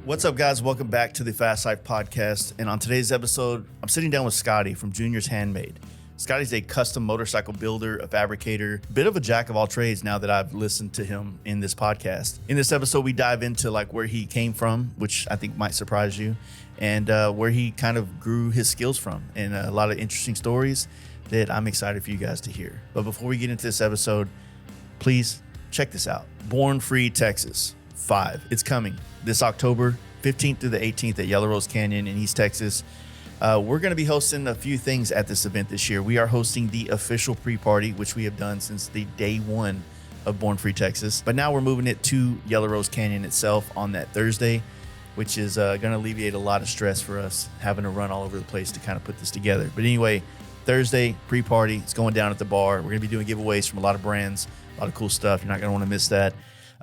What's up, guys? Welcome back to the Fast Life Podcast. And on today's episode, I'm sitting down with Scotty from Juniors Handmade. Scotty's a custom motorcycle builder, a fabricator, bit of a jack of all trades now that I've listened to him in this podcast. In this episode, we dive into like where he came from, which I think might surprise you, and where he kind of grew his skills from, and a lot of interesting stories that I'm excited for you guys to hear. But before we get into this episode, please check this out. Born Free Texas 5. It's coming this October 15th through the 18th at Yellow Rose Canyon in East Texas. We're going to be hosting a few things at this event this year. We are hosting the official pre-party, which we have done since the day one of Born Free Texas. But now we're moving it to Yellow Rose Canyon itself on that Thursday, which is going to alleviate a lot of stress for us having to run all over the place to kind of put this together. But anyway, Thursday pre-party, it's going down at the bar. We're going to be doing giveaways from a lot of brands, a lot of cool stuff. You're not going to want to miss that.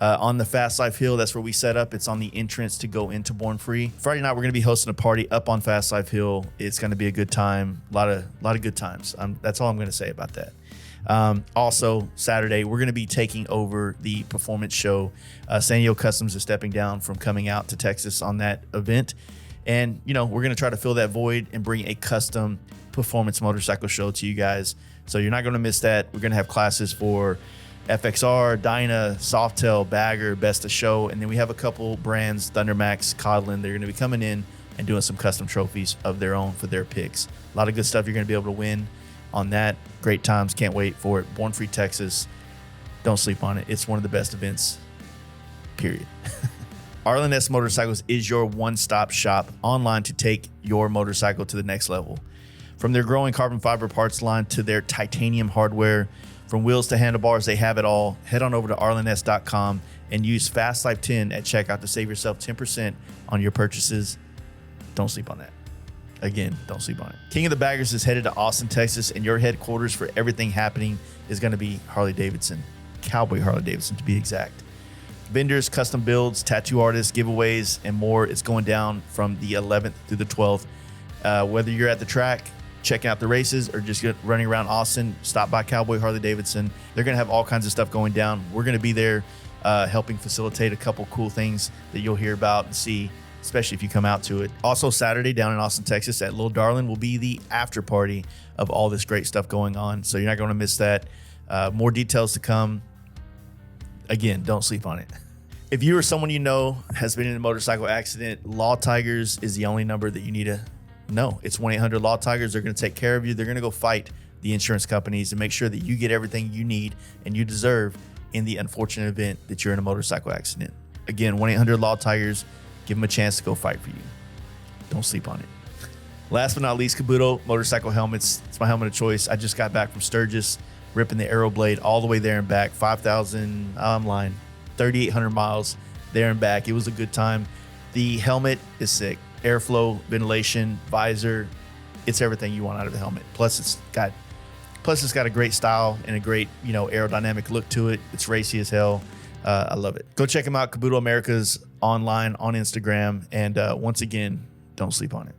On the Fast Life Hill, that's where we set up. It's on the entrance to go into Born Free. Friday night, we're going to be hosting a party up on Fast Life Hill. It's going to be a good time, a lot of good times. That's all I'm going to say about that. Also, Saturday, we're going to be taking over the performance show. San Diego Customs is stepping down from coming out to Texas on that event. And, you know, we're going to try to fill that void and bring a custom performance motorcycle show to you guys. So you're not going to miss that. We're going to have classes for FXR, Dyna, Softail, Bagger, Best of Show, and then we have a couple brands, Thundermax, Codlin. They're going to be coming in and doing some custom trophies of their own for their picks. A lot of good stuff you're going to be able to win on that. Great times. Can't wait for it. Born Free Texas. Don't sleep on it. It's one of the best events, period. Arlen S Motorcycles is your one-stop shop online to take your motorcycle to the next level. From their growing carbon fiber parts line to their titanium hardware, from wheels to handlebars, they have it all. Head on over to arlens.com and use FastLife10 at checkout to save yourself 10% on your purchases. Don't sleep on that. Again, don't sleep on it. King of the Baggers is headed to Austin, Texas, and your headquarters for everything happening is going to be Harley-Davidson. Cowboy Harley-Davidson, to be exact. Vendors, custom builds, tattoo artists, giveaways, and more. It's going down from the 11th through the 12th. Whether you're at the track, checking out the races, or just running around Austin, stop by Cowboy Harley-Davidson. They're going to have all kinds of stuff going down. We're going to be there helping facilitate a couple cool things that you'll hear about and see, especially if you come out to it. Also, Saturday down in Austin, Texas at Little Darlin will be the after party of all this great stuff going on. So you're not going to miss that. More details to come. Again, don't sleep on it. If you or someone you know has been in a motorcycle accident, Law Tigers is the only number that you need to know. It's 1-800-LAW-TIGERS. They're going to take care of you. They're going to go fight the insurance companies and make sure that you get everything you need and you deserve in the unfortunate event that you're in a motorcycle accident. Again, 1-800-LAW-TIGERS. Give them a chance to go fight for you. Don't sleep on it. Last but not least, Kabuto motorcycle helmets. It's my helmet of choice. I just got back from Sturgis, ripping the Aero Blade all the way there and back. 5,000, I'm lying, 3,800 miles there and back. It was a good time. The helmet is sick. Airflow, ventilation, visor, it's everything you want out of a helmet. Plus it's got a great style and a great, aerodynamic look to it. It's racy as hell. I love it. Go check them out. Kabuto Americas online on Instagram. And once again, don't sleep on it.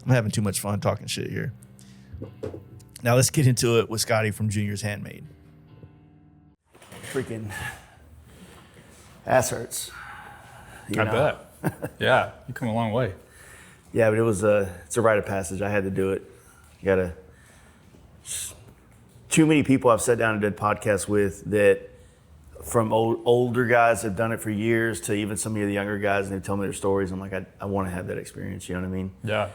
I'm having too much fun talking shit here. Now let's get into it with Scotty from Juniors Handmade. Freaking ass hurts. I bet. Yeah, you come a long way. Yeah, but it's a rite of passage. I had to do it. Too many people I've sat down and did podcasts with that from older guys have done it for years to even some of the younger guys, and they tell me their stories. I'm like, I want to have that experience. You know what I mean? Yeah.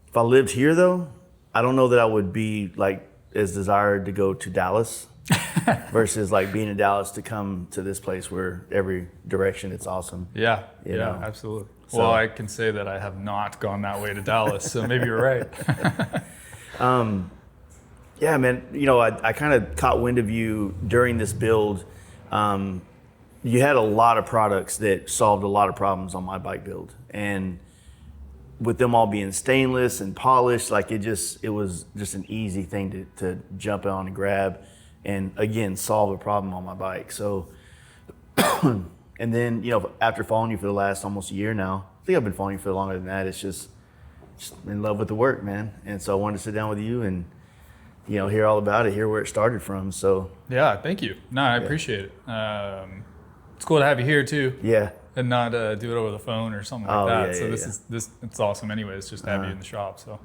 If I lived here though, I don't know that I would be like as desired to go to Dallas versus like being in Dallas to come to this place where every direction it's awesome. Yeah, you know? Absolutely. So, well, I can say that I have not gone that way to Dallas, so maybe you're right. Yeah, man. I kind of caught wind of you during this build. You had a lot of products that solved a lot of problems on my bike build, and with them all being stainless and polished, like it was just an easy thing to jump on and grab, and again solve a problem on my bike. So, and then after following you for the last almost a year now, I think I've been following you for longer than that. It's just in love with the work, man. And so I wanted to sit down with you and hear all about it, hear where it started from. So yeah, thank you. No, I appreciate it. It's cool to have you here too. Yeah. and not do it over the phone or something like that. So it's awesome anyways, just to have you in the shop. So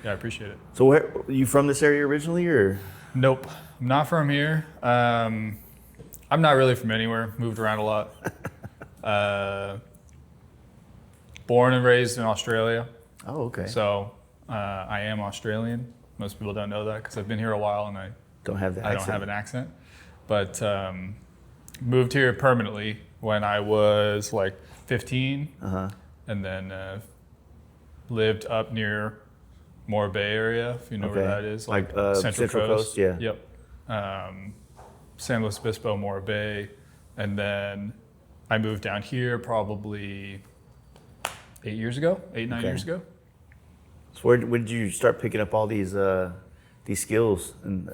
yeah, I appreciate it. So where are you from, this area originally, or? Nope, I'm not from here. I'm not really from anywhere. Moved around a lot. Born and raised in Australia. Oh, okay. So I am Australian. Most people don't know that because I've been here a while and I don't have an accent. But moved here permanently when I was like 15, and then lived up near Moore Bay area, if you know where that is, like Central Coast. Yeah. Yep. San Luis Obispo, Moore Bay, and then I moved down here probably 9 years ago. So where did you start picking up all these skills and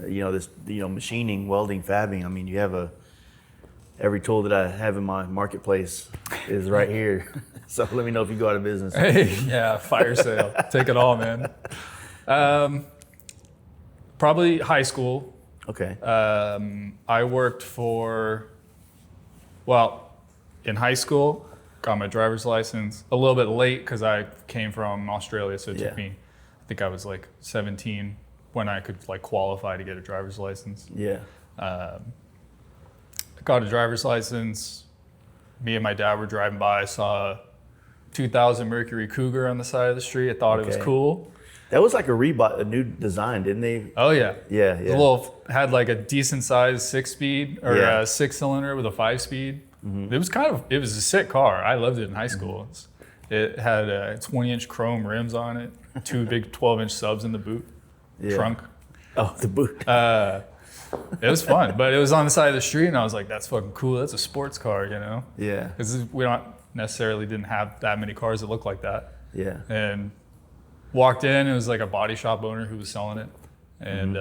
machining, welding, fabbing? I mean, you have every tool that I have in my marketplace is right here. So let me know if you go out of business. Hey, yeah, fire sale. Take it all, man. Probably high school. Okay. I worked in high school, got my driver's license a little bit late because I came from Australia, so it took me, I think I was like 17 when I could like qualify to get a driver's license. Yeah. Got a driver's license. Me and my dad were driving by. I saw a 2000 Mercury Cougar on the side of the street. I thought it was cool. That was like a new design, didn't they? Oh yeah. Yeah. Had like a decent sized 6-speed or a 6-cylinder with a 5-speed. Mm-hmm. It was a sick car. I loved it in high school. It had 20-inch chrome rims on it, 2 big 12-inch subs in the boot trunk. Oh, the boot. It was fun, but it was on the side of the street, and I was like, "That's fucking cool. That's a sports car, you know?" Yeah. Because didn't have that many cars that looked like that. Yeah. And walked in, it was like a body shop owner who was selling it, and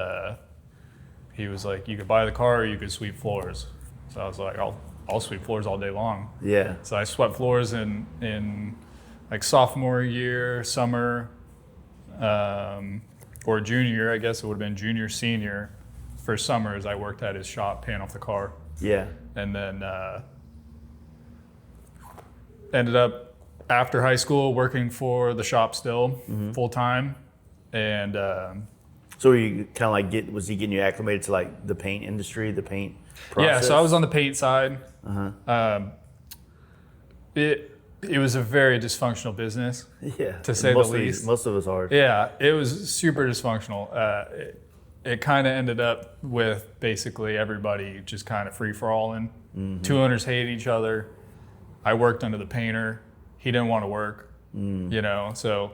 he was like, "You could buy the car, or you could sweep floors." So I was like, "I'll sweep floors all day long." Yeah. So I swept floors in like sophomore year, summer, or junior year. I guess it would have been junior, senior. For summers, I worked at his shop paying off the car. Yeah. And then ended up after high school working for the shop still full time. And so were you kind of like was he getting you acclimated to like the paint industry, the paint process? Yeah, so I was on the paint side. It was a very dysfunctional business. Yeah. To say the least. Most of us are. Yeah, it was super dysfunctional. It kind of ended up with basically everybody just kind of free-for-alling. Mm-hmm. 2 owners hated each other. I worked under the painter. He didn't want to work, so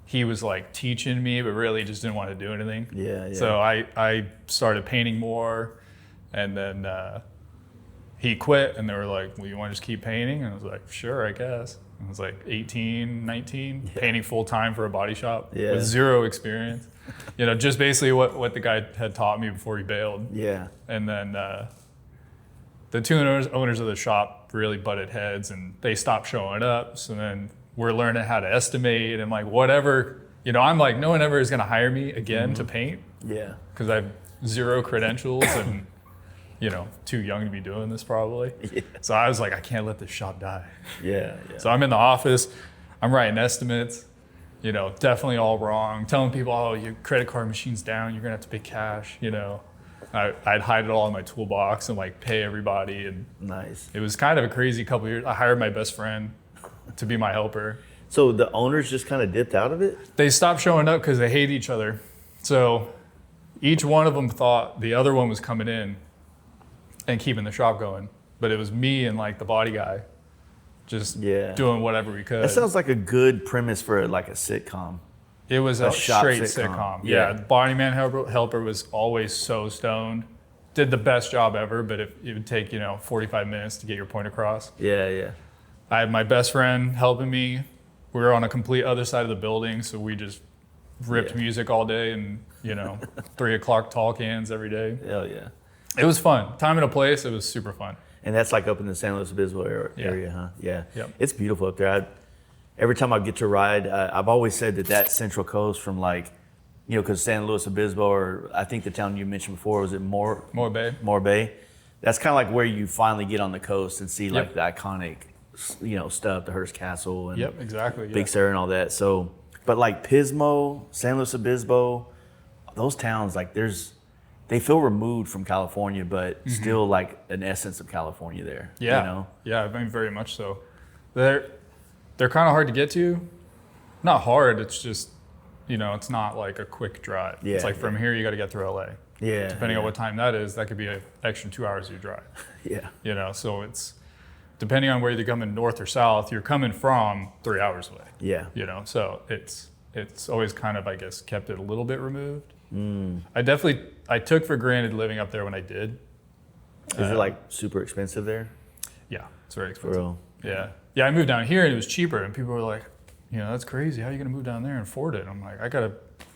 he was like teaching me, but really just didn't want to do anything. Yeah. So I started painting more, and then he quit, and they were like, well, you want to just keep painting? And I was like, sure, I guess. I was like 18, 19, painting full-time for a body shop with zero experience. Just basically what the guy had taught me before he bailed. Yeah. And then the 2 owners of the shop really butted heads, and they stopped showing up. So then we're learning how to estimate and like whatever. I'm like, no one ever is going to hire me again to paint. Yeah. Because I have zero credentials and too young to be doing this probably. Yeah. So I was like, I can't let this shop die. Yeah. So I'm in the office, I'm writing estimates, definitely all wrong, telling people, oh, your credit card machine's down, you're gonna have to pay cash, I'd hide it all in my toolbox and like pay everybody. And nice. It was kind of a crazy couple of years. I hired my best friend to be my helper. So the owners just kind of dipped out of it? They stopped showing up because they hate each other. So each one of them thought the other one was coming in and keeping the shop going. But it was me and like the body guy just doing whatever we could. That sounds like a good premise for like a sitcom. It was a straight sitcom. Yeah. The body man helper was always so stoned. Did the best job ever, but it would take, 45 minutes to get your point across. Yeah. I had my best friend helping me. We were on a complete other side of the building, so we just ripped music all day and, 3 o'clock tall cans every day. Hell yeah. It was fun. Time and a place, it was super fun. And that's like up in the San Luis Obispo area, huh? Yeah. Yep. It's beautiful up there. Every time I get to ride, I've always said that Central Coast from like, because San Luis Obispo, or I think the town you mentioned before, was it Moore Bay? Moore Bay. That's kind of like where you finally get on the coast and see like the iconic stuff, the Hearst Castle and Yep, exactly. Big Sur and all that. So, but like Pismo, San Luis Obispo, those towns, like they feel removed from California, but still like an essence of California there. Yeah, yeah, I mean, very much so. They're kind of hard to get to. Not hard. It's just it's not like a quick drive. Yeah, it's like from here you got to get through LA. Yeah. Depending on what time that is, that could be an extra 2 hours of your drive. Yeah. So it's depending on where you're coming north or south, you're coming from 3 hours away. Yeah. So it's always kind of, I guess, kept it a little bit removed. Mm. I took for granted living up there when I did. Is it like super expensive there? Yeah, it's very expensive. For real? Yeah, I moved down here and it was cheaper, and people were like, that's crazy. How are you going to move down there and afford it? I'm like, I got a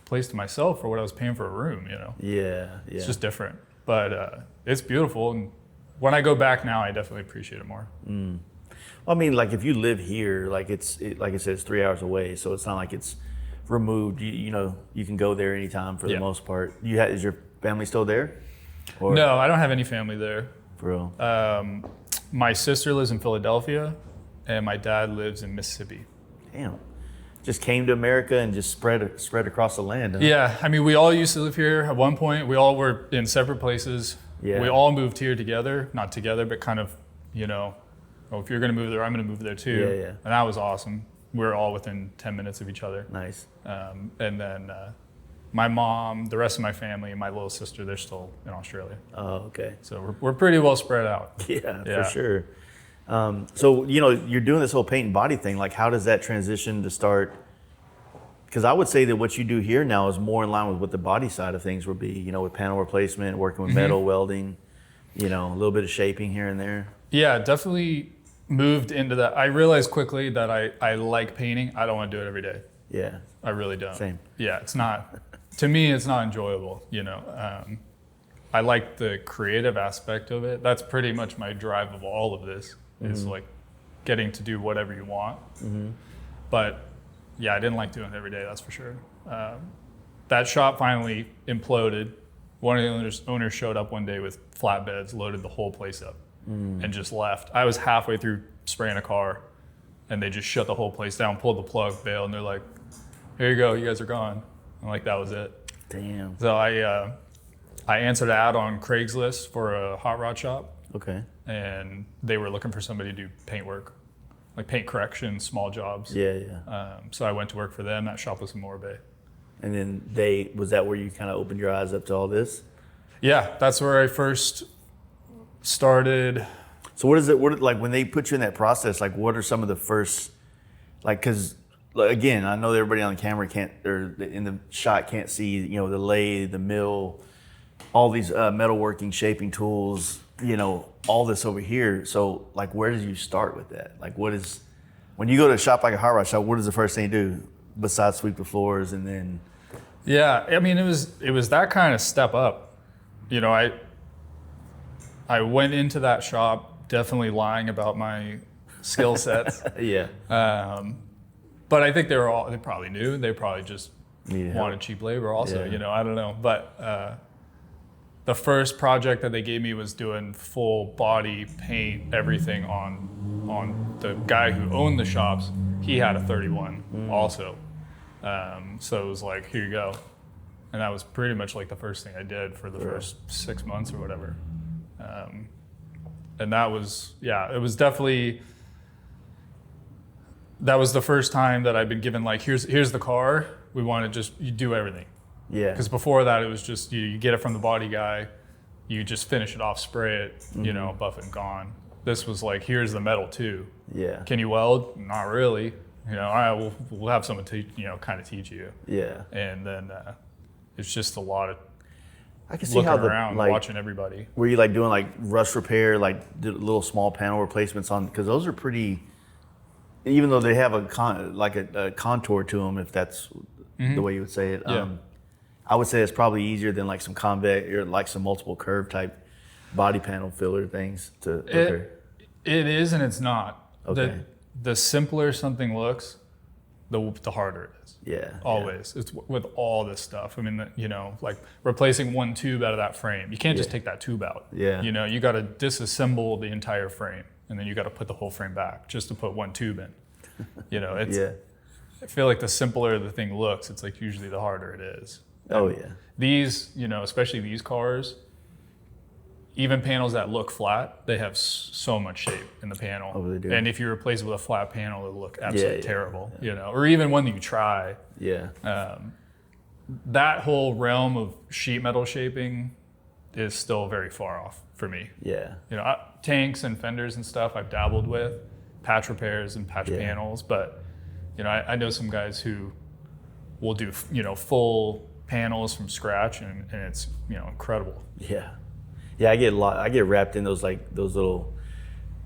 place to myself for what I was paying for a room, Yeah. It's just different. But it's beautiful. And when I go back now, I definitely appreciate it more. Mm. Well, I mean, like if you live here, like like I said, it's 3 hours away. So it's not like it's removed. You can go there anytime for the most part. Is your family still there? Or? No, I don't have any family there. For real? My sister lives in Philadelphia, and my dad lives in Mississippi. Damn. Just came to America and just spread across the land. Huh? Yeah, I mean, we all used to live here at one point. We all were in separate places. Yeah. We all moved here together, not together, but kind of, if you're going to move there, I'm going to move there too. Yeah. And that was awesome. We were all within 10 minutes of each other. Nice. And then my mom, the rest of my family, and my little sister, they're still in Australia. Oh, okay. So we're pretty well spread out. Yeah, for sure. So, you're doing this whole paint and body thing. Like, how does that transition to start? Because I would say that what you do here now is more in line with what the body side of things would be, with panel replacement, working with metal, welding, a little bit of shaping here and there. Yeah, definitely moved into that. I realized quickly that I like painting. I don't want to do it every day. Yeah. I really don't. Same. Yeah, it's not, to me, it's not enjoyable, I like the creative aspect of it. That's pretty much my drive of all of this. Is like getting to do whatever you want. But yeah, I didn't like doing it every day, that's for sure. That shop finally imploded. One of the owners showed up one day with flatbeds, loaded the whole place up, and just left. I was halfway through spraying a car, and they just shut the whole place down, pulled the plug, bailed, and they're like, here you go, you guys are gone. I'm like, that was it. Damn. So I answered an ad on Craigslist for a hot rod shop. Okay. And they were looking for somebody to do paint work, like paint correction, small jobs. Yeah. So I went to work for them. That shop was in Moore Bay. And then was that where you kind of opened your eyes up to all this? Yeah, that's where I first started. So like when they put you in that process, like what are some of the first, like, cause again, I know that everybody on the camera or in the shot can't see, the lathe, the mill, all these metalworking, shaping tools, all this over here. So like, where did you start with that? Like when you go to a shop like a hot rod shop, what is the first thing you do besides sweep the floors and then? Yeah, I mean, it was that kind of step up. I went into that shop definitely lying about my skill sets. Yeah. But I think they probably knew. They probably just wanted cheap labor also, I don't know. But the first project that they gave me was doing full body paint, everything on the guy who owned the shops. He had a 31 also. So it was like, here you go. And that was pretty much like the first thing I did for the first 6 months or whatever. And that was, it was definitely, that was the first time that I've been given like, here's the car. We want to you do everything. Yeah. Because before that, it was just, you get it from the body guy, you just finish it off, spray it, buff it and gone. This was like, here's the metal too. Yeah. Can you weld? Not really. All right, we'll have someone kind of teach you. Yeah. And then it's just a lot of I can see how around, watching everybody. Were you like doing like rust repair, like did little small panel replacements on? Because those are pretty, even though they have a contour to them, if that's the way you would say it. Yeah. I would say it's probably easier than like some convex or like some multiple curve type body panel filler things to repair. It is and it's not. Okay. The simpler something looks, the harder it is. Yeah. Always. Yeah. It's with all this stuff. I mean, like replacing one tube out of that frame. You can't just take that tube out. Yeah. You got to disassemble the entire frame. and then you got to put the whole frame back just to put one tube in. It's. Yeah. I feel like the simpler the thing looks, it's like usually the harder it is. Oh yeah. These, especially these cars, even panels that look flat, they have so much shape in the panel. Oh, they do. And if you replace it with a flat panel, it'll look absolutely terrible. Yeah. Or even one that you try. Yeah. That whole realm of sheet metal shaping is still very far off for me. Yeah. Tanks and fenders and stuff I've dabbled with, patch repairs and patch panels, but I know some guys who will do full panels from scratch, and it's incredible. Yeah. Yeah, I get wrapped in those little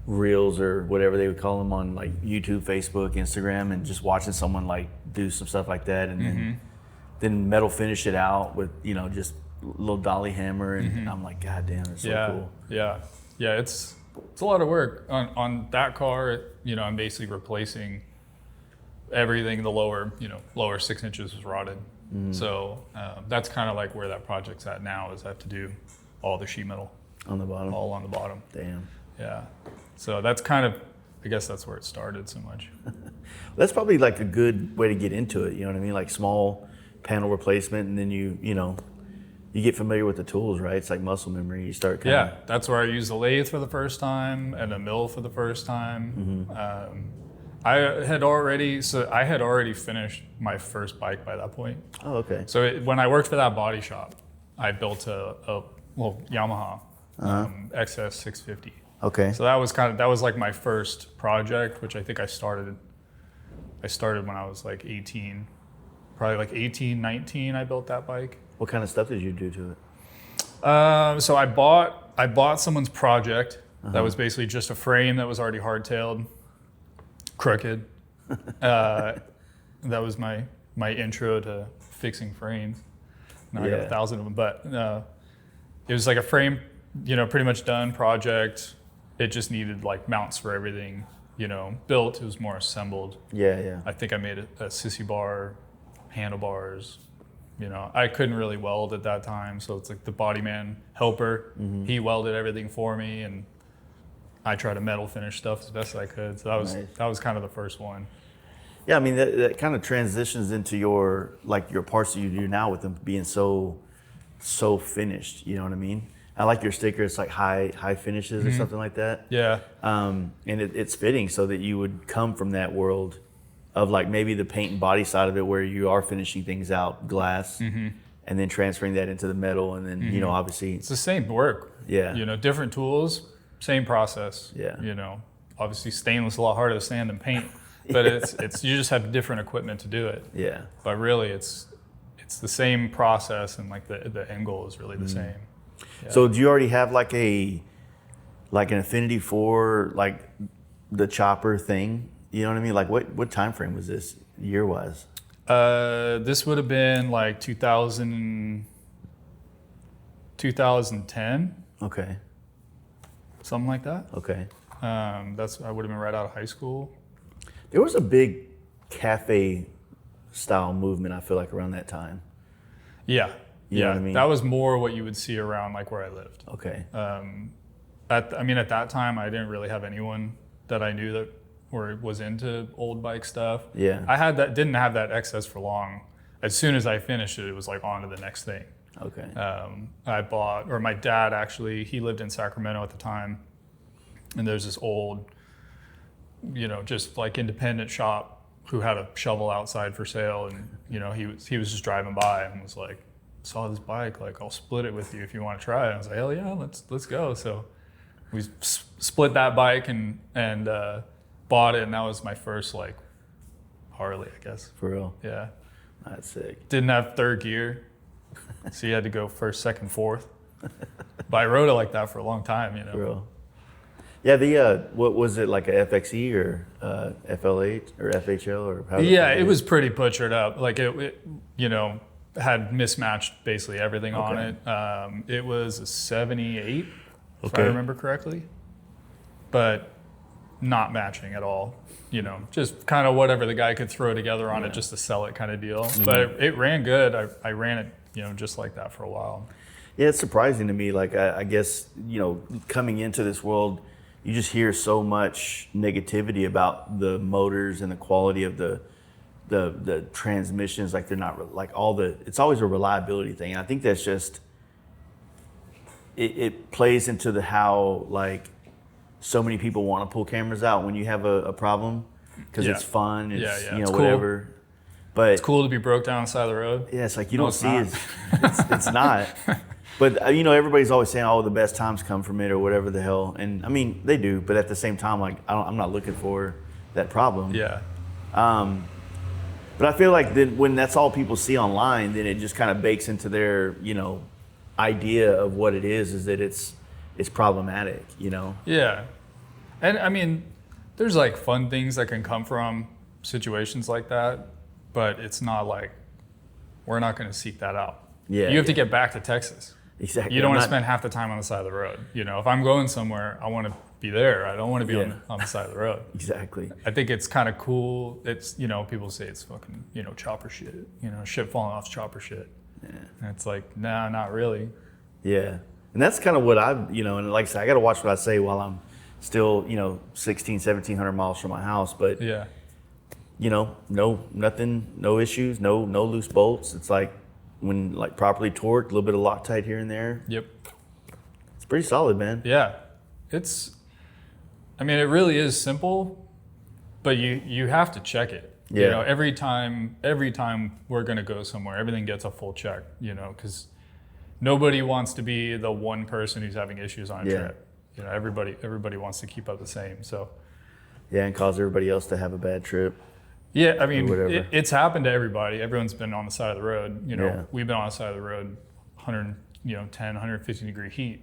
reels or whatever they would call them on like YouTube, Facebook, Instagram, and just watching someone like do some stuff like that, and then metal finish it out with just a little dolly hammer, and I'm like, God damn, it's so cool. Yeah. It's a lot of work on that car. I'm basically replacing everything. The lower 6 inches was rotted, so that's kind of like where that project's at now. Is I have to do all the sheet metal On the bottom. all on the bottom. Damn. Yeah. So that's kind of, I guess that's where it started so much. That's probably like a good way to get into it. You know what I mean? Like small panel replacement, and then you get familiar with the tools, right? It's like muscle memory. You start kind of. That's where I used the lathe for the first time and a mill for the first time. I had already finished my first bike by that point. Oh, okay. So when I worked for that body shop, I built a Yamaha XS 650. Okay. So that was like my first project, which I think I started when I was like 18, probably like 18, 19. I built that bike. What kind of stuff did you do to it? So I bought someone's project that was basically just a frame that was already hardtailed, crooked. That was my intro to fixing frames. Now I got 1,000 of them, but it was like a frame, pretty much done project. It just needed like mounts for everything, built. It was more assembled. Yeah. I think I made a sissy bar, handlebars. I couldn't really weld at that time, so it's like the body man helper. He welded everything for me, and I tried to metal finish stuff as best I could. So that was kind of the first one. Yeah, I mean that kind of transitions into your parts that you do now with them being so finished. You know what I mean? I like your sticker. It's like high finishes or something like that. Yeah. And it's fitting so that you would come from that world of like maybe the paint and body side of it, where you are finishing things out glass, and then transferring that into the metal, and then obviously it's the same work. Yeah. Different tools, same process. Yeah. Obviously stainless is a lot harder to sand than paint, but it's you just have different equipment to do it. Yeah. But really, it's the same process, and like the end goal is really the same. Yeah. So do you already have like an affinity for like the chopper thing? You know what I mean? Like what time frame was this year wise? This would have been like 2010. Okay. Something like that. Okay. I would have been right out of high school. There was a big cafe style movement, I feel like, around that time. Yeah. You know what I mean? That was more what you would see around like where I lived. Okay. At that time, I didn't really have anyone that I knew that was into old bike stuff. Yeah. Didn't have that excess for long. As soon as I finished it, it was like on to the next thing. Okay. My dad actually, he lived in Sacramento at the time, and there's this old, just like independent shop who had a shovel outside for sale, and he was just driving by and was like, saw this bike, like I'll split it with you if you want to try it. I was like, hell yeah, let's go. So we split that bike and bought it, and that was my first like Harley, I guess. For real? Yeah. That's sick. Didn't have third gear, so you had to go first, second, fourth. But I rode it like that for a long time, For real. Yeah, what was it, like a FXE or FLH or FHL or how? Yeah, it was pretty butchered up. Like it had mismatched basically everything on it. It was a 78, if I remember correctly, but not matching at all. Just kind of whatever the guy could throw together on it just to sell it kind of deal. But it ran good. I ran it, just like that for a while. Yeah, it's surprising to me. Like I guess coming into this world, you just hear so much negativity about the motors and the quality of the transmissions. Like they're not like it's always a reliability thing. And I think that's just, it plays into how like so many people want to pull cameras out when you have a problem, because it's fun, it's you know, it's whatever. Cool. But it's cool to be broke down on the side of the road. Yeah, it's like you don't see it. It's not. But you know, everybody's always saying, "Oh, the best times come from it," or whatever the hell. And I mean, they do. But at the same time, like I'm not looking for that problem. Yeah. But I feel like that when that's all people see online, then it just kind of bakes into their, you know, idea of what it is that it's problematic. You know. Yeah. And I mean, there's like fun things that can come from situations like that, but it's not like we're not going to seek that out. Yeah. You have to get back to Texas. Exactly. You don't want to spend half the time on the side of the road. You know, if I'm going somewhere, I want to be there. I don't want to be on the side of the road. Exactly. I think it's kind of cool. It's, you know, people say it's fucking, you know, chopper shit. You know, shit falling off chopper shit. Yeah. And it's like, nah, not really. Yeah. And that's kind of what you know, and like I said, I got to watch what I say while I'm still, you know, 1,700 miles from my house. But, yeah, you know, nothing, no issues, no loose bolts. It's like, when like properly torqued, a little bit of Loctite here and there. Yep. It's pretty solid, man. Yeah. I mean, it really is simple, but you have to check it. Yeah. You know, every time we're going to go somewhere, everything gets a full check, you know, because nobody wants to be the one person who's having issues on a trip. You know, everybody wants to keep up the same. So. Yeah, and cause everybody else to have a bad trip. Yeah, I mean, it's happened to everybody. Everyone's been on the side of the road. You know, we've been on the side of the road, 10, 150 degree heat,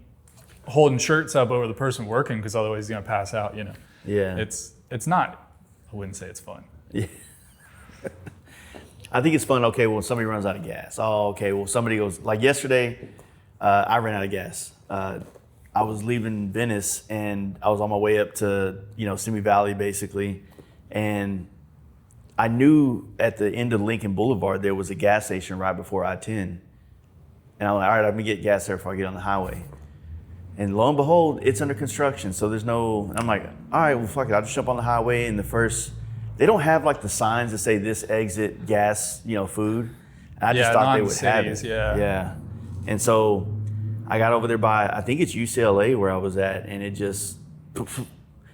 holding shirts up over the person working because otherwise he's gonna pass out. You know. Yeah. It's not. I wouldn't say it's fun. Yeah. I think it's fun. Okay, well, somebody runs out of gas. Oh, okay. Well, somebody goes like yesterday. I ran out of gas. I was leaving Venice and I was on my way up to Simi Valley basically, and I knew at the end of Lincoln Boulevard there was a gas station right before I-10. And I'm like, all right, I'm gonna get gas there before I get on the highway. And lo and behold, it's under construction, so there's no, and I'm like, all right, well, fuck it, I'll just jump on the highway. And they don't have like the signs that say this exit gas, food. And I just thought they would have it. Yeah. And so I got over there by, I think it's UCLA where I was at, and it just,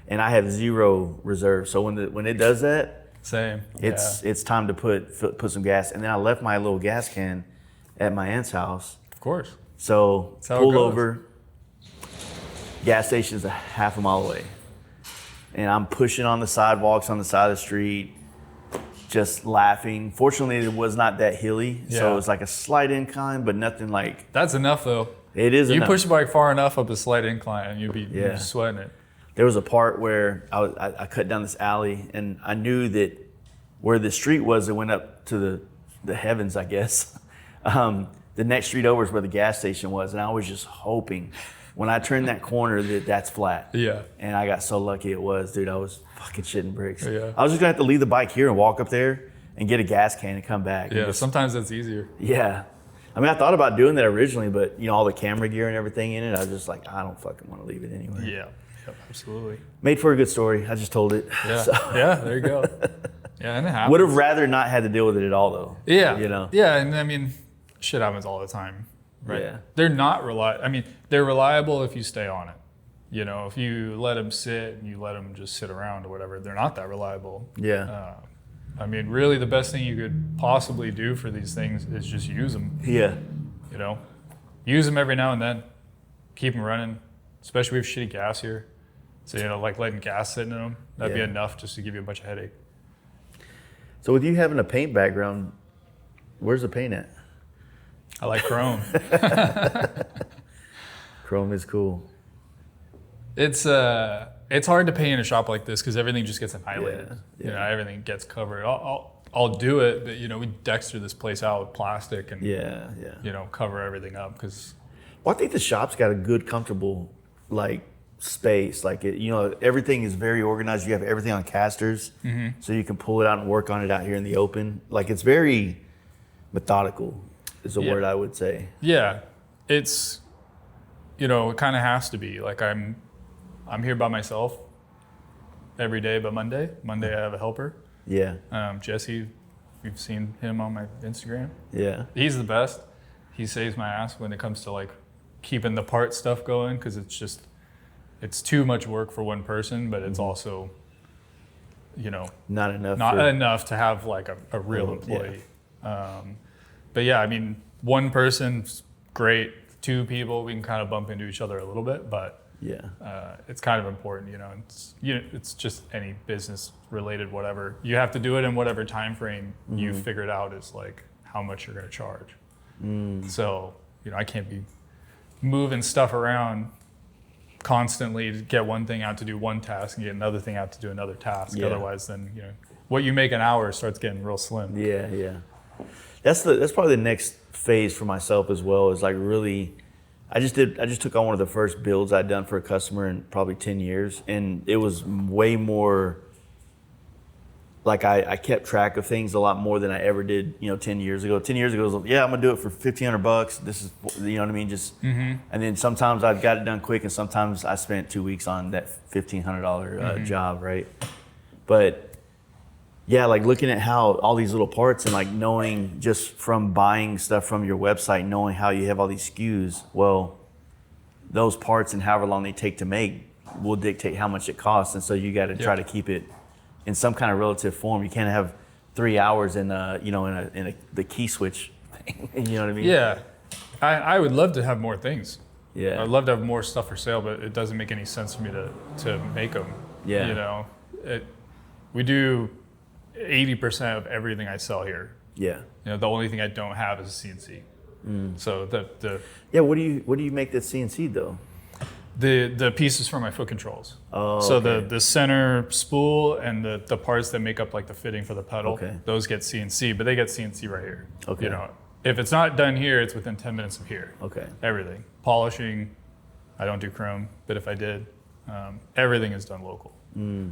and I have zero reserve. So when it does that, same. It's time to put some gas. And then I left my little gas can at my aunt's house. Of course. So pull over. Gas station's a half a mile away. And I'm pushing on the sidewalks on the side of the street, just laughing. Fortunately, it was not that hilly. Yeah. So it was like a slight incline, but nothing like... That's enough though. It is enough. You push the bike far enough up a slight incline and you'd be sweating it. There was a part where I cut down this alley, and I knew that where the street was, it went up to the heavens, I guess. The next street over is where the gas station was, and I was just hoping when I turned that corner that's flat. Yeah. And I got so lucky it was, dude. I was fucking shitting bricks. Yeah. I was just gonna have to leave the bike here and walk up there and get a gas can and come back. Yeah, sometimes that's easier. Yeah. I mean, I thought about doing that originally, but all the camera gear and everything in it, I was just like, I don't fucking want to leave it anyway. Yeah. Absolutely. Made for a good story. I just told it. Yeah. So. Yeah, there you go. Yeah, and it happens. Would have rather not had to deal with it at all, though. Yeah. Yeah, and I mean, shit happens all the time, right? Yeah. They're not reliable. I mean, they're reliable if you stay on it. If you let them sit and you let them just sit around or whatever, they're not that reliable. Yeah. I mean, really, the best thing you could possibly do for these things is just use them. Yeah. Use them every now and then. Keep them running, especially with shitty gas here. So, like letting gas sit in them, that'd be enough just to give you a bunch of headache. So with you having a paint background, where's the paint at? I like chrome. Chrome is cool. It's hard to paint in a shop like this because everything just gets annihilated. Yeah. Everything gets covered. I'll do it, but we Dexter this place out with plastic and cover everything up because. Well, I think the shop's got a good, comfortable space. Like everything is very organized. You have everything on casters, so you can pull it out and work on it out here in the open. Like it's very methodical, is a word I would say. Yeah, it's it kind of has to be. Like I'm I'm here by myself every day but Monday. Monday I have a helper. Yeah. Jesse, you've seen him on my Instagram. Yeah. He's the best. He saves my ass when it comes to like keeping the part stuff going, because it's too much work for one person, but it's also, not enough to have like a real employee. Yeah. But yeah, I mean, one person's great. Two people, we can kind of bump into each other a little bit, but it's kind of important, it's just any business related, whatever. You have to do it in whatever time frame you figured out is like how much you're going to charge. So, I can't be moving stuff around constantly to get one thing out to do one task and get another thing out to do another task. Yeah. Otherwise, then, what you make an hour starts getting real slim. Yeah. That's probably the next phase for myself as well, is like really, I just took on one of the first builds I'd done for a customer in probably 10 years. And it was way more, like I kept track of things a lot more than I ever did, 10 years ago. 10 years ago, it was like, I'm gonna do it for $1,500. This is, you know what I mean? Just, and then sometimes I got it done quick, and sometimes I spent 2 weeks on that $1,500 job, right? But yeah, like looking at how all these little parts, and like knowing just from buying stuff from your website, knowing how you have all these SKUs, well, those parts and however long they take to make will dictate how much it costs. And so you got to try to keep it in some kind of relative form. You can't have 3 hours in the key switch thing. You know what I mean? Yeah. I would love to have more things. Yeah. I'd love to have more stuff for sale, but it doesn't make any sense for me to make them. Yeah. We do 80% of everything I sell here. Yeah. The only thing I don't have is a CNC. So what do you make that CNC though? The pieces for my foot controls. Oh, so okay. the center spool and the parts that make up like the fitting for the pedal, those get CNC, but they get CNC right here. Okay. If it's not done here, it's within 10 minutes of here. Okay. Everything. Polishing, I don't do chrome, but if I did, everything is done local.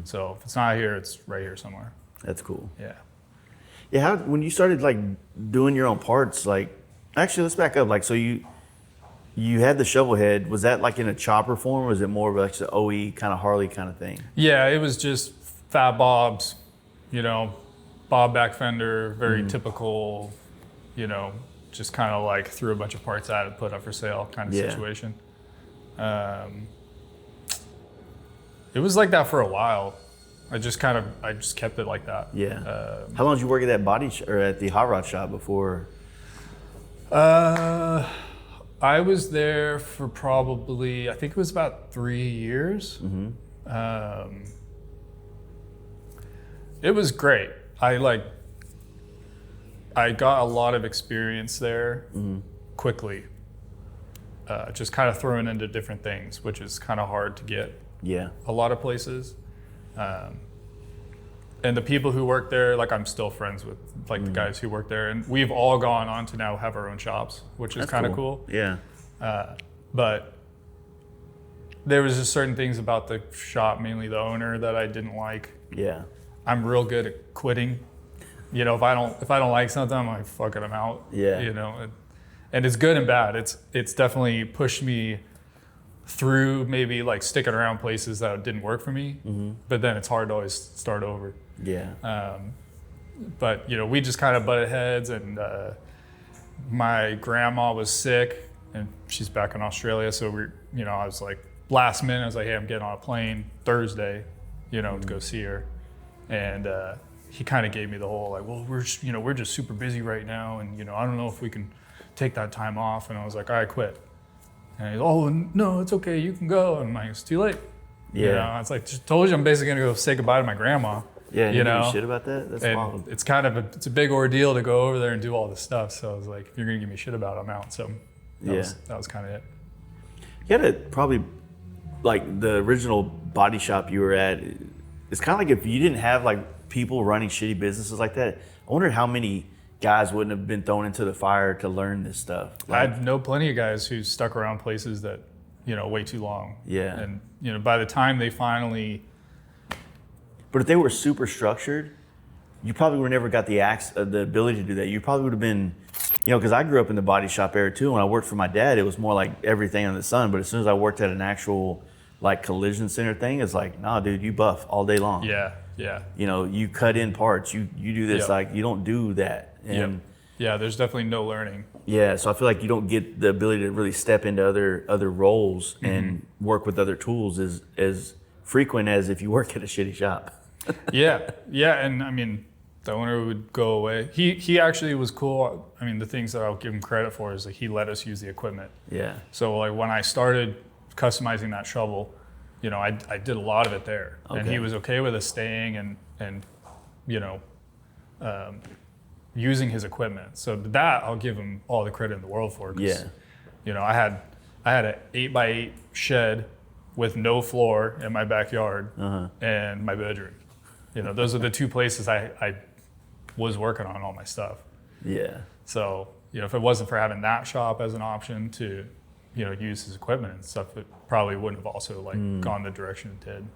So if it's not here, it's right here somewhere. That's cool. Yeah. Yeah. When you started like doing your own parts, like, actually, let's back up. Like, so you had the shovel head. Was that like in a chopper form, or was it more of like an OE kind of Harley kind of thing? Yeah, it was just fat bobs, bob back fender, very typical, just kind of like threw a bunch of parts at it, put up for sale kind of situation. It was like that for a while. I just kept it like that. Yeah. How long did you work at that or at the hot rod shop before? I was there for probably, I think it was about 3 years. It was great. I got a lot of experience there quickly. Just kind of thrown into different things, which is kind of hard to get. Yeah. A lot of places. And the people who work there, like I'm still friends with like the guys who work there, and we've all gone on to now have our own shops, which is kind of cool. Yeah. But there was just certain things about the shop, mainly the owner, that I didn't like. Yeah. I'm real good at quitting. If I don't like something, I'm like, fuck it, I'm out. Yeah. And it's good and bad. It's definitely pushed me through maybe like sticking around places that didn't work for me, but then it's hard to always start over. Yeah. But we just kind of butted heads, and my grandma was sick, and she's back in Australia. So I was like last minute, I was like, hey, I'm getting on a plane Thursday, to go see her, and he kind of gave me the whole like, well, we're just super busy right now, and I don't know if we can take that time off, and I was like, all right, quit. And he's, oh, no, it's okay, you can go. And I'm like, it's too late. Yeah. It's like, just told you I'm basically going to go say goodbye to my grandma. Yeah, you give a shit about that? That's wild. It's kind of it's a big ordeal to go over there and do all this stuff. So I was like, if you're going to give me shit about it, I'm out. So that was kind of it. You had to probably, like the original body shop you were at, it's kind of like if you didn't have like people running shitty businesses like that, I wonder how many guys wouldn't have been thrown into the fire to learn this stuff. I know plenty of guys who stuck around places that, way too long. Yeah. And, by the time they finally... But if they were super structured, you probably would never got the ability to do that. You probably would have been, because I grew up in the body shop era too. When I worked for my dad, it was more like everything under the sun. But as soon as I worked at an actual like collision center thing is like, nah, dude, you buff all day long. Yeah. You know, you cut in parts, you do this, Yep. like you don't do that. And Yeah, there's definitely no learning. yeah, so I feel like you don't get the ability to really step into other roles and work with other tools as frequent as if you work at a shitty shop. Yeah, and I mean, the owner would go away. He actually was cool. I mean, the things that I'll give him credit for is like he let us use the equipment. Yeah. So like when I started customizing that shovel, you know, I did a lot of it there, and he was okay with us staying and you know, using his equipment. So that I'll give him all the credit in the world for. 'Cause, Yeah. you know, I had an 8x8 shed with no floor in my backyard and my bedroom. You know, those are the two places I was working on all my stuff. Yeah. So, you know, if it wasn't for having that shop as an option to, you know, use his equipment and stuff, it probably wouldn't have also like gone the direction it did.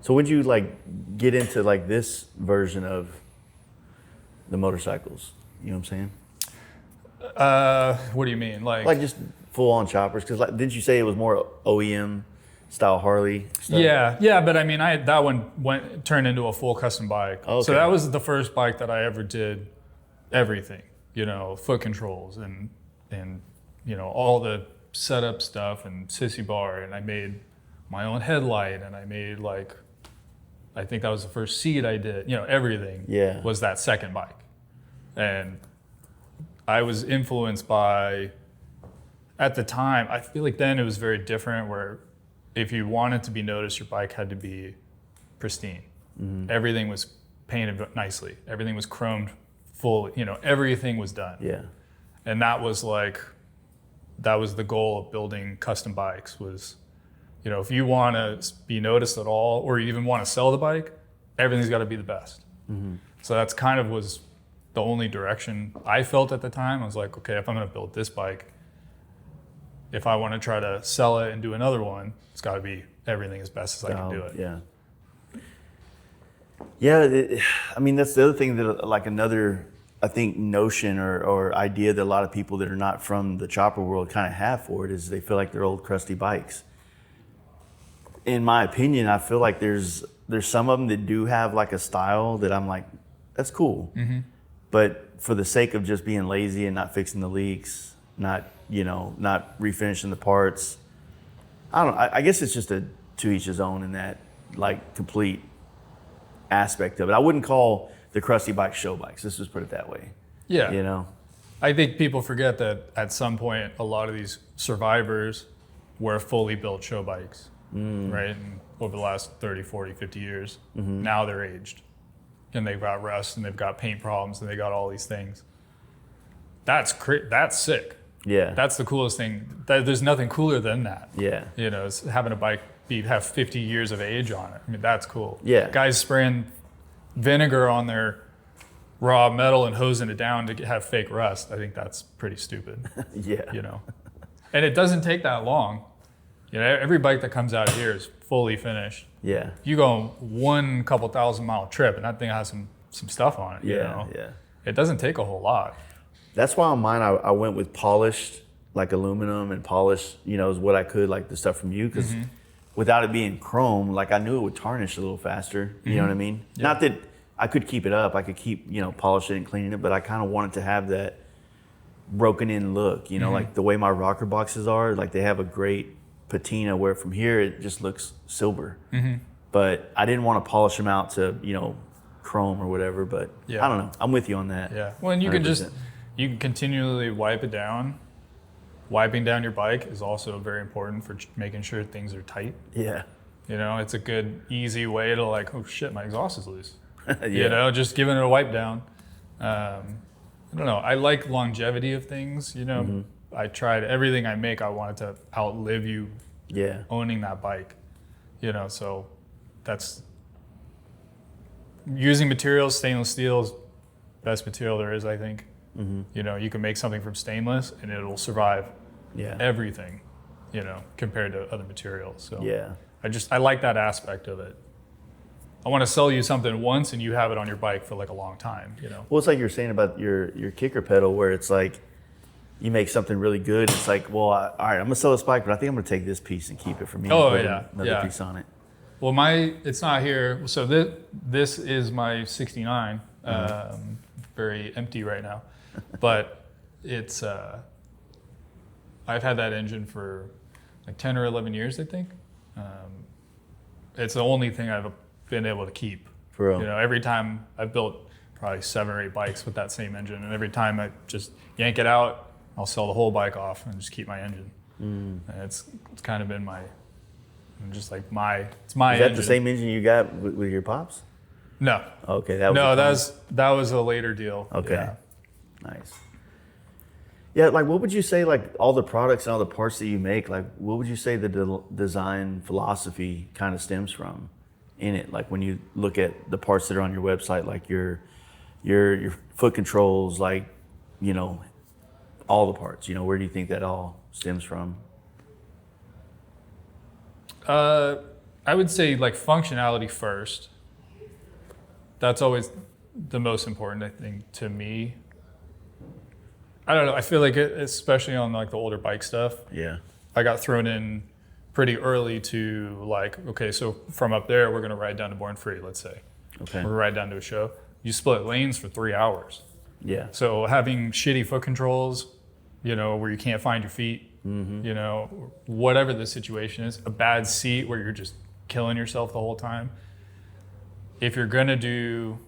So would you like get into like this version of the motorcycles? You know what I'm saying? What do you mean? Like just full on choppers? Because like, didn't you say it was more OEM style Harley stuff? Yeah, but I mean, that one turned into a full custom bike. Okay. So that was the first bike that I ever did everything, you know, foot controls and you know, all the setup stuff and sissy bar, and I made my own headlight, and I made like, I think that was the first seat I did, you know, everything was that second bike. And I was influenced by, at the time, I feel like then it was very different where if you wanted to be noticed, your bike had to be pristine. Everything was painted nicely. Everything was chromed full, you know, everything was done. Yeah. And that was the goal of building custom bikes was, you know, if you want to be noticed at all, or you even want to sell the bike, everything's got to be the best. So that's kind of was the only direction I felt at the time. I was like, okay, if I'm going to build this bike, if I want to try to sell it and do another one, it's got to be everything as best as I can do it. Yeah. Yeah, I mean, that's the other thing that like another, I think, notion or idea that a lot of people that are not from the chopper world kind of have for it is they feel like they're old crusty bikes. In my opinion, I feel like there's some of them that do have like a style that I'm like, that's cool. But for the sake of just being lazy and not fixing the leaks, not refinishing the parts, I guess it's just to each his own in that like complete aspect of it. I wouldn't call the crusty bikes show bikes. Let's just put it that way. Yeah. You know? I think people forget that at some point, a lot of these survivors were fully built show bikes, right? And over the last 30, 40, 50 years, now they're aged. And they've got rust and they've got paint problems and they got all these things. That's sick. Yeah. That's the coolest thing. There's nothing cooler than that. Yeah. You know, it's having a bike have 50 years of age on it. I mean, that's cool. Yeah. Guys spraying vinegar on their raw metal and hosing it down to have fake rust. I think that's pretty stupid. Yeah. You know, and it doesn't take that long. You know, every bike that comes out of here is fully finished. Yeah. You go on one couple 1,000-mile trip and that thing has some stuff on it. Yeah. You know? Yeah. It doesn't take a whole lot. That's why on mine I went with polished, like aluminum and polished, you know, is what I could, like the stuff from you, because without it being chrome, like I knew it would tarnish a little faster. You know what I mean? Yeah. Not that I could keep it up. I could keep, you know, polishing and cleaning it, but I kind of wanted to have that broken in look, you know, like the way my rocker boxes are, like they have a great patina where from here it just looks silver. But I didn't want to polish them out to, you know, chrome or whatever, but I don't know. I'm with you on that. Yeah. Well, and you can continually wipe it down. Wiping down your bike is also very important for making sure things are tight. Yeah. You know, it's a good, easy way to like, oh shit, my exhaust is loose. Yeah. You know, just giving it a wipe down. I don't know. I like longevity of things. You know, I tried everything I make. I wanted to outlive you owning that bike. You know, so that's using materials. Stainless steel is best material there is, I think. You know, you can make something from stainless and it'll survive everything, you know, compared to other materials. So I like that aspect of it. I want to sell you something once and you have it on your bike for like a long time, you know. Well, it's like you're saying about your kicker pedal, where it's like you make something really good. It's like, well, all right, I'm gonna sell this bike, but I think I'm gonna take this piece and keep it for me. And put another piece on it. Well, it's not here. So this is my 69. Very empty right now, but it's I've had that engine for like 10 or 11 years, I think. It's the only thing I've been able to keep. For real. You know, every time I've built probably 7 or 8 bikes with that same engine, and every time I just yank it out, I'll sell the whole bike off and just keep my engine. And it's kind of been it's my Is that engine. the same engine you got with your pops? No. Okay, that was a later deal. Okay, Yeah. Nice. Yeah, like what would you say, like all the products and all the parts that you make, like what would you say the design philosophy kind of stems from in it? Like when you look at the parts that are on your website, like your foot controls, like, you know, all the parts, you know, where do you think that all stems from? I would say like functionality first. That's always the most important, I think, to me. I don't know. I feel like especially on like the older bike stuff. Yeah. I got thrown in pretty early to like, okay, so from up there, we're going to ride down to Born Free, let's say. Okay. We're going to ride down to a show. You split lanes for 3 hours. Yeah. So having shitty foot controls, you know, where you can't find your feet, you know, whatever the situation is, a bad seat where you're just killing yourself the whole time. If you're going to do,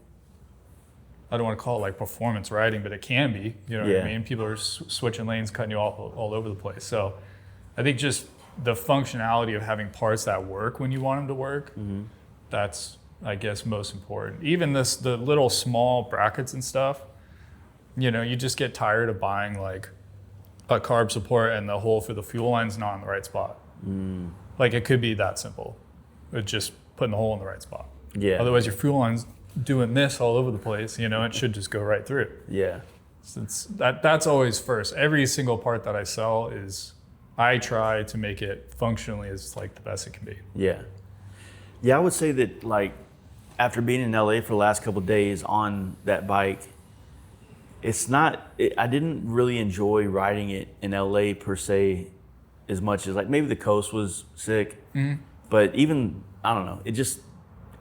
I don't want to call it like performance riding, but it can be, you know what I mean? People are switching lanes, cutting you off all over the place. So I think just the functionality of having parts that work when you want them to work, that's, I guess, most important. Even the little small brackets and stuff, you know, you just get tired of buying like a carb support and the hole for the fuel line's not in the right spot. Like it could be that simple. It's just putting the hole in the right spot. Yeah. Otherwise your fuel line's doing this all over the place, you know, it should just go right through. Yeah. Since that's always first. Every single part that I sell I try to make it functionally as like the best it can be. Yeah. Yeah, I would say that like after being in LA for the last couple of days on that bike, I didn't really enjoy riding it in LA per se as much as like maybe the coast was sick, but even, I don't know,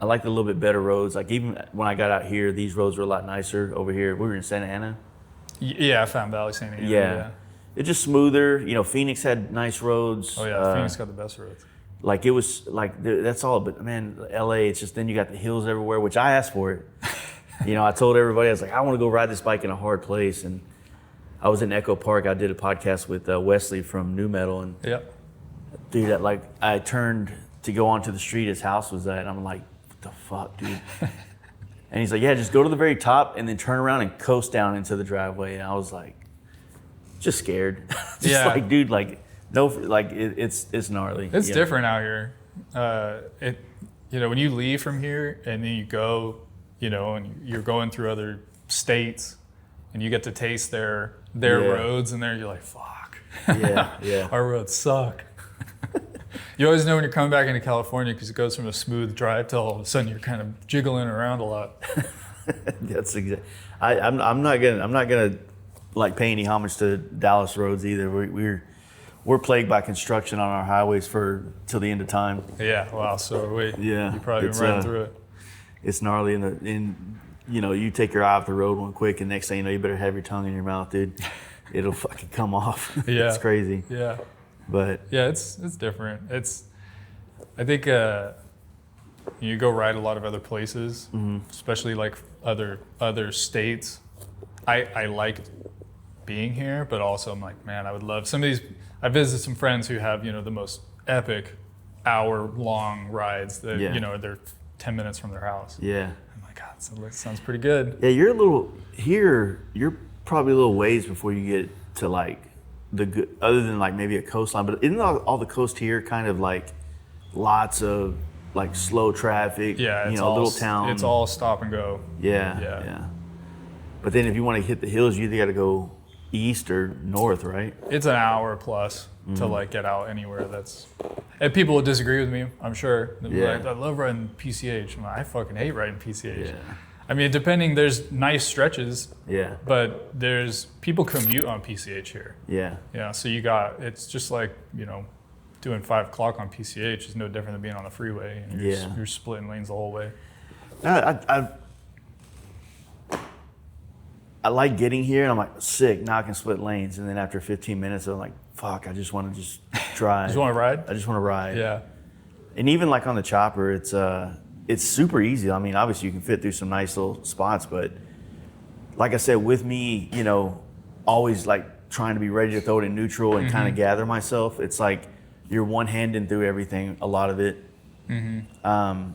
I liked a little bit better roads. Like even when I got out here, these roads were a lot nicer over here. We were in Santa Ana. Yeah, Fountain Valley, Santa Ana. Yeah. It's just smoother. You know, Phoenix had nice roads. Oh yeah, Phoenix got the best roads. Like it was like, that's all, but man, LA, it's just then you got the hills everywhere, which I asked for it. You know, I told everybody, I was like, I want to go ride this bike in a hard place. And I was in Echo Park. I did a podcast with Wesley from New Metal. And dude, I turned to go onto the street his house was at. And I'm like, what the fuck, dude? And he's like, yeah, just go to the very top and then turn around and coast down into the driveway. And I was like, just scared. Like, dude, like, no, like it's gnarly. It's different out here. You know, when you leave from here and then you go, you know, and you're going through other states and you get to taste their roads and you're like, fuck. Yeah. Our roads suck. You always know when you're coming back into California because it goes from a smooth drive to all of a sudden you're kind of jiggling around a lot. That's exactly. I'm not gonna like pay any homage to Dallas roads either. We're plagued by construction on our highways till the end of time. Yeah, wow. So are we. Yeah, you probably been riding through it. It's gnarly, and you know, you take your eye off the road one quick, and next thing you know, you better have your tongue in your mouth, dude. It'll fucking come off. Yeah, it's crazy. Yeah, but yeah, it's different. I think you go ride a lot of other places, especially like other states. I liked being here, but also I'm like, man, I would love some of these. I visited some friends who have, you know, the most epic hour-long rides that, you know, they're 10 minutes from their house. Yeah. I'm like, God, that sounds pretty good. Yeah, you're probably a little ways before you get to like other than like maybe a coastline, but isn't all the coast here kind of like lots of like slow traffic? Yeah, you know, little town. It's all stop and go. Yeah. But then if you want to hit the hills, you either got to go east or north, right? It's an hour plus to like get out anywhere and people will disagree with me, I'm sure. They'll be like, I love riding PCH. I fucking hate riding PCH. Yeah. I mean, depending, there's nice stretches, Yeah. but there's people commute on PCH here. Yeah. Yeah, so it's just like, doing 5 o'clock on PCH is no different than being on the freeway. And you're splitting lanes the whole way. I like getting here and I'm like, sick, now I can split lanes. And then after 15 minutes, I'm like, fuck, I just want to just drive. Just want to ride? I just want to ride. Yeah. And even like on the chopper, it's super easy. I mean, obviously you can fit through some nice little spots, but like I said, with me, always like trying to be ready to throw it in neutral and kind of gather myself, it's like you're one-handing through everything, a lot of it.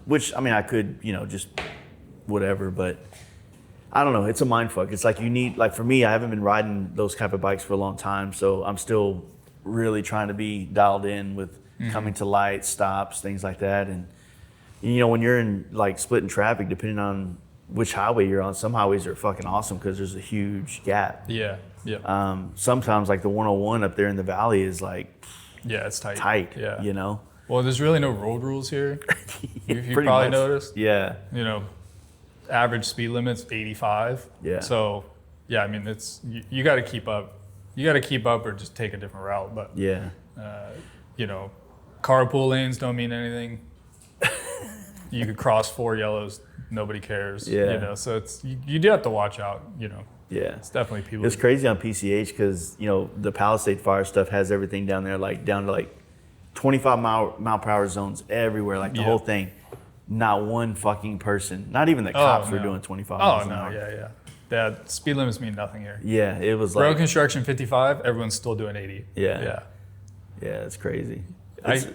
Which, I mean, I could, just whatever, but I don't know. It's a mind fuck. It's like you need, like for me, I haven't been riding those type of bikes for a long time, so I'm still really trying to be dialed in with coming to lights, stops, things like that. And when you're in like splitting traffic, depending on which highway you're on, some highways are fucking awesome because there's a huge gap. Yeah. Yeah. Sometimes like the 101 up there in the valley is like, yeah, it's tight. Yeah. Well, there's really no road rules here. You probably much. noticed. Yeah. Average speed limit's 85. Yeah. So, yeah, I mean, it's you got to keep up. You got to keep up or just take a different route. But yeah, carpool lanes don't mean anything. You could cross 4 yellows, nobody cares. Yeah. So it's you do have to watch out. Yeah. It's definitely people. It's crazy on PCH because the Palisade Fire stuff has everything down there, like down to like 25 mile per hour zones everywhere, like the whole thing. Not one fucking person, not even the cops were doing 25 miles an hour. Yeah. That speed limits mean nothing here. Yeah, it was Road like construction 55, everyone's still doing 80. Yeah, it's crazy.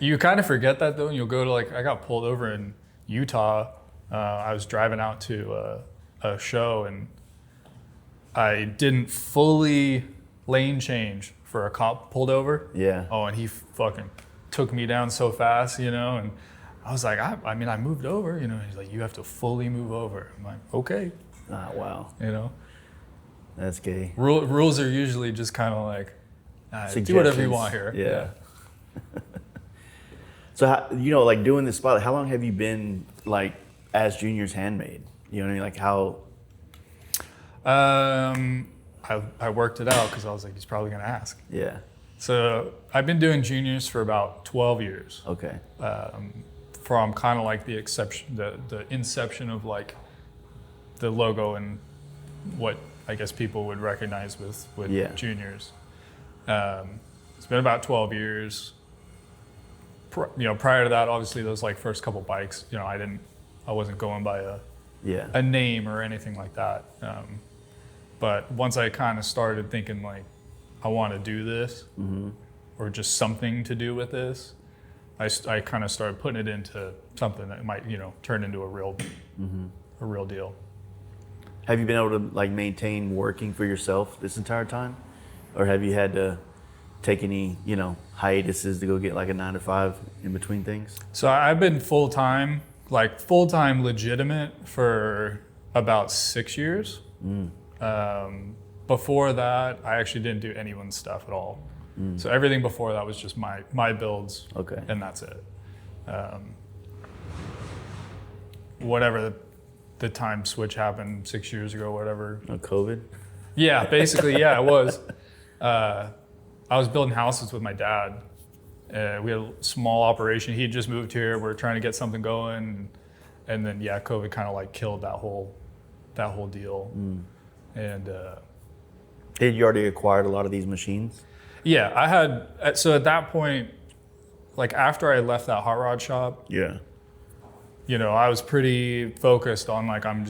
You kind of forget that though, and you'll go to I got pulled over in Utah. I was driving out to a show, and I didn't fully lane change for a cop pulled over. Yeah. Oh, and he fucking took me down so fast, and I was like, I mean, I moved over, He's like, you have to fully move over. I'm like, okay. Ah, wow. That's gay. Rules are usually just kind of like, do whatever you want here. Yeah. So, like doing this spot, how long have you been like as Juniors Handmade? You know what I mean? Like how? I worked it out because I was like, he's probably gonna ask. Yeah. So I've been doing juniors for about 12 years. Okay. From kind of like the inception of like the logo and what I guess people would recognize with juniors. It's been about 12 years. Prior to that, obviously those like first couple bikes, I wasn't going by a name or anything like that. But once I kind of started thinking like, I want to do this or just something to do with this, I kind of started putting it into something that might, turn into a real deal. Have you been able to like maintain working for yourself this entire time? Or have you had to take any, hiatuses to go get like a 9 to 5 in between things? So I've been full-time legitimate for about 6 years. Before that, I actually didn't do anyone's stuff at all. So everything before that was just my builds. Okay. And that's it. Whatever the time switch happened 6 years ago, whatever. COVID? Yeah, basically, yeah, it was. I was building houses with my dad. We had a small operation. He had just moved here. We were trying to get something going. And then, COVID kind of like killed that whole deal. And had you already acquired a lot of these machines? Yeah, I had. So at that point, like after I left that hot rod shop, I was pretty focused on like I'm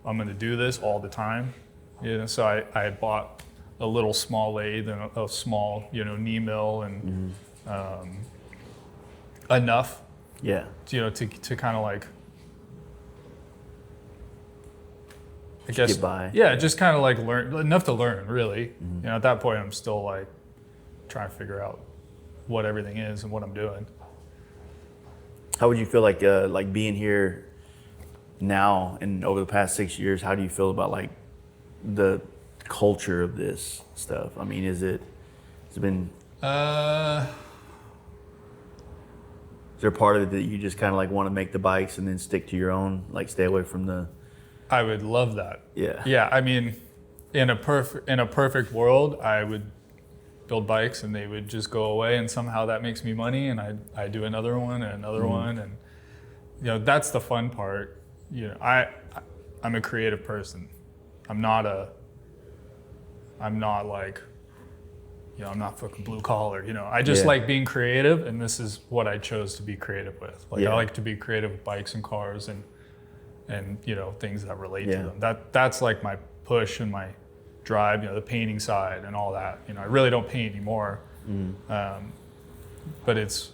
gonna do this all the time. So I had bought a little small lathe and a small knee mill and enough. Yeah. To kind of like. I guess, get by. Yeah, just kind of like learn enough to learn, really. At that point, I'm still like trying to figure out what everything is and what I'm doing. How would you feel like being here now and over the past 6 years? How do you feel about like the culture of this stuff? I mean, has it been? Is there part of it that you just kind of like want to make the bikes and then stick to your own, like stay away from the I would love that. Yeah. Yeah, I mean, in a perfect world, I would build bikes and they would just go away, and somehow that makes me money, and I do another one and another one, and that's the fun part. I'm a creative person. I'm not like, I'm not fucking blue collar. I just like being creative, and this is what I chose to be creative with. Like I like to be creative with bikes and cars and things that relate to them. That's like my push and my drive, the painting side and all that. I really don't paint anymore, but it's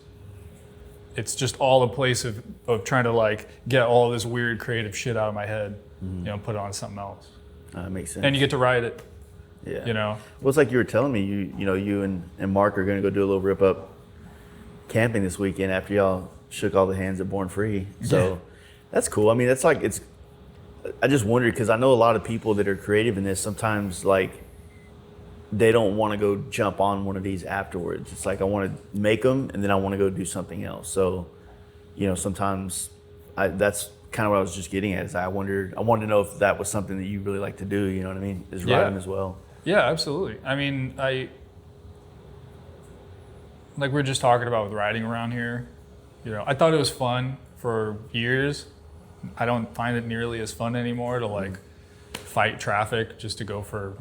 just all a place of trying to like get all this weird creative shit out of my head, put it on something else. That makes sense. And you get to ride it. Yeah. Well, it's like you were telling me, you and Mark are going to go do a little rip up camping this weekend after y'all shook all the hands at Born Free. So that's cool. I mean, that's like, I just wondered, because I know a lot of people that are creative in this, sometimes like they don't want to go jump on one of these afterwards. It's like, I want to make them and then I want to go do something else. So, sometimes that's kind of what I was just getting at, is I wanted to know if that was something that you really like to do, you know what I mean? Is riding as well. Yeah, absolutely. I mean, like we were just talking about with riding around here, I thought it was fun for years. I don't find it nearly as fun anymore to like fight traffic just to go for,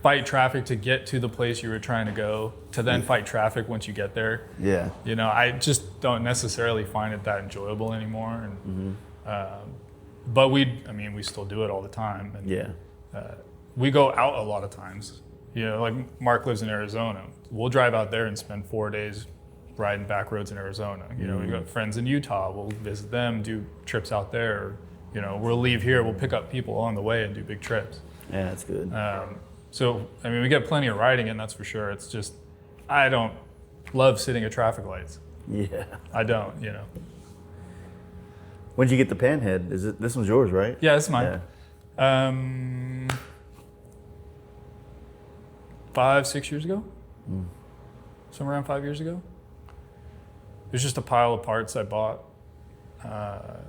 fight traffic to get to the place you were trying to go, to then fight traffic once you get there. Yeah. I just don't necessarily find it that enjoyable anymore. And, but we still do it all the time. And, we go out a lot of times. Like Mark lives in Arizona. We'll drive out there and spend 4 days riding back roads in Arizona. We've got friends in Utah. We'll visit them, do trips out there. We'll leave here. We'll pick up people on the way and do big trips. Yeah, that's good. So, we get plenty of riding in, that's for sure. It's just, I don't love sitting at traffic lights. Yeah. I don't, When'd you get the panhead? This one's yours, right? Yeah, this is mine. Yeah. 5-6 years ago? Somewhere around 5 years ago. It was just a pile of parts I bought. And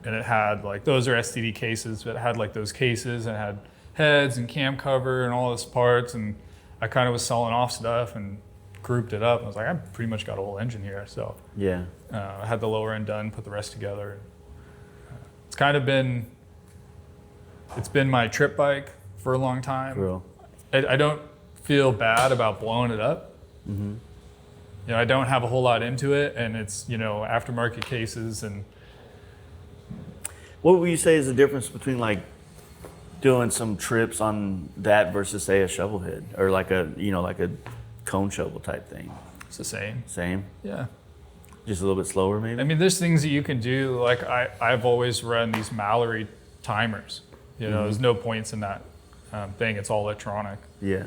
it had like, those are STD cases, but it had like those cases and it had heads and cam cover and all this parts. And I kind of was selling off stuff and grouped it up. I was like, I pretty much got a whole engine here. So I had the lower end done, put the rest together. It's kind of been my trip bike for a long time. For real. I don't feel bad about blowing it up. I don't have a whole lot into it, and it's, aftermarket cases. And what would you say is the difference between like doing some trips on that versus say a shovel head or like a cone shovel type thing? It's the same. Same? Yeah. Just a little bit slower maybe? There's things that you can do. Like I've always run these Mallory timers. There's no points in that thing. It's all electronic. Yeah.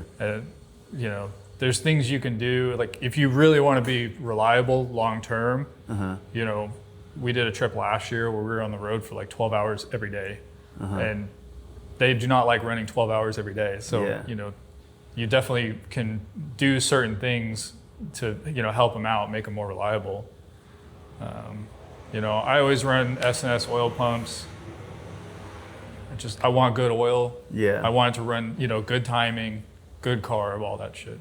There's things you can do. Like if you really want to be reliable long term, we did a trip last year where we were on the road for like 12 hours every day. And they do not like running 12 hours every day. So, you definitely can do certain things to, help them out, make them more reliable. I always run S&S oil pumps. I want good oil. Yeah. I want it to run, good timing, good carb, all that shit.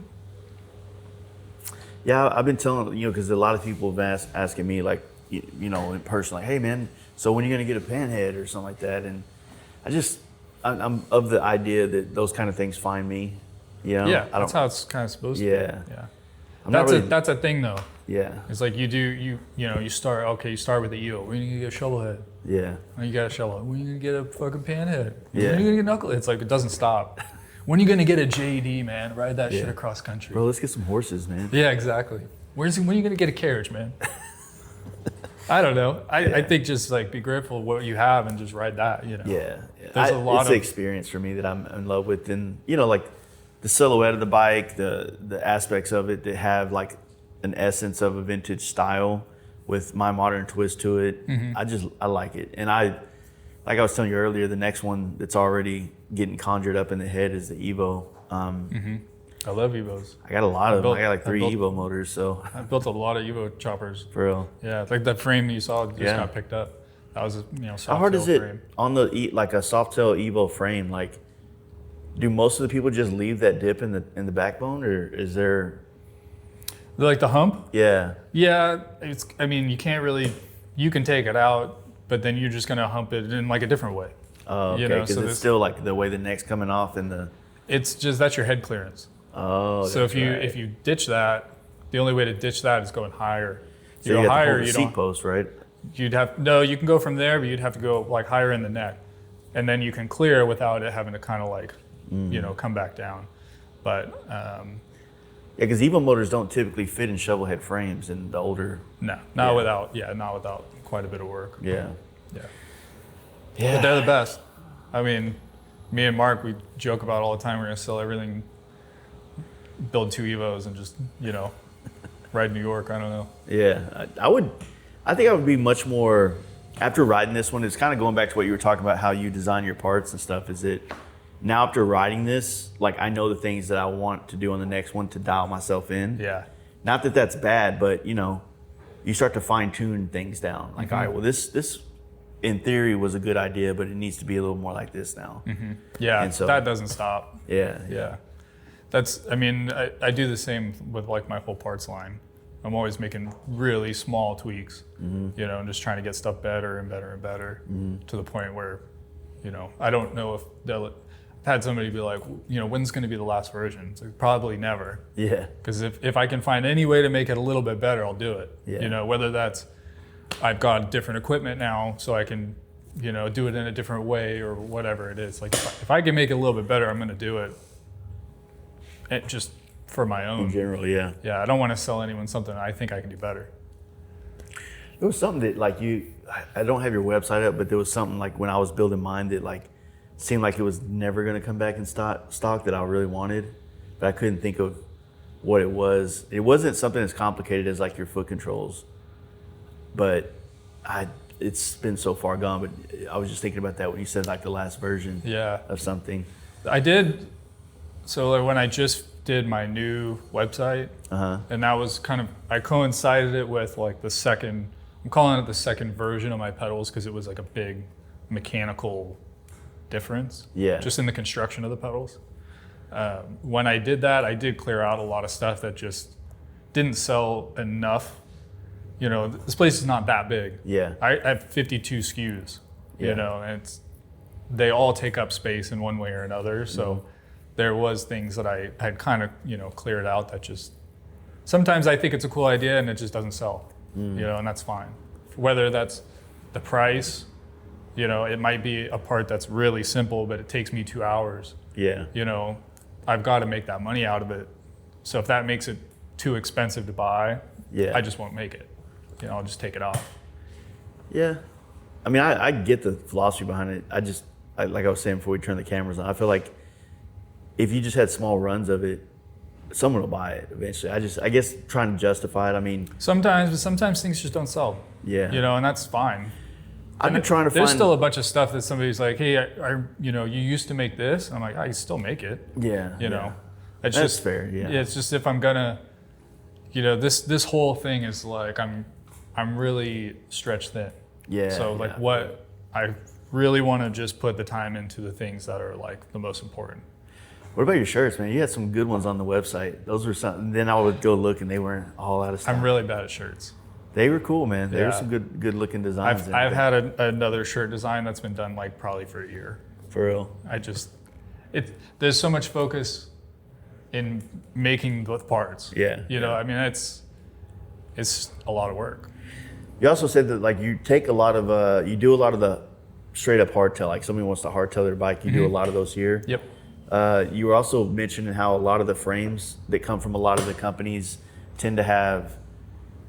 Yeah, I've been telling, because a lot of people have asking me like, in person, like, hey man, so when are you going to get a panhead or something like that? And I'm of the idea that those kind of things find me. Yeah, that's how it's kind of supposed to be. Yeah. That's a thing though. Yeah. It's like you start with the EO. When are you gonna get a shovel head? Yeah. When you got a shovel. When are you gonna get a fucking panhead? Yeah. When are you gonna get knuckle? It's like, it doesn't stop. When are you gonna get a JD, man? Ride that shit across country. Bro, let's get some horses, man. Yeah, exactly. When are you gonna get a carriage, man? I don't know. I think just like be grateful for what you have and just ride that, Yeah. There's a lot it's the experience for me that I'm in love with. And, like the silhouette of the bike, the aspects of it that have like an essence of a vintage style with my modern twist to it. I like it. And like I was telling you earlier, the next one that's already getting conjured up in the head is the Evo. I love Evos. I got a lot of them. I got like 3 Evo motors. So I built a lot of Evo choppers. For real. Yeah, like that frame you saw just got picked up. That was a soft How hard tail is it frame. on like a soft tail Evo frame? Like, do most of the people just leave that dip in the backbone, or is there? Like the hump? Yeah. Yeah, you can't really, you can take it out, but then you're just gonna hump it in like a different way. Oh, okay. Because it's still like the way the neck's coming off and the. It's just, that's your head clearance. Oh. So if you ditch that, the only way to ditch that is going higher. So you go higher, you seat post, right? You can go from there, but you'd have to go like higher in the neck, and then you can clear without it having to kind of like, come back down. But yeah, because Evo motors don't typically fit in shovel head frames in the older. No, not without quite a bit of work. Yeah. Yeah. But they're the best. I mean, me and Mark, we joke about all the time. We're gonna sell everything, build 2 Evos, and just ride New York. I don't know. Yeah, I think I would be much more after riding this one. It's kind of going back to what you were talking about, how you design your parts and stuff. Is it now after riding this, like I know the things that I want to do on the next one to dial myself in. Yeah. Not that that's bad, but you start to fine tune things down. Like, all right, well this in theory was a good idea, but it needs to be a little more like this now. Mm-hmm. Yeah, and so that doesn't stop. Yeah. I do the same with like my whole parts line. I'm always making really small tweaks, and just trying to get stuff better and better and better to the point where, I don't know if I've had somebody be like, when's going to be the last version? It's like, probably never. Yeah. Because if I can find any way to make it a little bit better, I'll do it. Yeah. Whether that's I've got different equipment now, so I can, do it in a different way or whatever it is. Like if I can make it a little bit better, I'm going to do it. It just for my own. In general, yeah. Yeah, I don't want to sell anyone something I think I can do better. There was something that like I don't have your website up, but there was something like when I was building mine that like seemed like it was never going to come back in stock that I really wanted, but I couldn't think of what it was. It wasn't something as complicated as like your foot controls, but it's been so far gone. But I was just thinking about that when you said like the last version of something. I did. So like when I just did my new website, and that was I coincided it with like I'm calling it the second version of my pedals because it was like a big mechanical difference. Yeah. Just in the construction of the pedals. When I did that, I did clear out a lot of stuff that just didn't sell enough. This place is not that big. Yeah. I have 52 SKUs, and they all take up space in one way or another. So there was things that I had kind of, cleared out that just, sometimes I think it's a cool idea and it just doesn't sell, and that's fine. Whether that's the price, it might be a part that's really simple, but it takes me 2 hours. Yeah. I've got to make that money out of it. So if that makes it too expensive to buy, I just won't make it. I'll just take it off. Yeah. I mean, I get the philosophy behind it. Like I was saying before we turned the cameras on, I feel like if you just had small runs of it, someone will buy it eventually. I guess trying to justify it. I mean, sometimes things just don't sell. Yeah. And that's fine. I've been trying to There's still a bunch of stuff that somebody's like, hey, you used to make this. I'm like, I still make it. Yeah. It's That's just fair. Yeah. It's just if I'm gonna, this whole thing is like I'm really stretched thin. Yeah. So like what I really want to just put the time into the things that are like the most important. What about your shirts, man? You had some good ones on the website. Those were something. Then I would go look and they weren't all out of stock. I'm really bad at shirts. They were cool, man. There were some good looking designs. I've had another shirt design that's been done like probably for a year. For real. There's so much focus in making the parts. Yeah. I mean, it's a lot of work. You also said that like you do a lot of the straight up hardtail. Like somebody wants to hardtail their bike, you do a lot of those here. Yep. You were also mentioning how a lot of the frames that come from a lot of the companies tend to have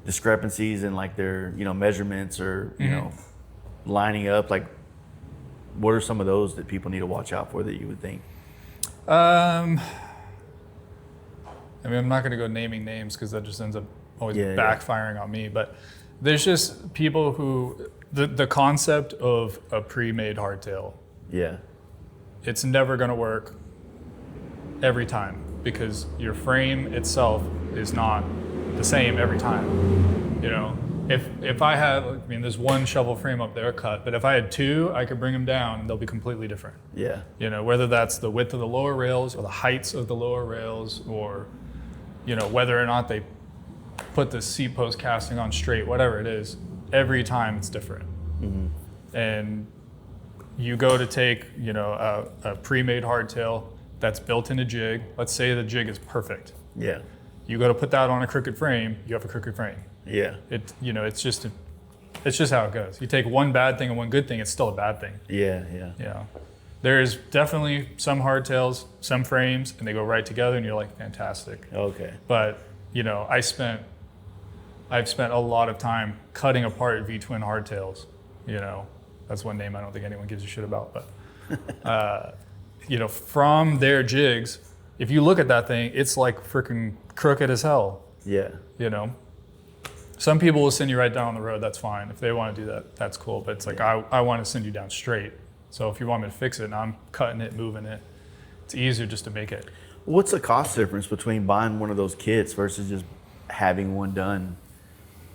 discrepancies in like their measurements or lining up. Like, what are some of those that people need to watch out for that you would think? I mean, I'm not going to go naming names because that just ends up always backfiring on me. But there's just people who the concept of a pre-made hardtail. Yeah. It's never going to work every time because your frame itself is not the same every time. if I had, I mean, there's one shovel frame up there cut, but if I had two, I could bring them down and they'll be completely different. Yeah. You know, whether that's the width of the lower rails or the heights of the lower rails, or, you know, whether or not they put the seat post casting on straight, whatever it is, every time it's different. And you go to take, you know, a pre-made hardtail that's built in a jig. Let's say the jig is perfect. Yeah. You go to put that on a crooked frame, you have a crooked frame. Yeah. You know, it's just how it goes. You take one bad thing and one good thing, it's still a bad thing. Yeah. Yeah. Yeah. There's definitely some hardtails, some frames, and they go right together, and you're like, fantastic. Okay. But, you know, I've spent a lot of time cutting apart V-twin hardtails. You know, that's one name I don't think anyone gives a shit about. But, you know, from their jigs, if you look at that thing, it's like freaking crooked as hell. Yeah. You know, some people will send you right down the road. That's fine. If they want to do that, that's cool. But it's like, I want to send you down straight. So if you want me to fix it and I'm cutting it, moving it, it's easier just to make it. What's the cost difference between buying one of those kits versus just having one done?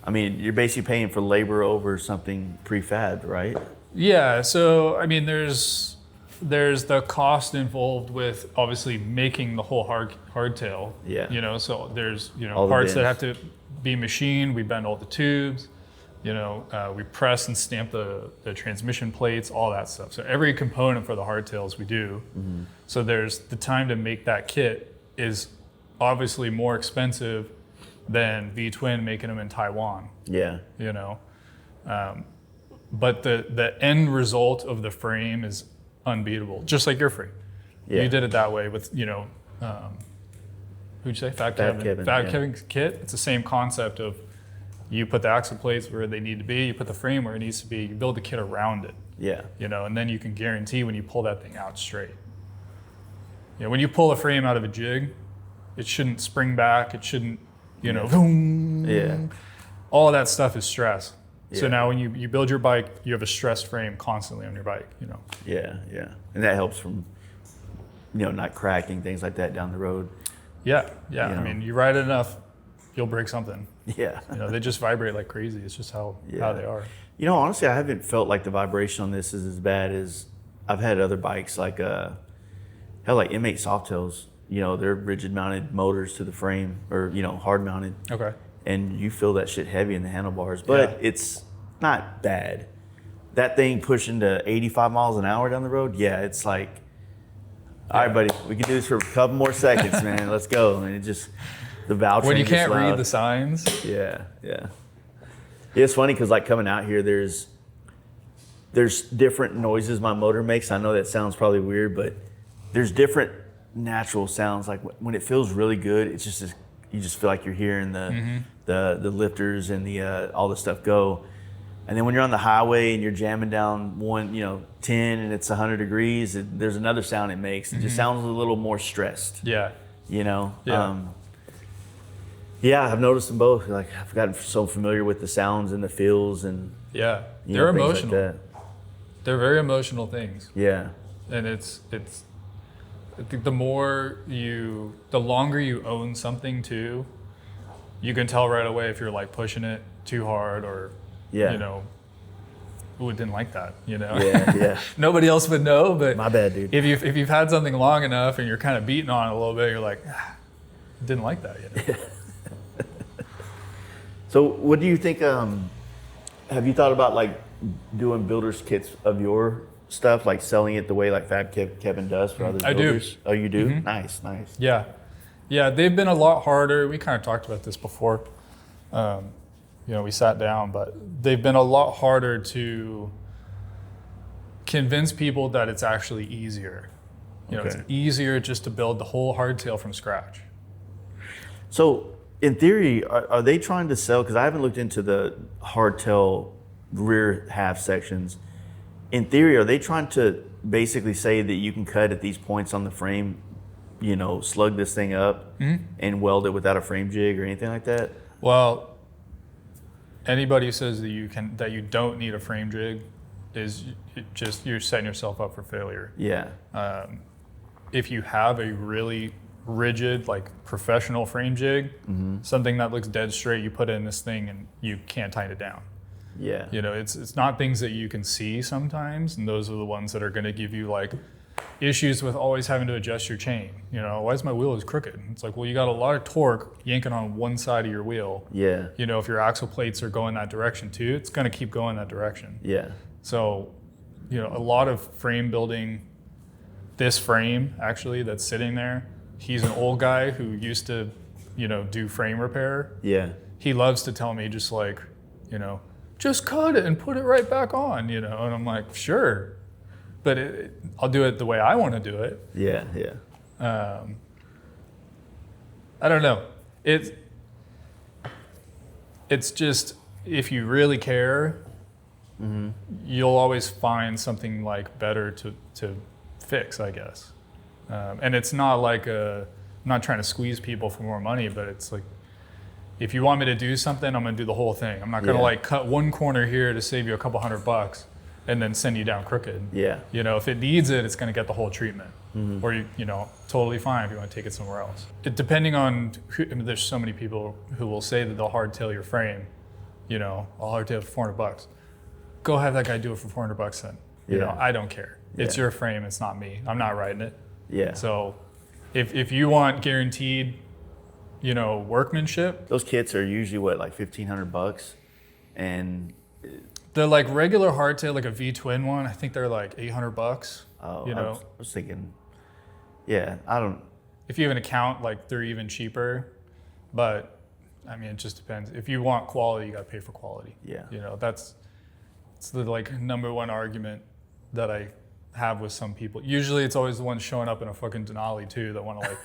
I mean, you're basically paying for labor over something prefabbed, right? Yeah. So, I mean, there's the cost involved with obviously making the whole hardtail. Yeah. You know, so there's, you know, All the parts that bends. have to be machined. We bend all the tubes. You know, we press and stamp the transmission plates, all that stuff. So every component for the hardtails we do. So there's the time to make that kit is obviously more expensive than V-twin making them in Taiwan. Yeah. You know, but the end result of the frame is unbeatable, just like your frame. Yeah. You did it that way with, you know, who'd you say? Fab Kevin. yeah. Kevin's kit. It's the same concept of you put the axle plates where they need to be, you put the frame where it needs to be, you build the kit around it. Yeah. You know, and then you can guarantee when you pull that thing out straight. You know, when you pull a frame out of a jig, it shouldn't spring back, it shouldn't, you know, boom. Yeah. All of that stuff is stress. So Yeah. now when you build your bike, you have a stressed frame constantly on your bike, you know. Yeah. Yeah. And that helps from, you know, not cracking, things like that down the road. Yeah. You I know. mean, you ride it enough, you'll break something. Yeah. You know, they just vibrate like crazy. It's just how they are. You know, honestly, I haven't felt like the vibration on this is as bad as I've had other bikes like hell, like M8 Softails. You know, they're rigid mounted motors to the frame, or, you know, hard mounted. Okay. And you feel that shit heavy in the handlebars, but it's not bad. That thing pushing to 85 miles an hour down the road, yeah, it's like, all right, buddy, we can do this for a couple more seconds, man. Let's go. And it just, the valve When train you gets can't loud. read the signs. Yeah. It's funny because like coming out here, there's different noises my motor makes. I know that sounds probably weird, but there's different natural sounds. Like when it feels really good, it's just you just feel like you're hearing the lifters and the all the stuff go. And then when you're on the highway and you're jamming down 10 and it's 100 degrees, there's another sound it makes. It just sounds a little more stressed. Yeah. You know. Yeah, I've noticed them both. Like I've gotten so familiar with the sounds and the feels and Yeah. you They're know, things emotional. like that. They're very emotional things. Yeah. And it's I think the longer you own something too, you can tell right away if you're like pushing it too hard or you know, ooh, it didn't like that, you know. Yeah. Nobody else would know, but My bad, dude. if you've had something long enough and you're kind of beating on it a little bit, you're like, didn't like that, you know. So what do you think, have you thought about like doing builders kits of your stuff, like selling it the way like Fab Kevin does for other I do. builders? Oh, you do? Nice. Yeah, they've been a lot harder. We kind of talked about this before. You know, we sat down, but they've been a lot harder to convince people that it's actually easier. You know, it's easier just to build the whole hardtail from scratch. So in theory, are they trying to sell, because I haven't looked into the hardtail rear half sections. In theory, are they trying to basically say that you can cut at these points on the frame, you know, slug this thing up and weld it without a frame jig or anything like that? Well, anybody who says that you don't need a frame jig you're setting yourself up for failure. Yeah. If you have a really rigid, like professional frame jig, something that looks dead straight, you put it in this thing and you can't tighten it down. Yeah. You know, it's not things that you can see sometimes, and those are the ones that are going to give you like issues with always having to adjust your chain. You know, why is my wheel is crooked? It's like, well, you got a lot of torque yanking on one side of your wheel. Yeah. You know, if your axle plates are going that direction too, it's going to keep going that direction. Yeah. So, you know, a lot of frame building, this frame actually that's sitting there, he's an old guy who used to, you know, do frame repair. Yeah. He loves to tell me just like, you know, just cut it and put it right back on, you know, and I'm like, sure. But I'll do it the way I want to do it. Yeah, yeah. I don't know. It's just, if you really care, you'll always find something like better to fix, I guess. And it's not like I'm not trying to squeeze people for more money, but it's like, if you want me to do something, I'm gonna do the whole thing. I'm not gonna like cut one corner here to save you a couple $100 and then send you down crooked. Yeah. You know, if it needs it, it's gonna get the whole treatment. Or you know, totally fine if you want to take it somewhere else. Depending on who, I mean, there's so many people who will say that they'll hardtail your frame. You know, I'll hardtail it for $400. Go have that guy do it for $400 then. You know, I don't care. It's your frame, it's not me. I'm not riding it. Yeah. So if you want guaranteed, you know, workmanship. Those kits are usually what, like $1,500, and The like regular hardtail, like a V-twin one, I think they're like $800. oh, You know, I was thinking, yeah, I don't. if you have an account, like they're even cheaper. But I mean, it just depends. If you want quality, you got to pay for quality. Yeah. You know, it's the like number one argument that I have with some people. Usually, it's always the ones showing up in a fucking Denali too that want to like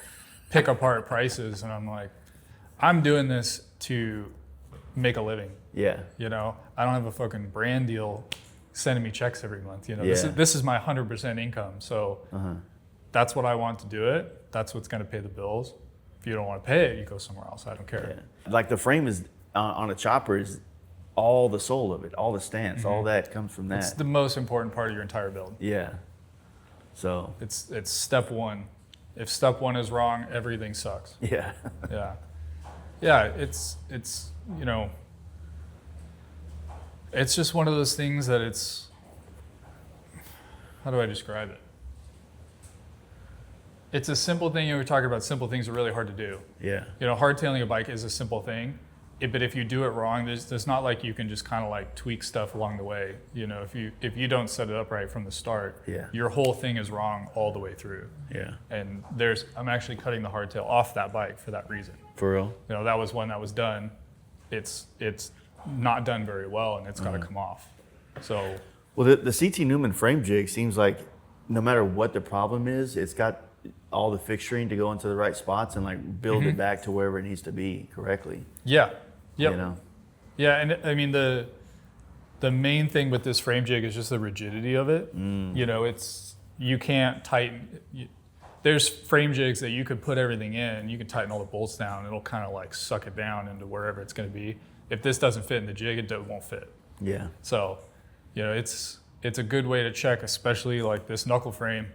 pick apart prices, and I'm like, I'm doing this to make a living. Yeah. You know, I don't have a fucking brand deal sending me checks every month. You know, Yeah. this is my 100% income. So that's what I want to do it. That's what's going to pay the bills. If you don't want to pay it, you go somewhere else. I don't care. Yeah. Like the frame is on a chopper is all the soul of it, all the stance, all that comes from that. It's the most important part of your entire build. Yeah. So. It's step one. If step one is wrong, everything sucks. Yeah. Yeah. Yeah, it's you know, it's just one of those things that it's, how do I describe it? It's a simple thing. You know, we're talking about simple things are really hard to do. Yeah. You know, hardtailing a bike is a simple thing, but if you do it wrong, there's not like you can just kind of like tweak stuff along the way. You know, if you don't set it up right from the start, your whole thing is wrong all the way through. Yeah. And I'm actually cutting the hardtail off that bike for that reason. For real? You know, that was one that was done. It's not done very well, and it's got to come off. So. Well, the CT Newman frame jig seems like no matter what the problem is, it's got all the fixturing to go into the right spots and like build it back to wherever it needs to be correctly. Yeah. Yep. You know? Yeah, and I mean the main thing with this frame jig is just the rigidity of it. You know, you can't tighten. There's frame jigs that you could put everything in, you can tighten all the bolts down, it'll kind of like suck it down into wherever it's going to be. If this doesn't fit in the jig, it won't fit. Yeah. So, you know, it's a good way to check, especially like this knuckle frame.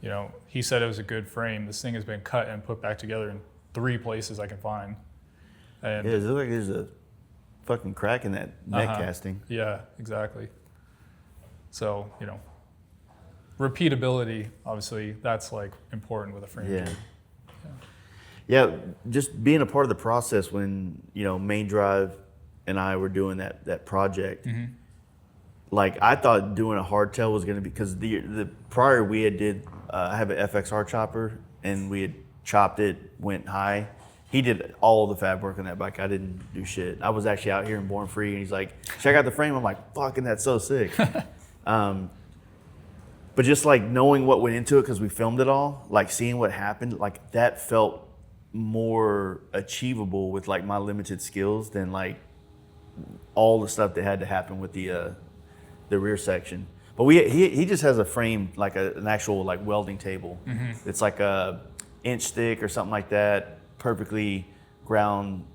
You know, he said it was a good frame. This thing has been cut and put back together in 3 places I can find. And yeah, it looks like there's a fucking crack in that neck casting. Yeah, exactly. So, you know, repeatability, obviously, that's like important with a frame. Yeah. Yeah, just being a part of the process when, you know, Main Drive and I were doing that project. Like I thought doing a hardtail was going to be, because the prior we did I have an FXR chopper and we had chopped it, went high. He did all the fab work on that bike. I didn't do shit. I was actually out here in Born Free, and he's like, check out the frame. I'm like, fucking, that's so sick. But just like knowing what went into it, because we filmed it all, like seeing what happened, like that felt more achievable with like my limited skills than like all the stuff that had to happen with the rear section. But he just has a frame, like an actual like welding table. It's like a inch thick or something like that, perfectly ground,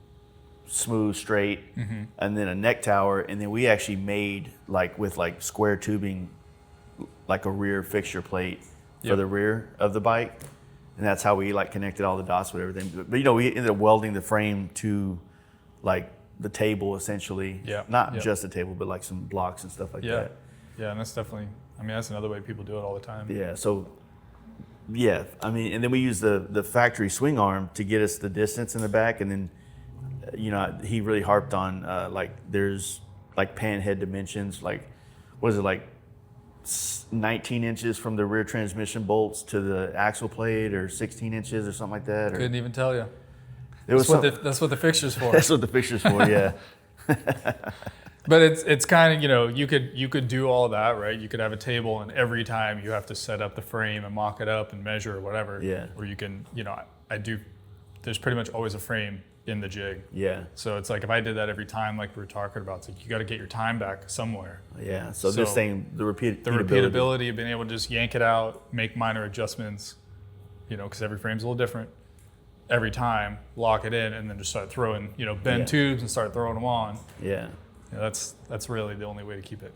smooth, straight, and then a neck tower. And then we actually made like with like square tubing, like a rear fixture plate for the rear of the bike. and that's how we like connected all the dots with everything. But you know, we ended up welding the frame to like the table essentially. Yeah. Not just the table, but like some blocks and stuff like that. Yeah, and that's definitely. I mean, that's another way people do it all the time. Yeah. So. Yeah, I mean, and then we use the factory swing arm to get us the distance in the back, and then, you know, he really harped on like there's like pan head dimensions, like what is it, like 19 inches from the rear transmission bolts to the axle plate, or 16 inches or something like that. Or, Couldn't even tell you. that's what the fixture's for. That's what the fixture's for, yeah. But it's kind of, you know, you could do all that, right? You could have a table, and every time you have to set up the frame and mock it up and measure or whatever. Yeah. Or you can, you know, there's pretty much always a frame in the jig. Yeah. So it's like if I did that every time, like we were talking about, it's like you got to get your time back somewhere. Yeah. So this thing, the repeatability of being able to just yank it out, make minor adjustments, you know, because every frame's a little different. Every time, lock it in, and then just start throwing, you know, bend tubes and start throwing them on. Yeah. Yeah, that's really the only way to keep it.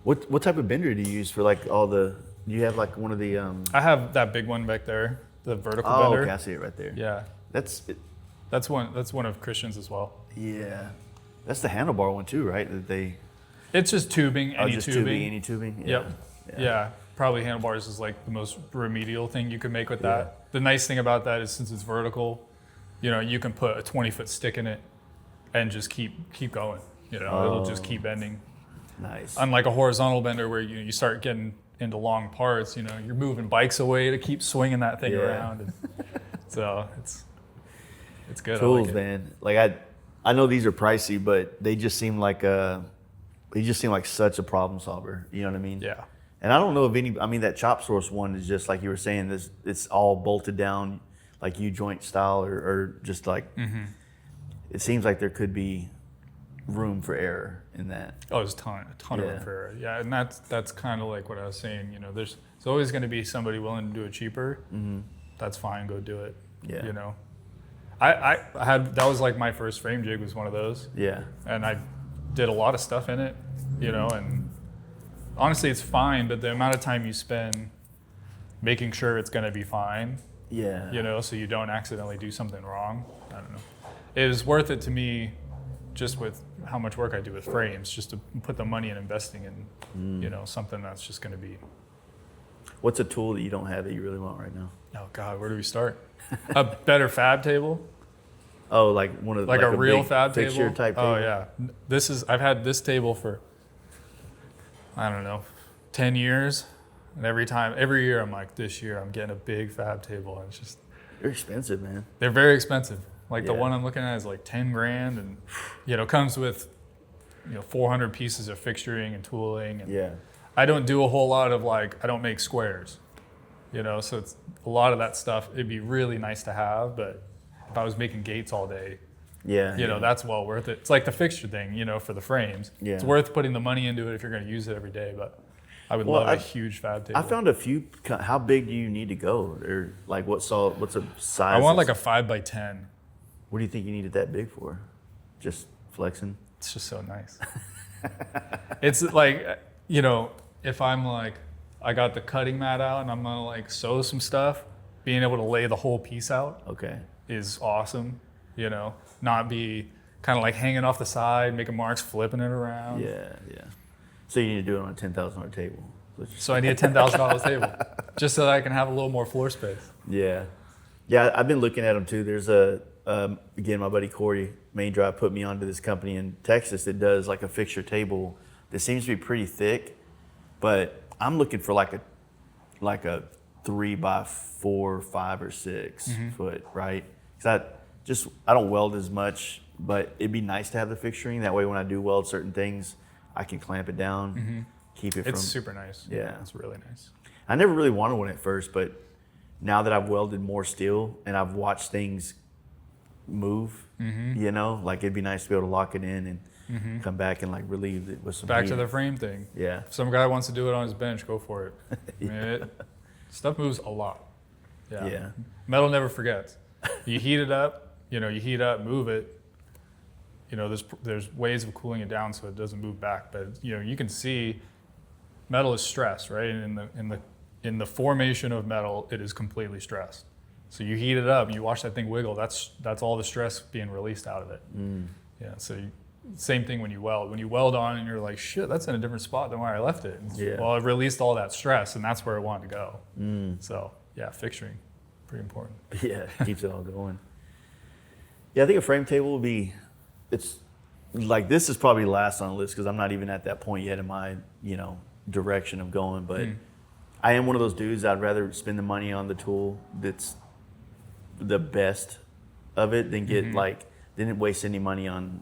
What type of bender do you use for like all the? Do you have like one of the? I have that big one back there, the vertical bender. Oh, okay, I see it right there. Yeah, that's one of Christian's as well. Yeah, that's the handlebar one too, right? It's just tubing, any tubing. Any tubing. Yep. Yeah. Probably handlebars is like the most remedial thing you could make with that. The nice thing about that is since it's vertical, you know, you can put a 20-foot stick in it and just keep going. You know, it'll just keep bending. Nice. Unlike a horizontal bender where you start getting into long parts, you know, you're moving bikes away to keep swinging that thing around. And so it's good. Tools, I like man. Like I know these are pricey, but they just seem like such a problem solver. You know what I mean? Yeah. And I don't know of any. I mean, that Chop Source one is just like you were saying. It's all bolted down, like U-joint style, or just like. It seems like there could be room for error in that. Oh, there's a ton of room for error. Yeah, and that's kind of like what I was saying. You know, there's always going to be somebody willing to do it cheaper. That's fine, go do it. Yeah. You know, I had that was like my first frame jig was one of those. Yeah. And I did a lot of stuff in it. You know, and honestly, it's fine, but the amount of time you spend making sure it's going to be fine. Yeah. You know, so you don't accidentally do something wrong. I don't know. It was worth it to me, just with how much work I do with frames, just to put the money in investing in, you know, something that's just going to be. What's a tool that you don't have that you really want right now? Oh God, where do we start? A better fab table. Oh, like one of like a real big fab fixture table. type table. Oh yeah, I've had this table for I don't know, 10 years, and every year I'm like, this year I'm getting a big fab table, and it's just. They're expensive, man. They're very expensive. Like the one I'm looking at is like 10 grand, and you know comes with 400 pieces of fixturing and tooling. And I don't do a whole lot of I don't make squares, you know, so it's a lot of that stuff. It'd be really nice to have, but if I was making gates all day, you know, that's well worth it. It's like the fixture thing, you know, for the frames. It's worth putting the money into it if you're going to use it every day, but I would love a huge fab table. I found a few. How big do you need to go? Or like what's a size? I want like a 5x10. What do you think you need it that big for? Just flexing? It's just so nice. It's like, you know, if I'm like, I got the cutting mat out and I'm going to like sew some stuff, being able to lay the whole piece out is awesome. You know, not be kind of like hanging off the side, making marks, flipping it around. Yeah. So you need to do it on a $10,000 table. So I need a $10,000 table just so that I can have a little more floor space. Yeah. I've been looking at them too. There's again, my buddy Corey Main Drive put me onto this company in Texas that does like a fixture table that seems to be pretty thick, but I'm looking for like a 3x4, 5 or 6 foot, right? Because I don't weld as much, but it'd be nice to have the fixturing. That way when I do weld certain things, I can clamp it down, keep it from... It's super nice. Yeah. It's really nice. I never really wanted one at first, but now that I've welded more steel and I've watched things move, you know, like it'd be nice to be able to lock it in and come back and like relieve it with some Back heat. to the frame thing. Yeah. If some guy wants to do it on his bench, go for it. I mean, stuff moves a lot. Yeah. Metal never forgets. You heat it up, move it. You know, there's ways of cooling it down so it doesn't move back. But you know, you can see metal is stressed, right? In the formation of metal, it is completely stressed. So you heat it up, you watch that thing wiggle. That's all the stress being released out of it. Yeah. So same thing when you weld. When you weld on and you're like, shit, that's in a different spot than where I left it. Well, it released all that stress, and that's where it wanted to go. So yeah, fixturing, pretty important. Yeah, keeps it all going. Yeah, I think a frame table will be. It's like this is probably last on the list because I'm not even at that point yet in my direction of going, but. I am one of those dudes. I'd rather spend the money on the tool that's the best of it than get didn't waste any money on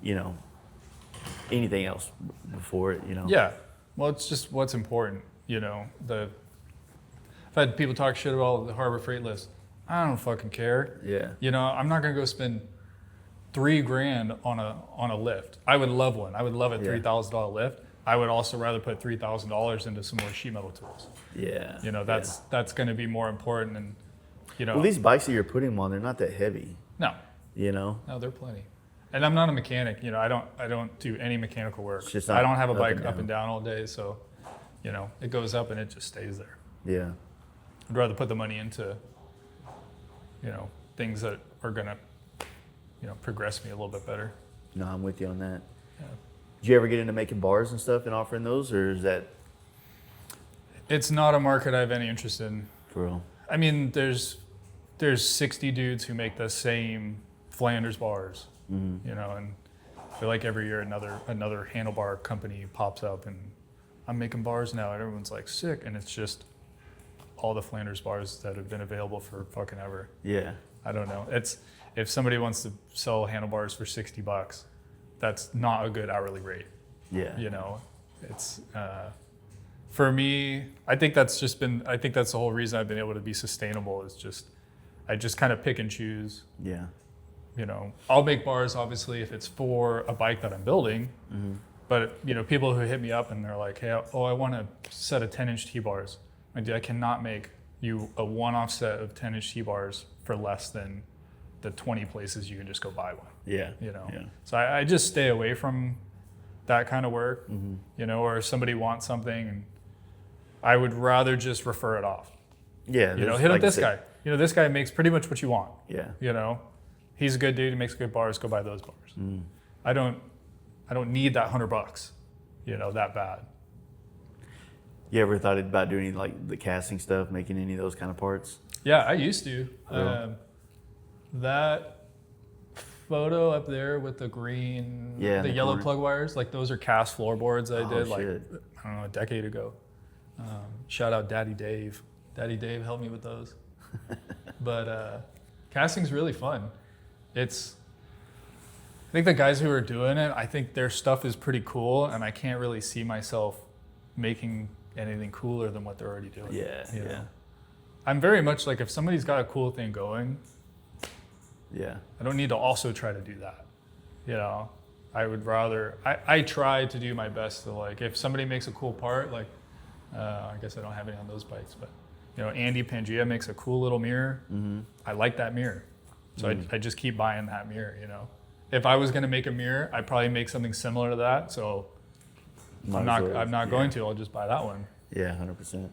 anything else before it. Yeah, well, it's just what's important. I've had people talk shit about the Harbor Freight list. I don't fucking care. Yeah. I'm not gonna go spend $3,000 on a lift. I would love one. I would love a $3,000 lift. I would also rather put $3,000 into some more sheet metal tools. Yeah. That's going to be more important. And well, these bikes that you're putting them on, they're not that heavy. No. No, they're plenty. And I'm not a mechanic. I don't do any mechanical work. I don't have a bike up and down all day, so it goes up and it just stays there. Yeah. I'd rather put the money into things that are going to progress me a little bit better. No, I'm with you on that. Yeah. Did you ever get into making bars and stuff and offering those, or is that? It's not a market I have any interest in. For real? I mean, there's 60 dudes who make the same Flanders bars, and I feel like every year another handlebar company pops up, and I'm making bars now, and everyone's like sick, and it's just all the Flanders bars that have been available for fucking ever. Yeah. I don't know. It's if somebody wants to sell handlebars for $60. That's not a good hourly rate. Yeah. It's for me, I think that's the whole reason I've been able to be sustainable is I just kind of pick and choose. Yeah. I'll make bars obviously if it's for a bike that I'm building, but people who hit me up and they're like, hey, I want a set of 10-inch T-bars. I cannot make you a one-off set of 10-inch T-bars for less than the 20 places you can just go buy one. Yeah. Yeah. So I just stay away from that kind of work, or if somebody wants something, and I would rather just refer it off. Yeah. Hit up this guy. This guy makes pretty much what you want. Yeah. He's a good dude. He makes good bars. Go buy those bars. I don't need that $100. That bad. You ever thought about doing like the casting stuff, making any of those kind of parts? Yeah, I used to. Oh. That photo up there with the green, the yellow corner. plug wires, like those are cast floorboards I did shit. I don't know, a decade ago. Shout out Daddy Dave. Daddy Dave helped me with those. But casting's really fun. I think the guys who are doing it, I think their stuff is pretty cool, and I can't really see myself making anything cooler than what they're already doing. Yeah. I'm very much like if somebody's got a cool thing going, yeah, I don't need to also try to do that. I would rather, I try to do my best to like, if somebody makes a cool part, like, I guess I don't have any on those bikes, but Andy Pangea makes a cool little mirror. I like that mirror. So I just keep buying that mirror, If I was going to make a mirror, I'd probably make something similar to that. So I'm not going to, I'll just buy that one. Yeah, 100%.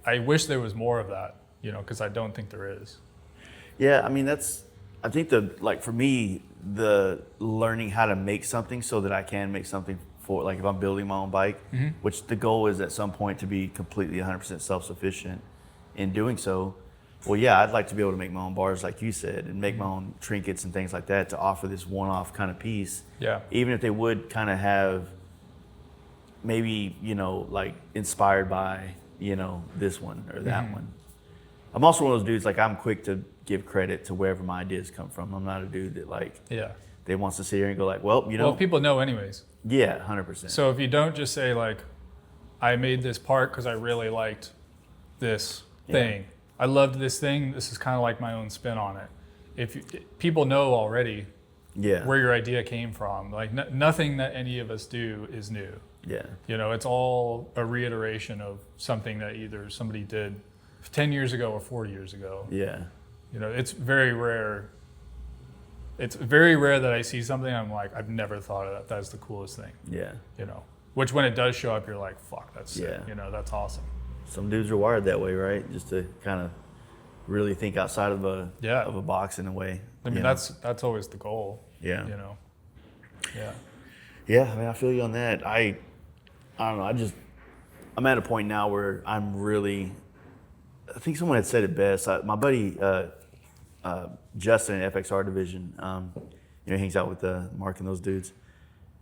I wish there was more of that, because I don't think there is. Yeah, I mean, I think for me, the learning how to make something so that I can make something for, like if I'm building my own bike, which the goal is at some point to be completely 100% self-sufficient in doing so. Well, yeah, I'd like to be able to make my own bars, like you said, and make my own trinkets and things like that to offer this one-off kind of piece. Yeah. Even if they would kind of have maybe, like inspired by, this one or that one. I'm also one of those dudes, like I'm quick to give credit to wherever my ideas come from. I'm not a dude that they wants to sit here and go like, well, Well, people know anyways. Yeah, 100%. So if you don't just say like, I made this part because I really liked this thing. I loved this thing. This is kind of like my own spin on it. People know already where your idea came from. Like nothing that any of us do is new. Yeah. It's all a reiteration of something that either somebody did 10 years ago or 40 years ago. Yeah. It's very rare. It's very rare that I see something I'm like, I've never thought of that. That's the coolest thing. Yeah. Which when it does show up, you're like, fuck, that's sick. Yeah. That's awesome. Some dudes are wired that way, right? Just to kind of really think outside of a box in a way. I mean, that's always the goal. Yeah. You know. Yeah. Yeah, I mean, I feel you on that. I don't know. I'm at a point now where I'm really. I think someone had said it best. My buddy Justin at FXR Division, he hangs out with Mark and those dudes,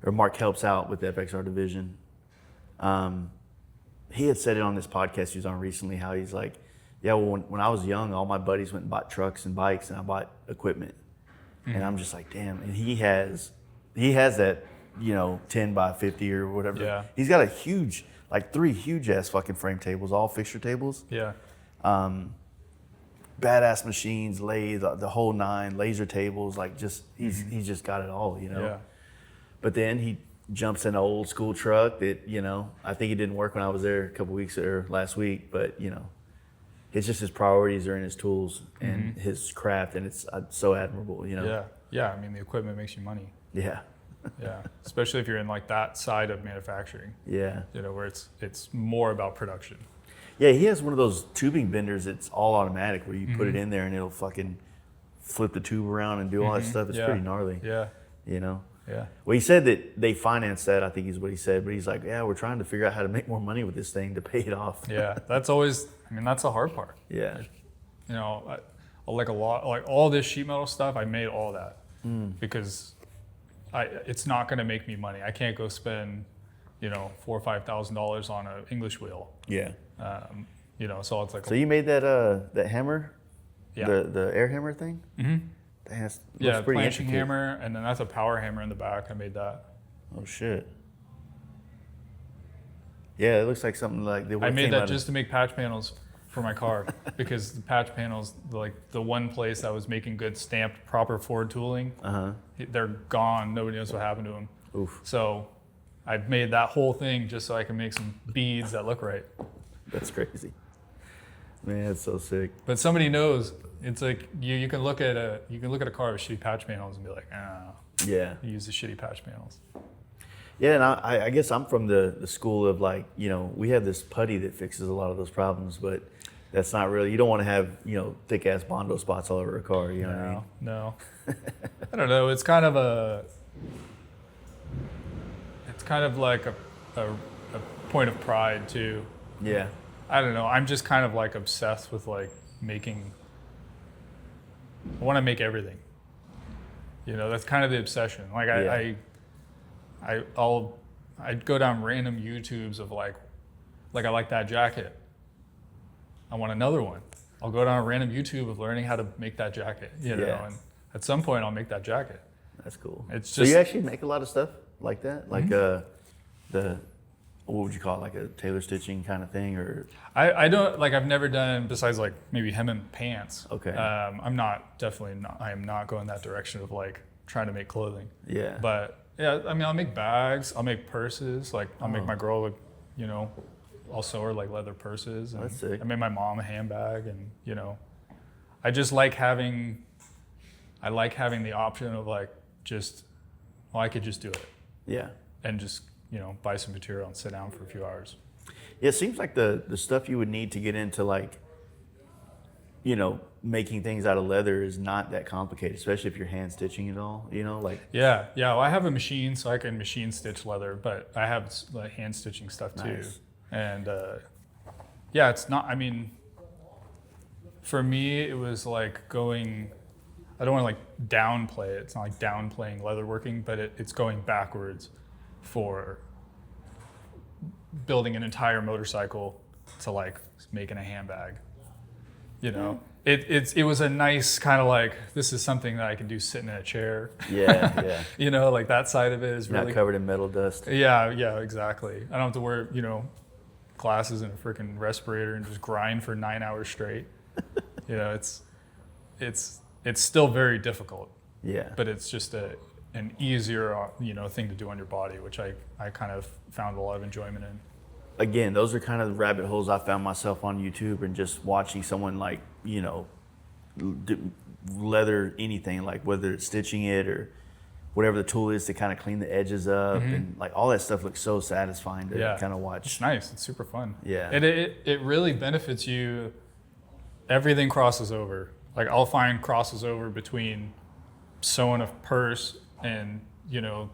or Mark helps out with the FXR Division. He had said it on this podcast he was on recently. How he's like, yeah, well, when I was young, all my buddies went and bought trucks and bikes, and I bought equipment. Mm-hmm. And I'm just like, damn. And he has that, 10 by 50 or whatever. Yeah. He's got a huge, like 3 huge ass fucking frame tables, all fixture tables. Yeah. Badass machines, lathe, the whole 9, laser tables, like he's just got it all, Yeah. But then he jumps in an old school truck that, I think it didn't work when I was there a couple weeks or last week, but it's just his priorities are in his tools and his craft, and it's so admirable, Yeah. Yeah. I mean, the equipment makes you money. Yeah. Yeah. Especially if you're in like that side of manufacturing. Yeah. Where it's more about production. Yeah, he has one of those tubing benders that's all automatic where you put it in there and it'll fucking flip the tube around and do all that stuff. It's pretty gnarly. Yeah. Yeah. Well, he said that they financed that, I think is what he said, but he's like, yeah, we're trying to figure out how to make more money with this thing to pay it off. Yeah. That's always, that's the hard part. Yeah. Like all this sheet metal stuff, I made all that because it's not going to make me money. I can't go spend, $4,000 or $5,000 on an English wheel. Yeah. So it's like. So you made that hammer? Yeah. The air hammer thing? Mm-hmm. Looks pretty planching intricate. hammer, and then that's a power hammer in the back. I made that. Oh shit. Yeah, it looks like something like I made that just to make patch panels for my car because the patch panels, like the one place that was making good stamped proper Ford tooling, they're gone. Nobody knows what happened to them. Oof. So I've made that whole thing just so I can make some beads that look right. That's crazy. Man, that's so sick. But somebody knows. It's like you can look at a car with shitty patch panels and be like, yeah, you use the shitty patch panels. Yeah, and I guess I'm from the school of like, we have this putty that fixes a lot of those problems, but that's not really, you don't want to have, thick ass Bondo spots all over a car, you know what I mean? No. I don't know. It's kind of like a point of pride too. Yeah. I don't know. I'm just kind of like obsessed with like making. I want to make everything. That's kind of the obsession. Like I'd go down random YouTubes of like I like that jacket. I want another one. I'll go down a random YouTube of learning how to make that jacket. And at some point I'll make that jacket. That's cool. It's just, so you actually make a lot of stuff like that, like what would you call it, like a tailor stitching kind of thing, or? I don't, like I've never done, besides like maybe hem and pants. Okay. I am not going that direction of like trying to make clothing. Yeah. But yeah, I'll make bags, I'll make purses, like I'll make my girl like, I'll sew her like leather purses. And that's sick. I made my mom a handbag, and I just like having the option of like I could just do it. Yeah. And just, buy some material and sit down for a few hours. Yeah, it seems like the stuff you would need to get into like, making things out of leather is not that complicated, especially if you're hand stitching it all, like. Yeah. Well, I have a machine, so I can machine stitch leather, but I have like hand stitching stuff too. Nice. And it's not, for me, it was like I don't want to like downplay it. It's not like downplaying leatherworking, but it's going backwards for building an entire motorcycle to like making a handbag. It was a nice kind of like, this is something that I can do sitting in a chair. Yeah. Like that side of it is really not covered in metal dust. Yeah, exactly. I don't have to wear, glasses and a freaking respirator and just grind for 9 hours straight. It's still very difficult. Yeah. But it's just an easier, thing to do on your body, which I kind of found a lot of enjoyment in. Again, those are kind of the rabbit holes I found myself on YouTube, and just watching someone like, leather anything, like whether it's stitching it or whatever the tool is to kind of clean the edges up, and like all that stuff looks so satisfying to kind of watch. It's nice. It's super fun. Yeah. It really benefits you everything crosses over. Like I'll find crosses over between sewing a purse and, you know,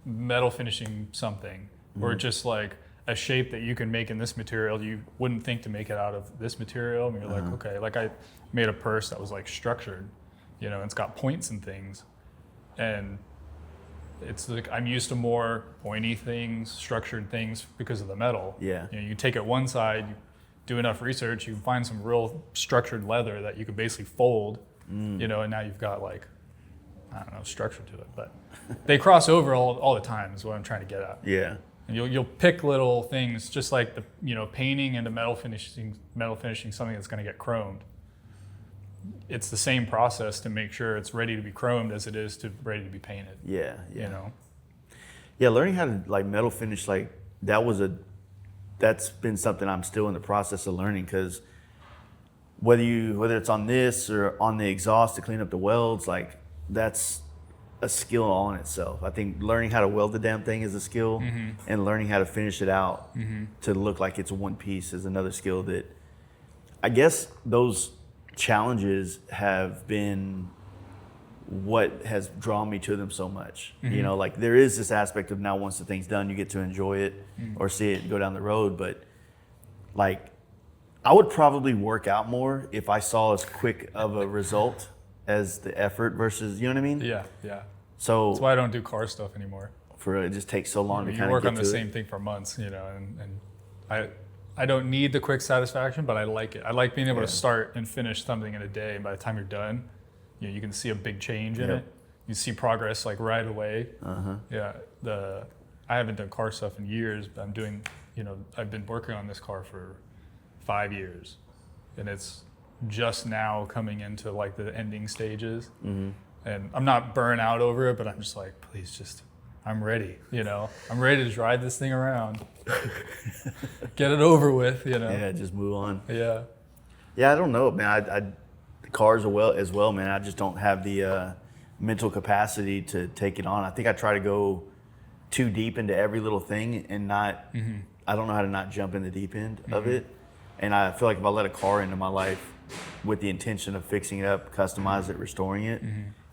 metal finishing something, or just like a shape that you can make in this material you wouldn't think to make it out of this material. And you're like, okay, like I made a purse that was like structured, you know, and it's got points and things. And it's like I'm used to more pointy things, structured things because of the metal. Yeah. You know, you take it one side, you do enough research, you find some real structured leather that you could basically fold, you know, and now you've got like, I don't know, structure to it. But they cross over all the time is what I'm trying to get at. Yeah. And you'll pick little things, just like the, you know, painting into metal finishing something that's going to get chromed. It's the same process to make sure it's ready to be chromed as it is to ready to be painted. Yeah. You know. Yeah, learning how to like metal finish, like that's been something I'm still in the process of learning, because whether it's on this or on the exhaust to clean up the welds, like that's a skill all in itself. I think learning how to weld the damn thing is a skill, and learning how to finish it out to look like it's one piece is another skill. That I guess those challenges have been what has drawn me to them so much. You know, like there is this aspect of now once the thing's done, you get to enjoy it or see it go down the road. But like I would probably work out more if I saw as quick of a result as the effort versus, you know what I mean? Yeah, yeah. So That's why I don't do car stuff anymore. It just takes so long to kind of work get on the to same thing for months, you know, and I don't need the quick satisfaction, but I like it. I like being able to start and finish something in a day, and by the time you're done, you know, you can see a big change in it. You see progress like right away. Yeah, I haven't done car stuff in years, but I'm doing, you know, I've been working on this car for 5 years, and it's just now coming into like the ending stages. And I'm not burnt out over it, but I'm just like, please just, I'm ready, you know, I'm ready to drive this thing around, get it over with, you know. Yeah, just move on. Yeah. Yeah, I don't know, man. The cars as well, man. I just don't have the mental capacity to take it on. I think I try to go too deep into every little thing and not, I don't know how to not jump in the deep end of it. And I feel like if I let a car into my life with the intention of fixing it up, customize it, restoring it,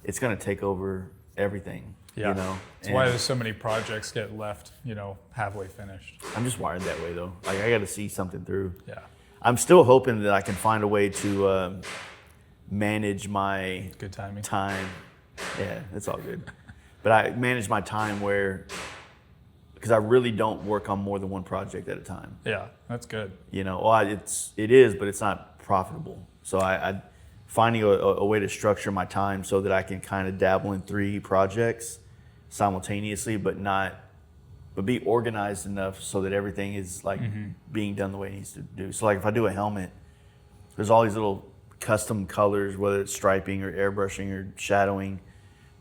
it's going to take over everything. Yeah. You know? That's why there's so many projects get left, you know, halfway finished. I'm just wired that way though. Like I got to see something through. Yeah. I'm still hoping that I can find a way to manage my Good timing. time. Yeah, it's all good. But I manage my time because I really don't work on more than one project at a time. Yeah, that's good. You know, well, it is, but it's not profitable. So I finding a way to structure my time so that I can kind of dabble in 3 projects simultaneously, but be organized enough so that everything is like being done the way it needs to do. So like if I do a helmet, there's all these little custom colors, whether it's striping or airbrushing or shadowing,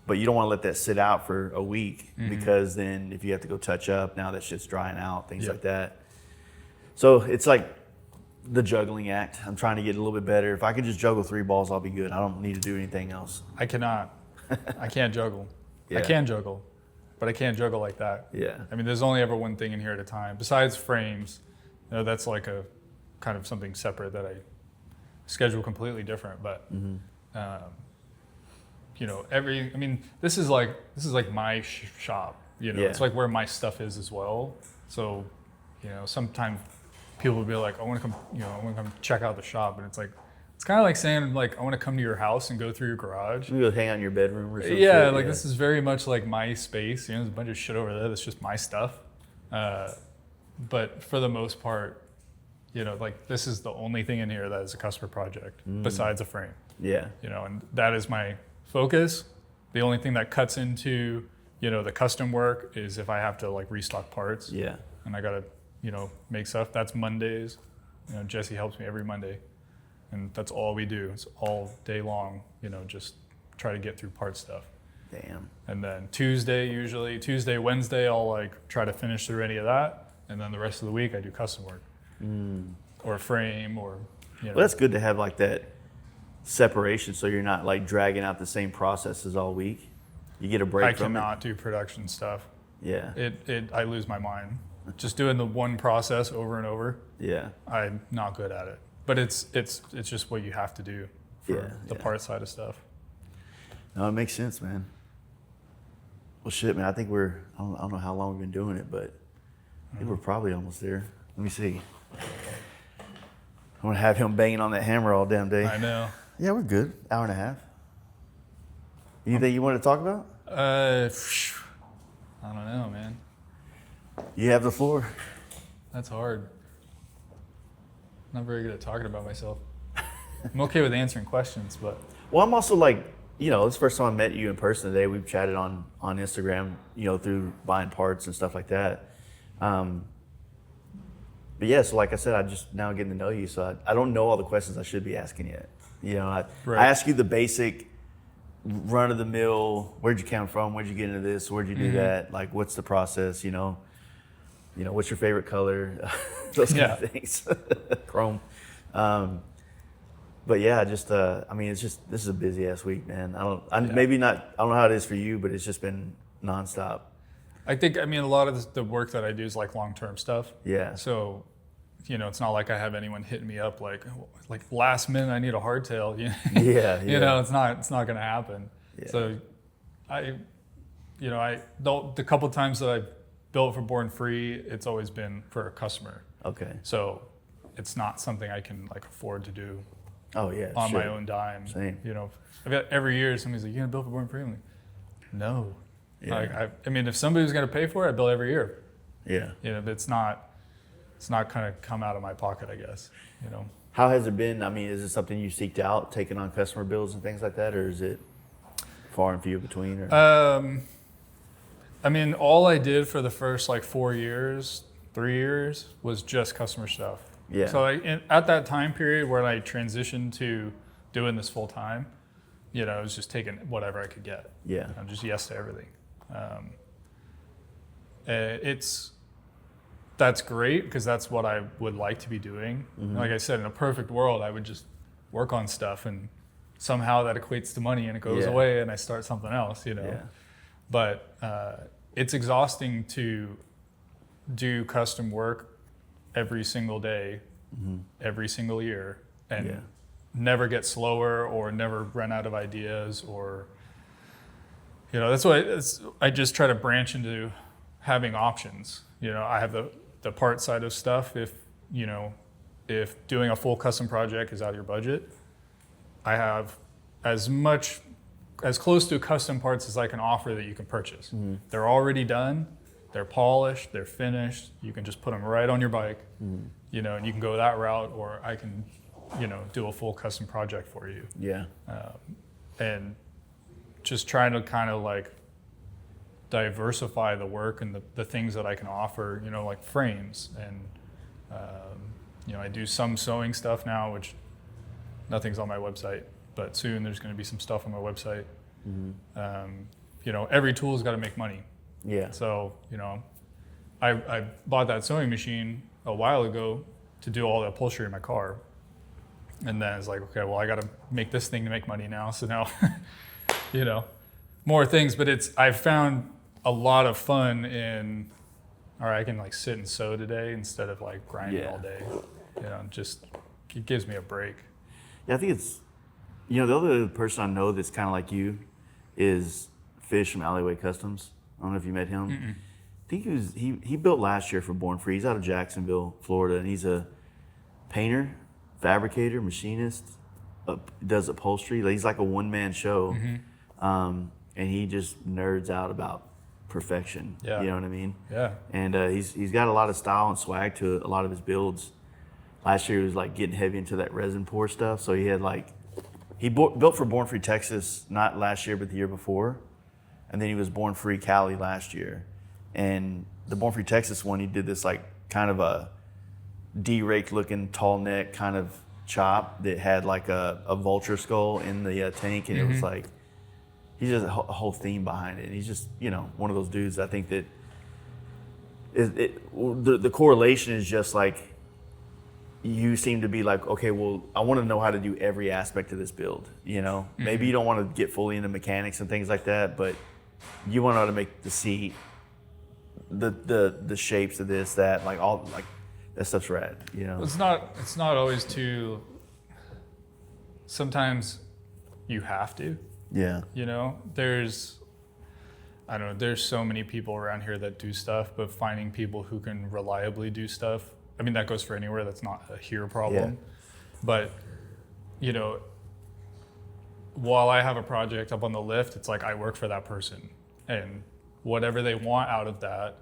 but you don't want to let that sit out for a week because then if you have to go touch up, now that shit's drying out, things like that. So it's like the juggling act. I'm trying to get a little bit better. If I can just juggle 3 balls, I'll be good. I don't need to do anything else. I cannot. I can't juggle. Yeah. I can juggle, but I can't juggle like that. Yeah. I mean, there's only ever one thing in here at a time. Besides frames, you know, that's like a kind of something separate that I schedule completely different. But you know, this is like my shop. You know, it's like where my stuff is as well. So, you know, sometimes people will be like, I want to come check out the shop, and it's like, it's kind of like saying like, I want to come to your house and go through your garage. Maybe go hang out in your bedroom or something. Yeah, like this is very much like my space. You know, there's a bunch of shit over there that's just my stuff. But for the most part, you know, like this is the only thing in here that is a customer project besides a frame. Yeah. You know, and that is my focus. The only thing that cuts into, you know, the custom work is if I have to like restock parts. Yeah. And I gotta, you know, make stuff. That's Mondays. You know, Jesse helps me every Monday. And that's all we do. It's all day long, you know, just try to get through part stuff. Damn. And then Tuesday, Wednesday, I'll like try to finish through any of that. And then the rest of the week I do custom work or frame or, you know. Well, that's good to have like that separation so you're not like dragging out the same processes all week. You get a break from it. I cannot do production stuff. Yeah. I lose my mind. Just doing the one process over and over. Yeah. I'm not good at it. but it's just what you have to do for the part side of stuff. No, it makes sense, man. Well, shit, man. I think I don't know how long we've been doing it, but I think we're probably almost there. Let me see. I'm gonna have him banging on that hammer all damn day. I know. Yeah, we're good. Hour and a half. Anything you want to talk about? I don't know, man. You have the floor. That's hard. Not very good at talking about myself. I'm okay with answering questions, but. Well, I'm also like, this is the first time I met you in person today. We've chatted on Instagram, through buying parts and stuff like that. But yeah, so like I said, I'm just now getting to know you, so I don't know all the questions I should be asking yet. I ask you the basic run of the mill. Where'd you come from? Where'd you get into this? Where'd you do that? Like, what's the process? What's your favorite color? Those kind of things. Chrome. But yeah, just it's just, this is a busy ass week, man. I don't know how it is for you, but it's just been nonstop. I think, a lot of the work that I do is like long-term stuff. Yeah. So, it's not like I have anyone hitting me up like last minute I need a hardtail. Yeah. It's not going to happen. Yeah. So, the couple times that I've built for Born Free, it's always been for a customer. Okay. So, it's not something I can afford to do. Oh yeah. On my own dime. Same. I've got every year somebody's like, "You gonna build for Born Free?" I'm like, "No." Yeah. If somebody was gonna pay for it, I build every year. Yeah. It's not kind of come out of my pocket, I guess. How has it been? Is it something you seeked out, taking on customer builds and things like that, or is it far and few between? Or? All I did for the first 3 years was just customer stuff. Yeah. So at that time period where I transitioned to doing this full time, I was just taking whatever I could get. Yeah. I'm just yes to everything. That's great because that's what I would like to be doing. Mm-hmm. Like I said, in a perfect world, I would just work on stuff and somehow that equates to money and it goes away and I start something else, Yeah. But it's exhausting to do custom work every single day, every single year, and never get slower or never run out of ideas or, that's why I just try to branch into having options. I have the part side of stuff. If doing a full custom project is out of your budget, I have as close to custom parts as I can offer that you can purchase. Mm-hmm. They're already done. They're polished, they're finished. You can just put them right on your bike, and you can go that route, or I can, do a full custom project for you. Yeah. And just trying to kind of diversify the work and the things that I can offer, like frames. And, I do some sewing stuff now, which nothing's on my website, but soon there's going to be some stuff on my website. Mm-hmm. Every tool's got to make money. Yeah. So, I bought that sewing machine a while ago to do all the upholstery in my car. And then it's like, okay, well, I got to make this thing to make money now. So now, more things. But I've found a lot of fun in, all right, I can sit and sew today instead of grinding all day. Just it gives me a break. Yeah, I think it's, the other person I know that's kind of like you is Fish from Alleyway Customs. I don't know if you met him. Mm-mm. I think he built last year for Born Free. He's out of Jacksonville, Florida, and he's a painter, fabricator, machinist, does upholstery. He's like a one-man show, and he just nerds out about perfection. Yeah. You know what I mean? Yeah. And he's got a lot of style and swag to a lot of his builds. Last year he was getting heavy into that resin pour stuff, so he had built for Born Free Texas, not last year but the year before. And then he was Born Free Cali last year. And the Born Free Texas one, he did this kind of a D-rake looking tall neck kind of chop that had a vulture skull in the tank. And it was he's just a whole theme behind it. And he's just, one of those dudes I think that the correlation is just you seem to be okay, well, I want to know how to do every aspect of this build, Maybe you don't want to get fully into mechanics and things like that, but you want to know how to make the seat, the shapes of this, that, that stuff's rad, you know. It's not always too. Sometimes you have to. Yeah. You know, there's so many people around here that do stuff, but finding people who can reliably do stuff, I mean, that goes for anywhere. That's not a here problem. Yeah. But, you know, while I have a project up on the lift, it's like I work for that person. And whatever they want out of that,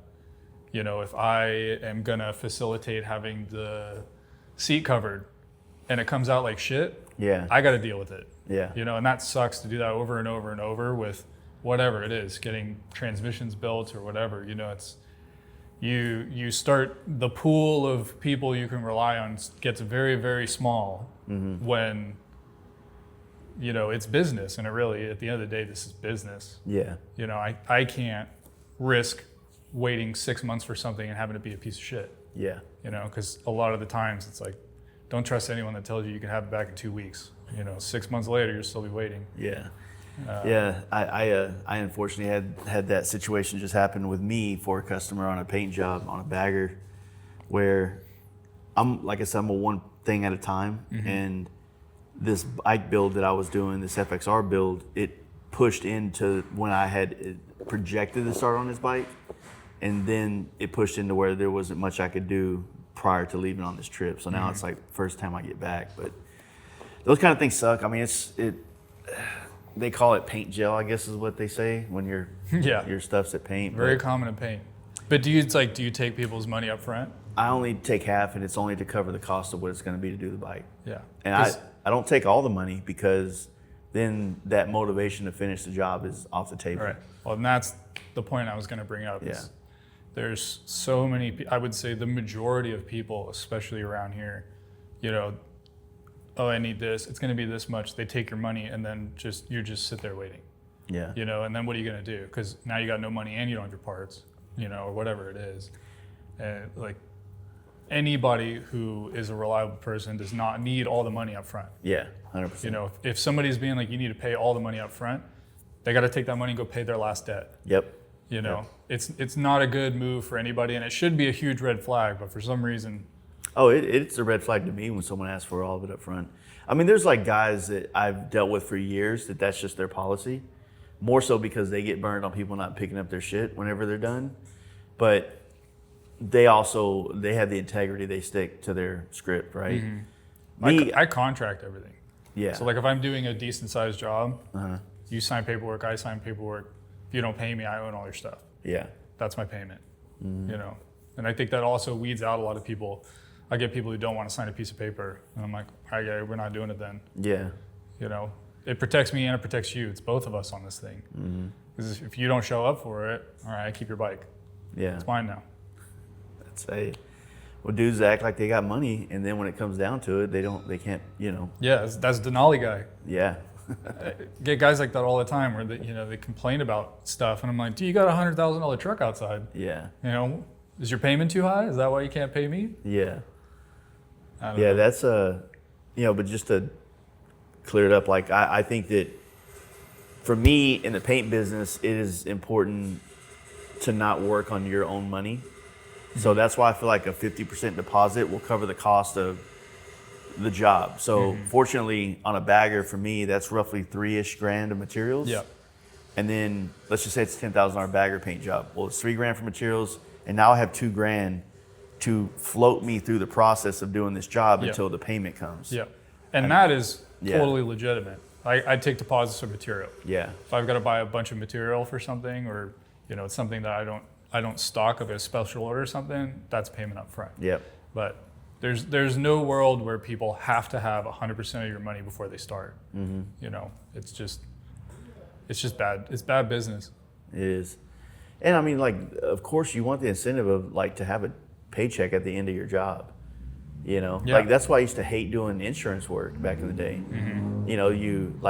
you know, if I am going to facilitate having the seat covered and it comes out like shit, I got to deal with it. Yeah. You know, and that sucks to do that over and over and over with whatever it is, getting transmissions built or whatever. You know, it's you start, the pool of people you can rely on gets very, very small when, you know, it's business. And it really, at the end of the day, this is business. Yeah. You know, I can't risk waiting 6 months for something and having it be a piece of shit. Yeah. You know, because a lot of the times it's like, don't trust anyone that tells you can have it back in 2 weeks. You know, 6 months later, you'll still be waiting. Yeah. I unfortunately had that situation just happen with me for a customer on a paint job on a bagger, where like I said, I'm a one thing at a time, and this bike build that I was doing, this FXR build, it pushed into when I had projected to start on this bike, and then it pushed into where there wasn't much I could do prior to leaving on this trip. So now it's like first time I get back, but those kind of things suck. I mean, they call it paint gel, I guess is what they say when your stuff's at paint. Very common in paint. But do you take people's money up front? I only take half, and it's only to cover the cost of what it's going to be to do the bike. Yeah. And I don't take all the money, because then that motivation to finish the job is off the table. Right. Well, and that's the point I was going to bring up. Yeah. There's so many, I would say the majority of people, especially around here, you know, oh, I need this, it's going to be this much. They take your money, and then you just sit there waiting. Yeah. You know, and then what are you going to do? Because now you got no money and you don't have your parts, you know, or whatever it is. And like, anybody who is a reliable person does not need all the money up front. Yeah, 100%. You know, if somebody's being like, you need to pay all the money up front, they got to take that money and go pay their last debt. Yep. You know, it's not a good move for anybody, and it should be a huge red flag, but for some reason. Oh, it's a red flag to me when someone asks for all of it up front. I mean, there's like guys that I've dealt with for years that's just their policy, more so because they get burned on people not picking up their shit whenever they're done. But they have the integrity, they stick to their script, right? I contract everything. Yeah. So like if I'm doing a decent sized job, you sign paperwork, I sign paperwork. If you don't pay me, I own all your stuff. Yeah. That's my payment, you know? And I think that also weeds out a lot of people. I get people who don't want to sign a piece of paper, and I'm like, all right, we're not doing it then. Yeah. You know, it protects me and it protects you. It's both of us on this thing. Because if you don't show up for it, all right, I keep your bike. Yeah. It's mine now. Well, dudes act like they got money, and then when it comes down to it, they can't, you know. Yeah, that's Denali guy. Yeah. I get guys like that all the time where they complain about stuff, and I'm like, dude, you got a $100,000 truck outside. Yeah. You know, is your payment too high? Is that why you can't pay me? Yeah. I don't know. That's but just to clear it up, like I think that for me in the paint business, it is important to not work on your own money. So that's why I feel like a 50% deposit will cover the cost of the job. So fortunately on a bagger for me, that's roughly $3-ish grand of materials. Yeah. And then let's just say it's a $10,000 bagger paint job. Well, it's $3 grand for materials, and now I have $2 grand to float me through the process of doing this job until the payment comes. Yeah. And that is totally legitimate. I take deposits of material. Yeah. If I've got to buy a bunch of material for something, or it's something that I don't stock of a special order or something, that's payment up front. Yep. But there's no world where people have to have 100% of your money before they start. You know, it's just bad. It's bad business. It is. And I mean, like, of course you want the incentive of like to have a paycheck at the end of your job. You know, like that's why I used to hate doing insurance work back in the day. You know, you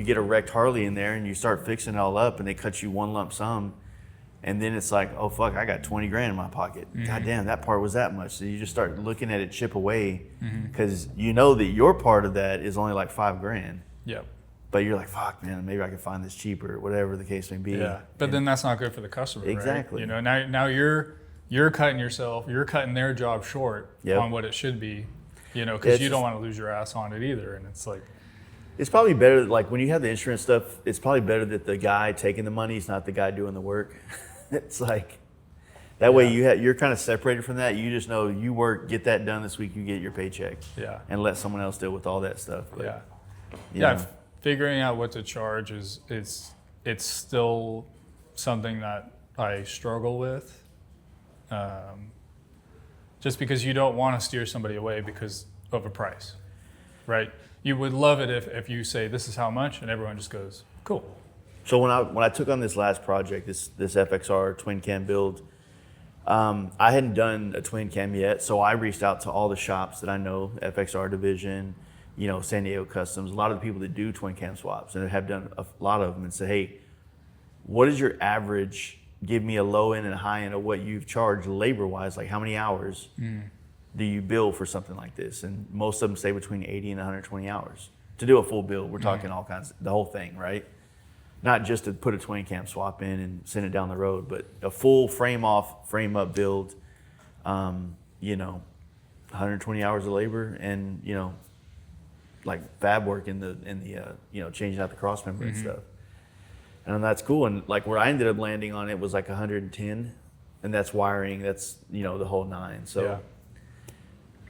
get a wrecked Harley in there and you start fixing it all up, and they cut you one lump sum. And then it's like, oh, fuck, I got 20 grand in my pocket. God damn, that part was that much. So you just start looking at it chip away, because you know that your part of that is only like 5 grand. Yep. But you're like, fuck, man, maybe I can find this cheaper, whatever the case may be. Yeah. But then that's not good for the customer. Exactly. Right? You know, now you're cutting their job short on what it should be, you know, because you don't want to lose your ass on it either. And it's like, it's probably better, like when you have the insurance stuff, it's probably better that the guy taking the money is not the guy doing the work. It's like, that way you're kind of separated from that. You just know you work, get that done this week, you get your paycheck. Yeah. And let someone else deal with all that stuff. But, yeah. Figuring out what to charge it's still something that I struggle with. Just because you don't want to steer somebody away because of a price, right? You would love it if you say, this is how much, and everyone just goes, cool. So when I took on this last project, this FXR twin cam build, I hadn't done a twin cam yet, so I reached out to all the shops that I know, FXR division, you know, San Diego Customs, a lot of the people that do twin cam swaps, and have done a lot of them, and said, hey, what is your average? Give me a low end and a high end of what you've charged labor wise, like how many hours do you bill for something like this? And most of them say between 80 and 120 hours to do a full build. We're talking all kinds, the whole thing, right? Not just to put a twin cam swap in and send it down the road, but a full frame off, frame up build, you know, 120 hours of labor and, you know, like fab work in the you know, changing out the cross member and stuff. And that's cool. And like where I ended up landing on it was like 110, and that's wiring, that's, you know, the whole nine. So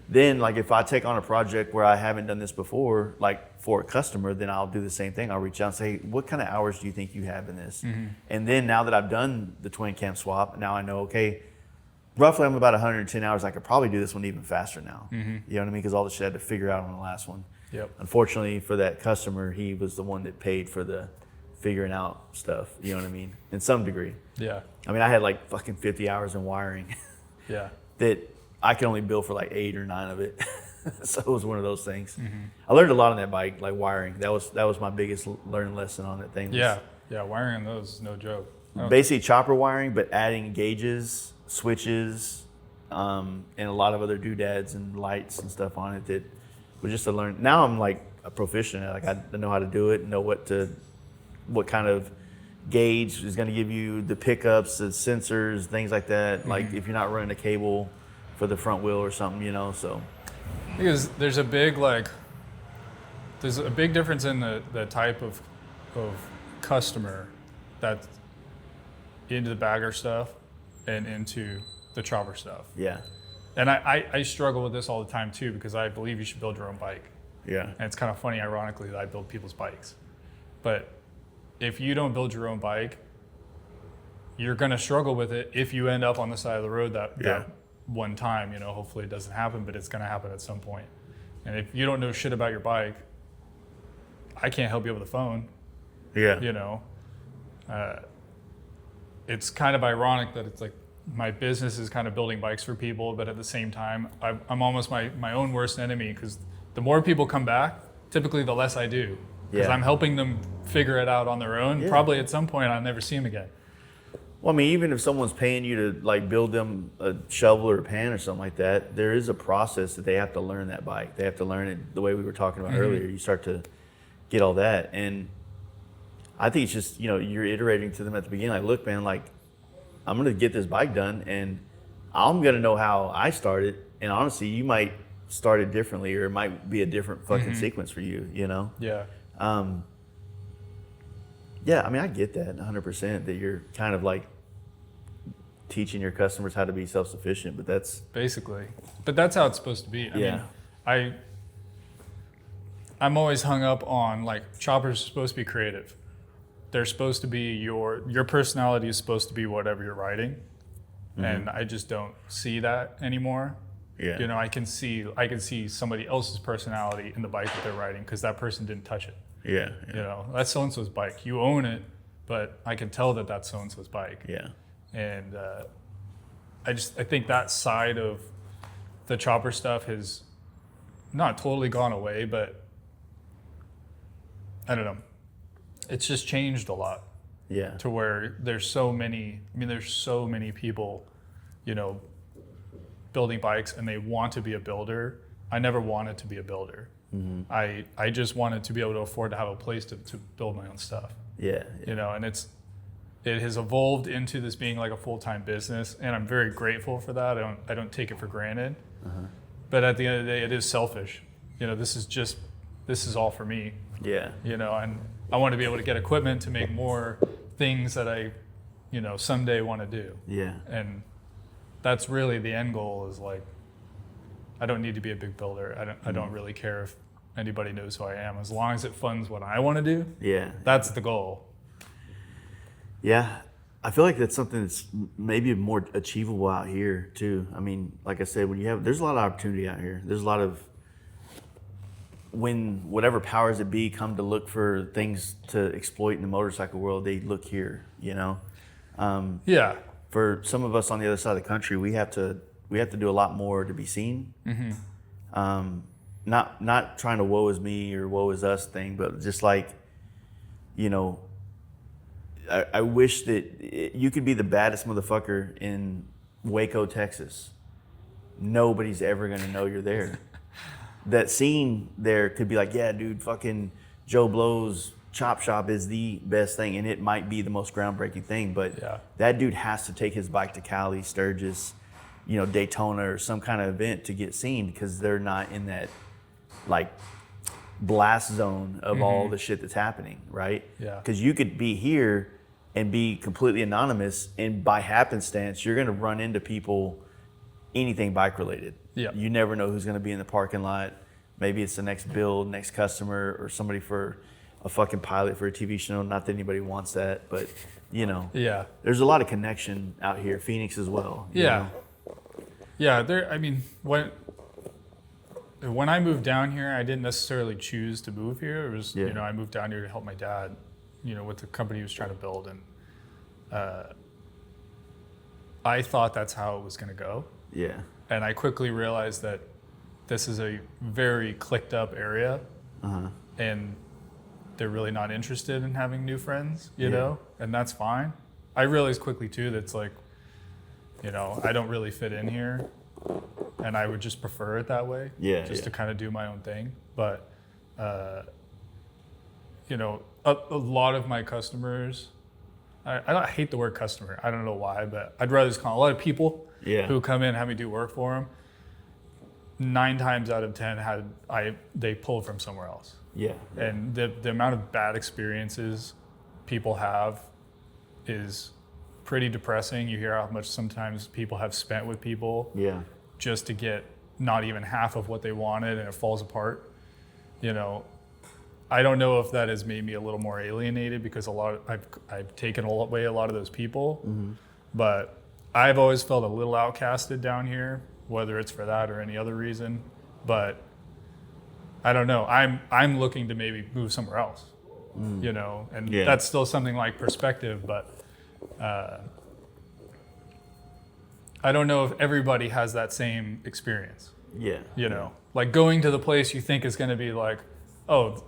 then like if I take on a project where I haven't done this before, like for a customer, then I'll do the same thing. I'll reach out and say, what kind of hours do you think you have in this? And then now that I've done the twin cam swap, now I know, okay, roughly I'm about 110 hours. I could probably do this one even faster now. You know what I mean? Because all the shit I had to figure out on the last one. Unfortunately for that customer, he was the one that paid for the figuring out stuff, you know what I mean? In some degree. I mean, I had like fucking 50 hours in wiring that I could only bill for like 8 or 9 of it. So it was one of those things. I learned a lot on that bike, like wiring. That was my biggest learning lesson on that thing. Wiring on those is no joke. Basically chopper wiring, but adding gauges, switches, and a lot of other doodads and lights and stuff on it that was just to learn. Now I'm like a proficient at it. Like I know how to do it, know what kind of gauge is going to give you the pickups, the sensors, things like that. Like if you're not running a cable for the front wheel or something, you know, so. Because there's a big difference in the type of customer that's into the bagger stuff and into the chopper stuff. And I struggle with this all the time too, because I believe you should build your own bike. And it's kind of funny, ironically, that I build people's bikes. But if you don't build your own bike, you're going to struggle with it if you end up on the side of the road that one time, you know, hopefully it doesn't happen, but it's going to happen at some point. And if you don't know shit about your bike, I can't help you over the phone. You know, it's kind of ironic that it's like my business is kind of building bikes for people, but at the same time, I'm almost my own worst enemy, because the more people come back, typically the less I do. Because I'm helping them figure it out on their own. Probably at some point I'll never see them again. Well, I mean, even if someone's paying you to like build them a shovel or a pan or something like that, there is a process that they have to learn that bike. They have to learn it the way we were talking about earlier. You start to get all that. And I think it's just, you know, you're iterating to them at the beginning, like, look, man, like, I'm going to get this bike done and I'm going to know how I started. And honestly, you might start it differently, or it might be a different fucking sequence for you, you know? I mean, I get that 100%, that you're kind of like teaching your customers how to be self-sufficient, but that's basically, but that's how it's supposed to be. I mean, I'm always hung up on, like, choppers are supposed to be creative. They're supposed to be your personality is supposed to be whatever you're riding. And I just don't see that anymore. You know, I can see somebody else's personality in the bike that they're riding, because that person didn't touch it. You know, that's so-and-so's bike. You own it, but I can tell that that's so-and-so's bike. And I think that side of the chopper stuff has not totally gone away, but I don't know. It's just changed a lot. To where there's so many people, you know, building bikes, and they want to be a builder. I never wanted to be a builder. I just wanted to be able to afford to have a place to build my own stuff. You know, and it has evolved into this being like a full-time business, and I'm very grateful for that. I don't take it for granted. But at the end of the day, it is selfish. This is all for me. Yeah. And I want to be able to get equipment to make more things that I, someday want to do. Yeah. And that's really the end goal, is like, I don't need to be a big builder. I don't really care if anybody knows who I am, as long as it funds what I want to do. Yeah. That's the goal. Yeah. I feel like that's something that's maybe more achievable out here too. I mean, like I said, there's a lot of opportunity out here. There's a lot of, when whatever powers that be come to look for things to exploit in the motorcycle world, they look here, Yeah. For some of us on the other side of the country, we have to do a lot more to be seen. Not trying to woe is me or woe is us thing, but just like, I wish that you could be the baddest motherfucker in Waco, Texas. Nobody's ever gonna know you're there. That scene there could be like, yeah, dude, fucking Joe Blow's chop shop is the best thing, and it might be the most groundbreaking thing, but that dude has to take his bike to Cali, Sturgis, Daytona or some kind of event to get seen, because they're not in that like blast zone of all the shit that's happening, right? Yeah. Because you could be here and be completely anonymous, and by happenstance, you're gonna run into people, anything bike related. Yeah. You never know who's gonna be in the parking lot. Maybe it's the next build, next customer, or somebody for a fucking pilot for a TV show. Not that anybody wants that, but Yeah. there's a lot of connection out here. Phoenix as well. you know? Yeah. When I moved down here, I didn't necessarily choose to move here. It was, I moved down here to help my dad, with the company he was trying to build. And I thought that's how it was going to go. Yeah. And I quickly realized that this is a very clicked up area. And they're really not interested in having new friends, you know, and that's fine. I realized quickly too that it's like, I don't really fit in here, and I would just prefer it that way. To kind of do my own thing. But, a lot of my customers, I hate the word customer. I don't know why, but I'd rather just call a lot of people who come in and have me do work for them. 9 times out of 10 they pull from somewhere else. And the amount of bad experiences people have is pretty depressing. You hear how much sometimes people have spent with people just to get not even half of what they wanted, and it falls apart. I don't know if that has made me a little more alienated, because I've taken away a lot of those people, but I've always felt a little outcasted down here, whether it's for that or any other reason. But I don't know. I'm looking to maybe move somewhere else, and that's still something like perspective. But I don't know if everybody has that same experience. Like going to the place you think is going to be like, oh,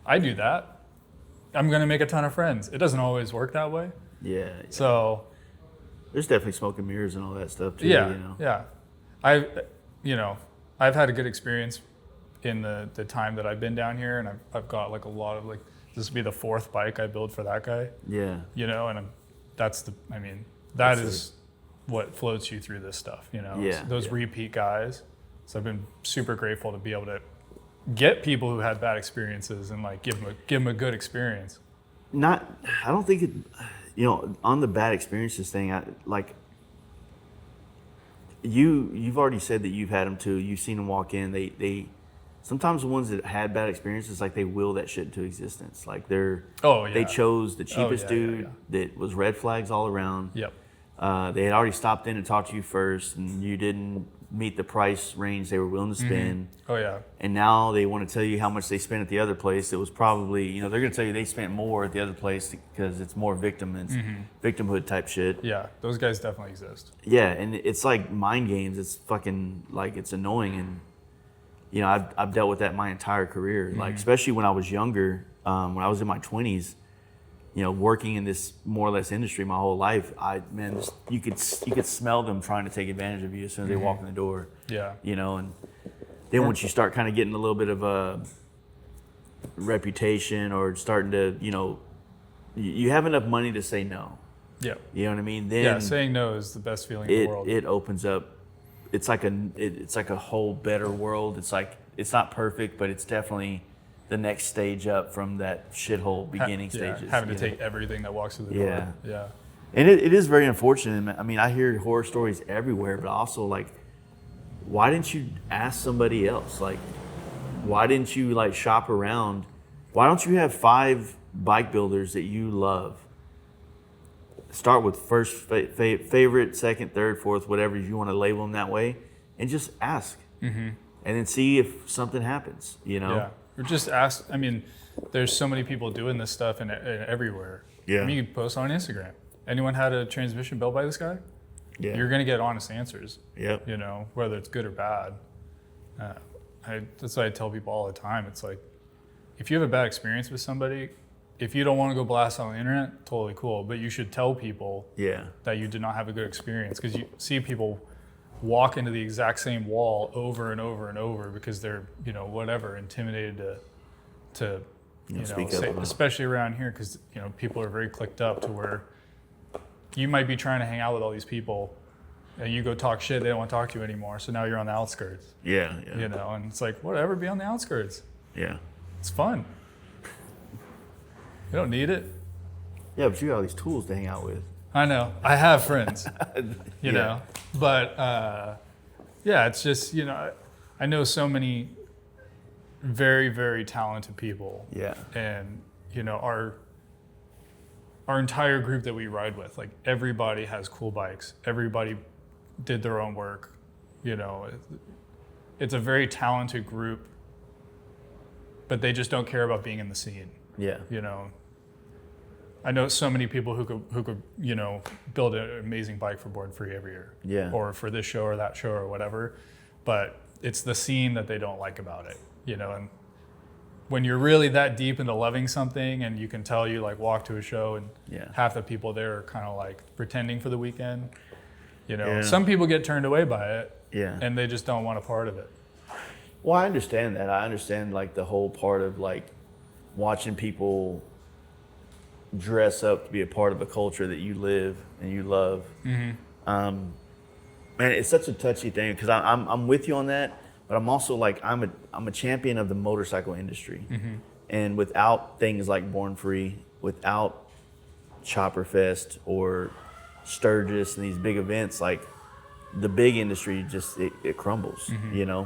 I do that, I'm going to make a ton of friends. It doesn't always work that way. So there's definitely smoke and mirrors and all that stuff too. I've had a good experience in the time that I've been down here, and I've got like a lot of this will be the 4th bike I build for that guy. And that is what floats you through this stuff. Those repeat guys. So I've been super grateful to be able to get people who had bad experiences and like give them a good experience. I don't think it. On the bad experiences thing, you've already said that you've had them too. You've seen them walk in. They sometimes the ones that had bad experiences, like they will that shit into existence. Like they chose the cheapest dude that was red flags all around. They had already stopped in and talked to you first, and you didn't meet the price range they were willing to spend. And now they want to tell you how much they spent at the other place. It was probably, they're going to tell you they spent more at the other place because it's more victimhood type shit. Those guys definitely exist. And it's like mind games. It's fucking like, it's annoying. And I've dealt with that my entire career. Like, especially when I was younger, when I was in my 20s, working in this more or less industry my whole life, you could smell them trying to take advantage of you as soon as they walk in the door. And then once you start kind of getting a little bit of a reputation or starting to, you have enough money to say no. Yeah. You know what I mean? Then saying no is the best feeling in the world. It opens up. It's like a whole better world. It's like, it's not perfect, but it's definitely the next stage up from that shithole beginning stages. Having to take everything that walks through the door. Yeah. And it is very unfortunate. I mean, I hear horror stories everywhere, but also like, why didn't you ask somebody else? Like, why didn't you like shop around? Why don't you have 5 bike builders that you love? Start with first favorite, second, third, fourth, whatever you want to label them that way, and just ask, and then see if something happens. You know, Yeah. Or just ask. I mean, there's so many people doing this stuff and everywhere. Yeah. I mean, you can post on Instagram. Anyone had a transmission built by this guy? Yeah. You're gonna get honest answers. Yep. You know, whether it's good or bad. That's what I tell people all the time. It's like, if you have a bad experience with somebody, if you don't want to go blast on the internet, totally cool. But you should tell people that you did not have a good experience, because you see people walk into the exact same wall over and over and over because they're, whatever, intimidated to speak say, up. especially around here, because people are very clicked up to where you might be trying to hang out with all these people and you go talk shit, they don't want to talk to you anymore. So now you're on the outskirts. Yeah. And it's like, whatever, be on the outskirts. Yeah. It's fun. You don't need it. Yeah, but you got all these tools to hang out with. I know. I have friends, you know. But, it's just, I know so many very, very talented people. Yeah. And, our entire group that we ride with, like, everybody has cool bikes. Everybody did their own work. It's a very talented group, but they just don't care about being in the scene. Yeah. I know so many people who could build an amazing bike for Born Free every year. Yeah. Or for this show or that show or whatever, but it's the scene that they don't like about it. And when you're really that deep into loving something, and you can tell, you like walk to a show and half the people there are kind of like pretending for the weekend. Some people get turned away by it. Yeah. And they just don't want a part of it. Well, I understand that. I understand like the whole part of like watching people dress up to be a part of a culture that you live and you love. Man, it's such a touchy thing, because I'm with you on that, but I'm also like, I'm a champion of the motorcycle industry. And without things like Born Free, without Chopper Fest or Sturgis and these big events, like the big industry just it crumbles.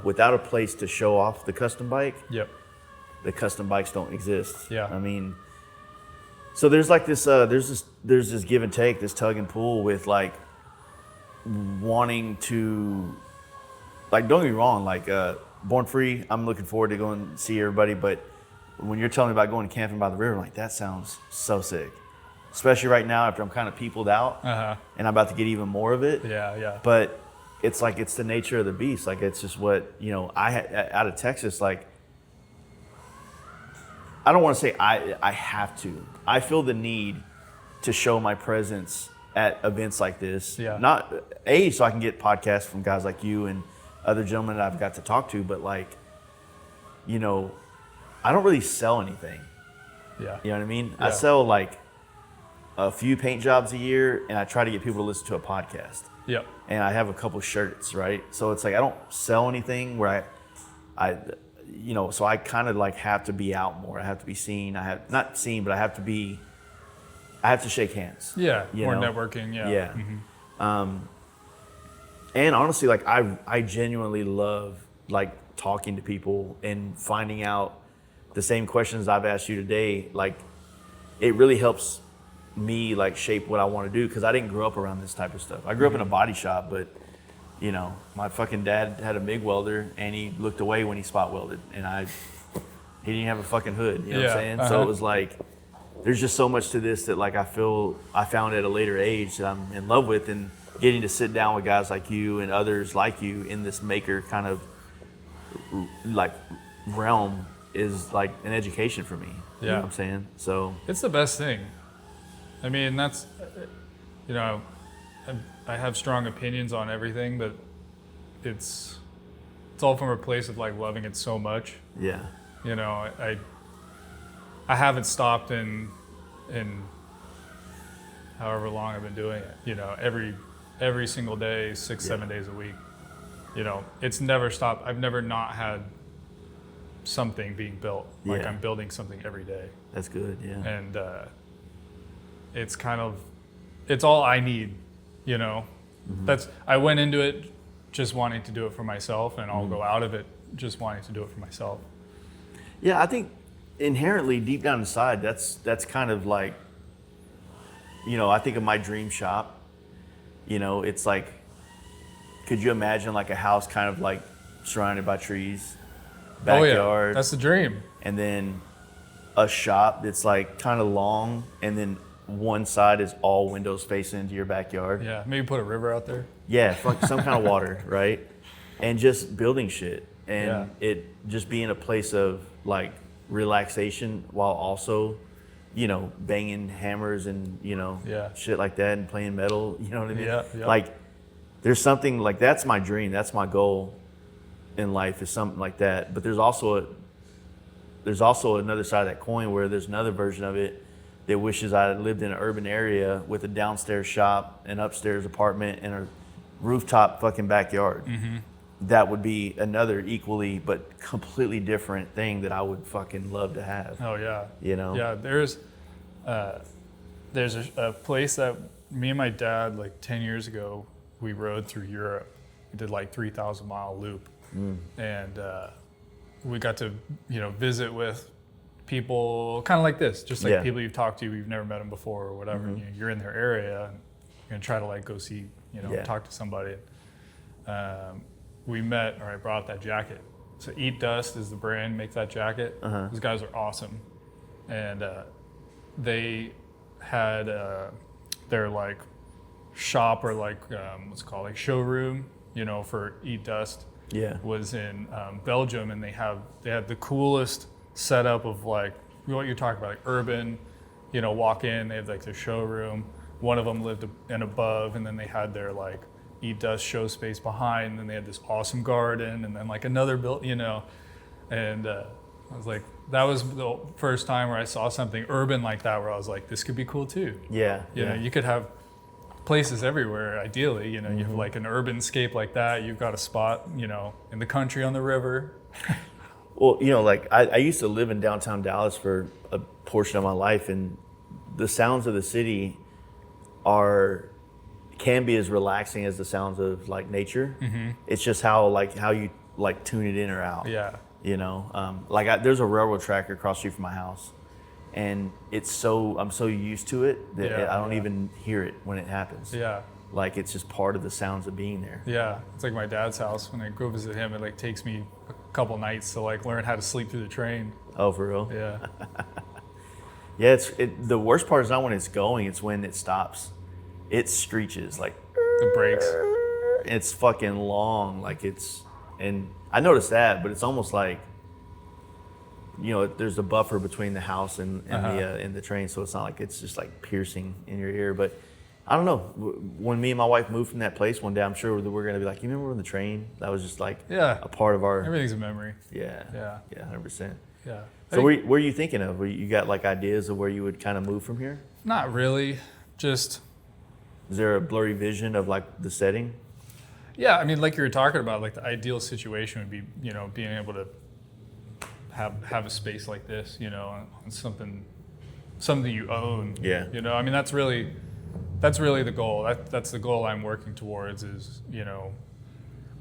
Without a place to show off the custom bike, the custom bikes don't exist. I mean, so there's like this there's this give and take, this tug and pull with like wanting to, like, don't get me wrong, like Born Free, I'm looking forward to going and see everybody, but when you're telling me about going camping by the river, I'm like, that sounds so sick. Especially right now after I'm kind of peopled out and I'm about to get even more of it. But it's like, it's the nature of the beast. Like, it's just what, out of Texas, like, I don't want to say I have to. I feel the need to show my presence at events like this. Not, so I can get podcasts from guys like you and other gentlemen that I've got to talk to, but like, I don't really sell anything. You know what I mean? I sell like a few paint jobs a year, and I try to get people to listen to a podcast. And I have a couple shirts, right? So it's like, I don't sell anything where so I kind of like have to be out more. I have to be seen. I have not seen, but I have to shake hands. More networking. And honestly, like I genuinely love like talking to people and finding out the same questions I've asked you today. Like, it really helps me like shape what I want to do, because I didn't grow up around this type of stuff. I grew up in a body shop, but my fucking dad had a MIG welder, and he looked away when he spot welded, and he didn't have a fucking hood. You know what I'm saying? So it was like, there's just so much to this that like I feel I found at a later age that I'm in love with, and getting to sit down with guys like you and others like you in this maker kind of like realm is like an education for me. You know what I'm saying? So it's the best thing. I mean, that's, I have strong opinions on everything, but it's all from a place of like loving it so much. I haven't stopped in however long I've been doing it. You know, every single day, 6-7 days a week. You know, it's never stopped. I've never not had something being built. Like I'm building something every day. That's good. Yeah. And it's kind of, it's all I need. You know, I went into it just wanting to do it for myself, and I'll go out of it just wanting to do it for myself. Yeah, I think inherently deep down inside, that's kind of like, you know, I think of my dream shop. You know, it's like, could you imagine like a house kind of like surrounded by trees, backyard? Oh yeah, that's the dream. And then a shop that's like kind of long, and then one side is all windows facing into your backyard. Yeah, maybe put a river out there. Yeah, some kind of water, right? And just building shit, and it just being a place of like relaxation while also, you know, banging hammers and, you know, shit like that, and playing metal. You know what I mean? Yeah. Like, there's something like, that's my dream. That's my goal in life, is something like that. But there's also another side of that coin where there's another version of it that wishes I had lived in an urban area with a downstairs shop, an upstairs apartment, and a rooftop fucking backyard. That would be another equally but completely different thing that I would fucking love to have. Oh yeah. You know? Yeah, there's a place that me and my dad, like 10 years ago, we rode through Europe. We did like 3,000-mile loop. And we got to, you know, visit with people kind of like this, just like people you've talked to, you've never met them before or whatever. And you're in their area, and you're gonna try to like go see, you know, talk to somebody. We met, or I brought that jacket. So Eat Dust is the brand, make that jacket. Those guys are awesome. And they had their like shop, or like what's it called, like showroom, you know, for Eat Dust. Was in Belgium, and they had the coolest setup of like what you're talking about, like urban, you know, walk in, they have like their showroom. One of them lived in above, and then they had their like Eat Dust show space behind, and then they had this awesome garden, and then like another build, you know. And I was like, that was the first time where I saw something urban like that, where I was like, this could be cool too. You know, you could have places everywhere, ideally, you know. You have like an urban scape like that, you've got a spot, you know, in the country on the river. Well, you know, like I used to live in downtown Dallas for a portion of my life, and the sounds of the city can be as relaxing as the sounds of like nature. It's just how you like tune it in or out. You know, there's a railroad track across the street from my house, and I'm so used to it that I don't even hear it when it happens. Like, it's just part of the sounds of being there. It's like my dad's house. When I go visit him, it like takes me a couple nights to like learn how to sleep through the train. Oh, for real? Yeah. The worst part is not when it's going, it's when it stops. It screeches like the brakes. It's fucking long, and I noticed that, but it's almost like, you know, there's a buffer between the house and the train, so it's not like it's just like piercing in your ear. But I don't know. When me and my wife moved from that place one day, I'm sure that we're gonna be like, you remember on the train? That was just like a part of our. Everything's a memory. Yeah, 100%. Yeah. So where are you thinking of? You got like ideas of where you would kind of move from here? Not really. Just. Is there a blurry vision of like the setting? Yeah, I mean, like you were talking about, like the ideal situation would be, you know, being able to have a space like this, you know, and something you own. You know, I mean, that's really the goal. That's the goal I'm working towards, is, you know,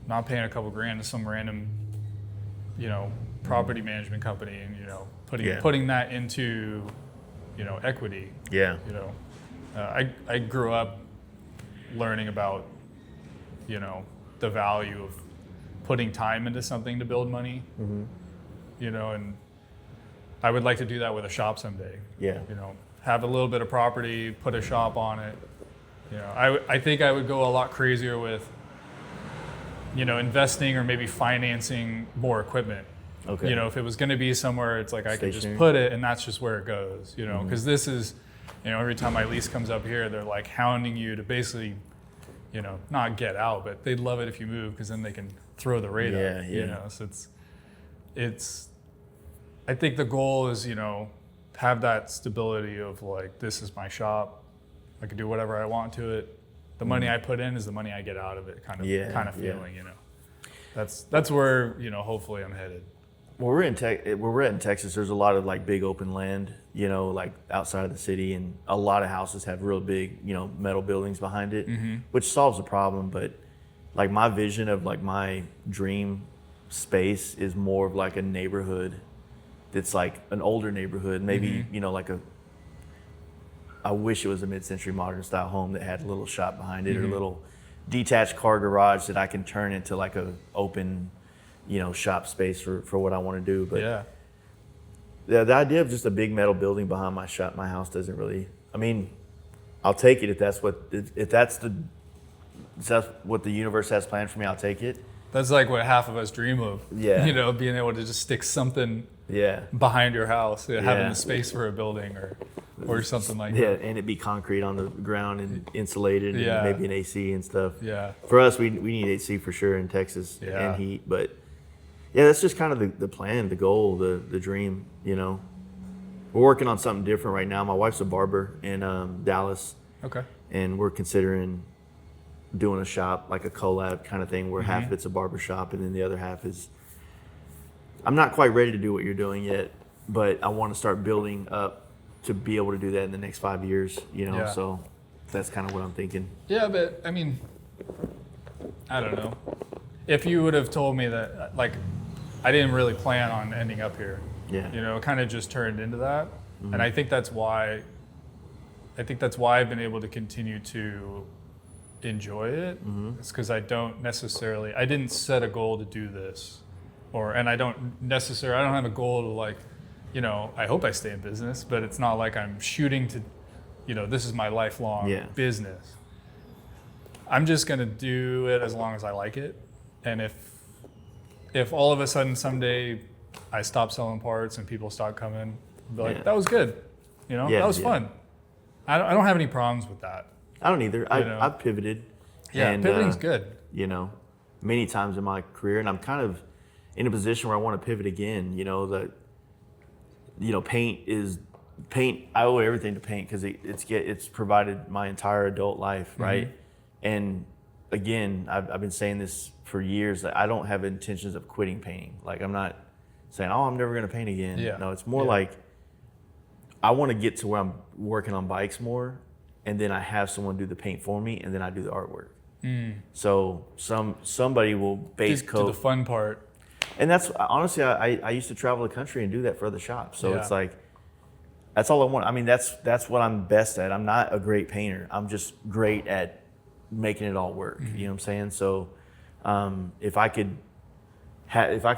not paying a couple grand to some random, you know, property management company, and, you know, putting that into, you know, equity. You know, I grew up learning about, you know, the value of putting time into something to build money. You know, and I would like to do that with a shop someday. You know, have a little bit of property, put a shop on it. You know, I think I would go a lot crazier with, you know, investing or maybe financing more equipment. You know, if it was going to be somewhere, it's like I could just put it and that's just where it goes, you know, because this is, you know, every time my lease comes up here, they're like hounding you to basically, you know, not get out, but they'd love it if you move, because then they can throw the rate up, you know. So it's, I think the goal is, you know, have that stability of like, this is my shop, I could do whatever I want to it. The money I put in is the money I get out of it, kind of feeling, you know. That's where, you know, hopefully I'm headed. Well, where we're at in Texas, there's a lot of like big open land, you know, like outside of the city, and a lot of houses have real big, you know, metal buildings behind it, which solves the problem. But like my vision of like my dream space is more of like a neighborhood that's like an older neighborhood, maybe, you know, like I wish it was a mid-century modern style home that had a little shop behind it or a little detached car garage that I can turn into like a open, you know, shop space for what I want to do. But the idea of just a big metal building behind my house doesn't really, I mean, I'll take it if that's what the universe has planned for me. I'll take it. That's like what half of us dream of. Yeah. You know, being able to just stick something behind your house, having the space for a building or something like that. Yeah, and it be concrete on the ground and insulated and maybe an AC and stuff. Yeah. For us, we need AC for sure in Texas and heat, but yeah, that's just kind of the plan, the goal, the dream, you know. We're working on something different right now. My wife's a barber in Dallas. Okay. And we're considering doing a shop, like a collab kind of thing, where half of it's a barber shop and then the other half is, I'm not quite ready to do what you're doing yet, but I want to start building up to be able to do that in the next 5 years, you know, so that's kind of what I'm thinking. Yeah, but I mean, I don't know. If you would have told me that, like, I didn't really plan on ending up here. Yeah. You know, it kind of just turned into that. And I think that's why I've been able to continue to enjoy it. It's because I didn't set a goal to do this. And I don't have a goal to, like, you know, I hope I stay in business, but it's not like I'm shooting to, you know, this is my lifelong business. I'm just going to do it as long as I like it. And if all of a sudden someday I stop selling parts and people stop coming, I'll be like, that was good. You know, that was fun. I don't have any problems with that. I don't either. I've pivoted. Yeah, and, pivoting's good. You know, many times in my career, and I'm kind of in a position where I want to pivot again. You know, that, you know, paint. I owe everything to paint because it's provided my entire adult life, right? And again, I've been saying this for years, that I don't have intentions of quitting painting. Like, I'm not saying, oh, I'm never going to paint again. Yeah. No, it's more like I want to get to where I'm working on bikes more, and then I have someone do the paint for me, and then I do the artwork. So somebody will base coat. To the fun part. And that's, honestly, I used to travel the country and do that for other shops. So it's like, that's all I want. I mean, that's what I'm best at. I'm not a great painter. I'm just great at making it all work. You know what I'm saying? So if I could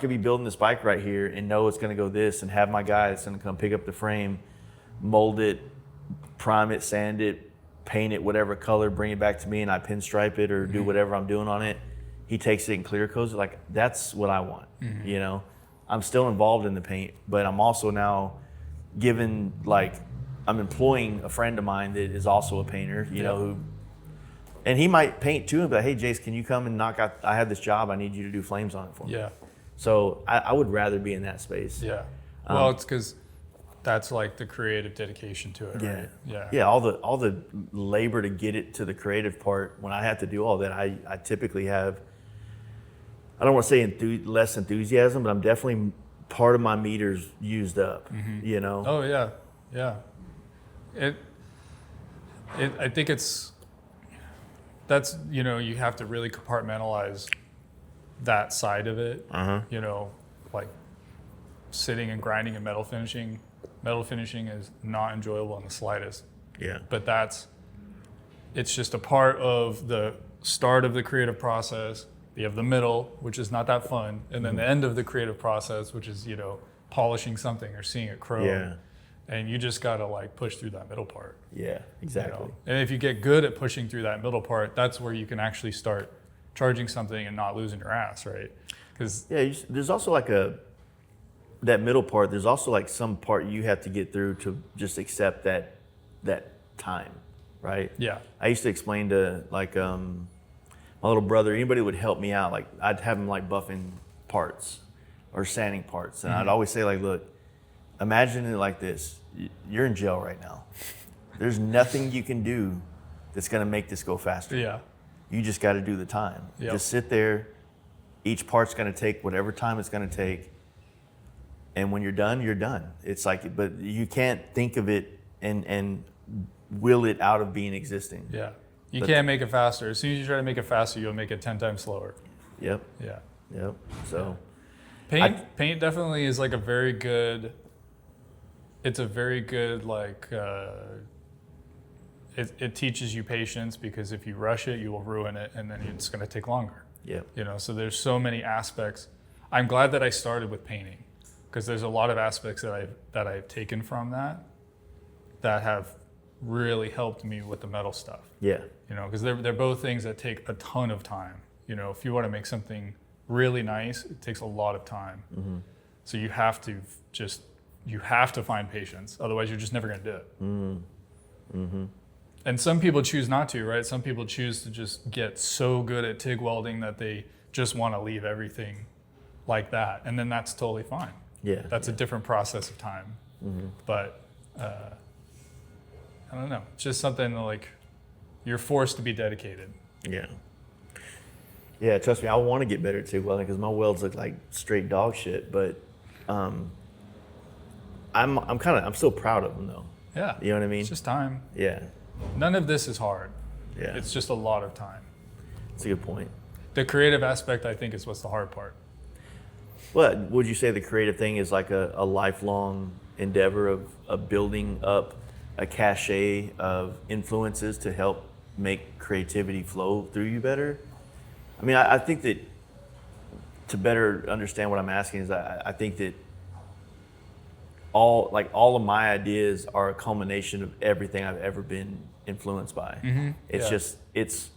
be building this bike right here and know it's going to go this, and have my guy that's going to come pick up the frame, mold it, prime it, sand it, paint it whatever color, bring it back to me, and I pinstripe it or do whatever I'm doing on it. He takes it and clear coats it. Like, that's what I want. You know, I'm still involved in the paint, but I'm also now given, like, I'm employing a friend of mine that is also a painter, you know, and he might paint too, and be like, hey, Jace, can you come and knock out, I have this job, I need you to do flames on it for me. Yeah. So I would rather be in that space. Yeah. Well, it's because that's like the creative dedication to it, right? Yeah, all the labor to get it to the creative part, when I have to do all that, I typically have, I don't want to say less enthusiasm, but I'm definitely, part of my meter's used up, you know? Oh, yeah, yeah. I think that's, you know, you have to really compartmentalize that side of it. You know, like sitting and grinding and metal finishing. Metal finishing is not enjoyable in the slightest. Yeah. But it's just a part of the start of the creative process. You have the middle, which is not that fun, and then the end of the creative process, which is, you know, polishing something or seeing it chrome. Yeah. And you just gotta, like, push through that middle part. Yeah, exactly. You know? And if you get good at pushing through that middle part, that's where you can actually start charging something and not losing your ass, right? Because there's also like that middle part. There's also like some part you have to get through to just accept that time, right? Yeah. I used to explain to, like, my little brother, anybody would help me out, like, I'd have him, like, buffing parts or sanding parts, and I'd always say, like, look, imagine it like this: you're in jail right now. There's nothing you can do that's going to make this go faster. Yeah. You just got to do the time. Yep. Just sit there. Each part's going to take whatever time it's going to take. And when you're done, you're done. It's like, but you can't think of it and will it out of being existing. Yeah. You can't make it faster. As soon as you try to make it faster, you'll make it 10 times slower. Yep. Yeah. Yep. So paint definitely is like a very good, it's a very good, like, it teaches you patience, because if you rush it, you will ruin it, and then it's going to take longer. Yep. You know, so there's so many aspects. I'm glad that I started with painting, because there's a lot of aspects that I've taken from that have really helped me with the metal stuff. Yeah. You know, because they're both things that take a ton of time. You know, if you want to make something really nice, it takes a lot of time. Mm-hmm. So you have to find patience. Otherwise, you're just never going to do it. Mm-hmm. Mm-hmm. And some people choose not to, right? Some people choose to just get so good at TIG welding that they just want to leave everything like that. And then that's totally fine. Yeah. That's a different process of time. Mm-hmm. But I don't know. It's just something like you're forced to be dedicated. Yeah. Yeah, trust me, I want to get better at TIG welding because my welds look like straight dog shit. But I'm still proud of them though. Yeah. You know what I mean? It's just time. Yeah. None of this is hard. Yeah. It's just a lot of time. That's a good point. The creative aspect, I think, is what's the hard part. Well, would you say the creative thing is like a lifelong endeavor of building up a cachet of influences to help make creativity flow through you better? I mean, I think that to better understand what I'm asking is I think that all of my ideas are a culmination of everything I've ever been influenced by. Mm-hmm. It's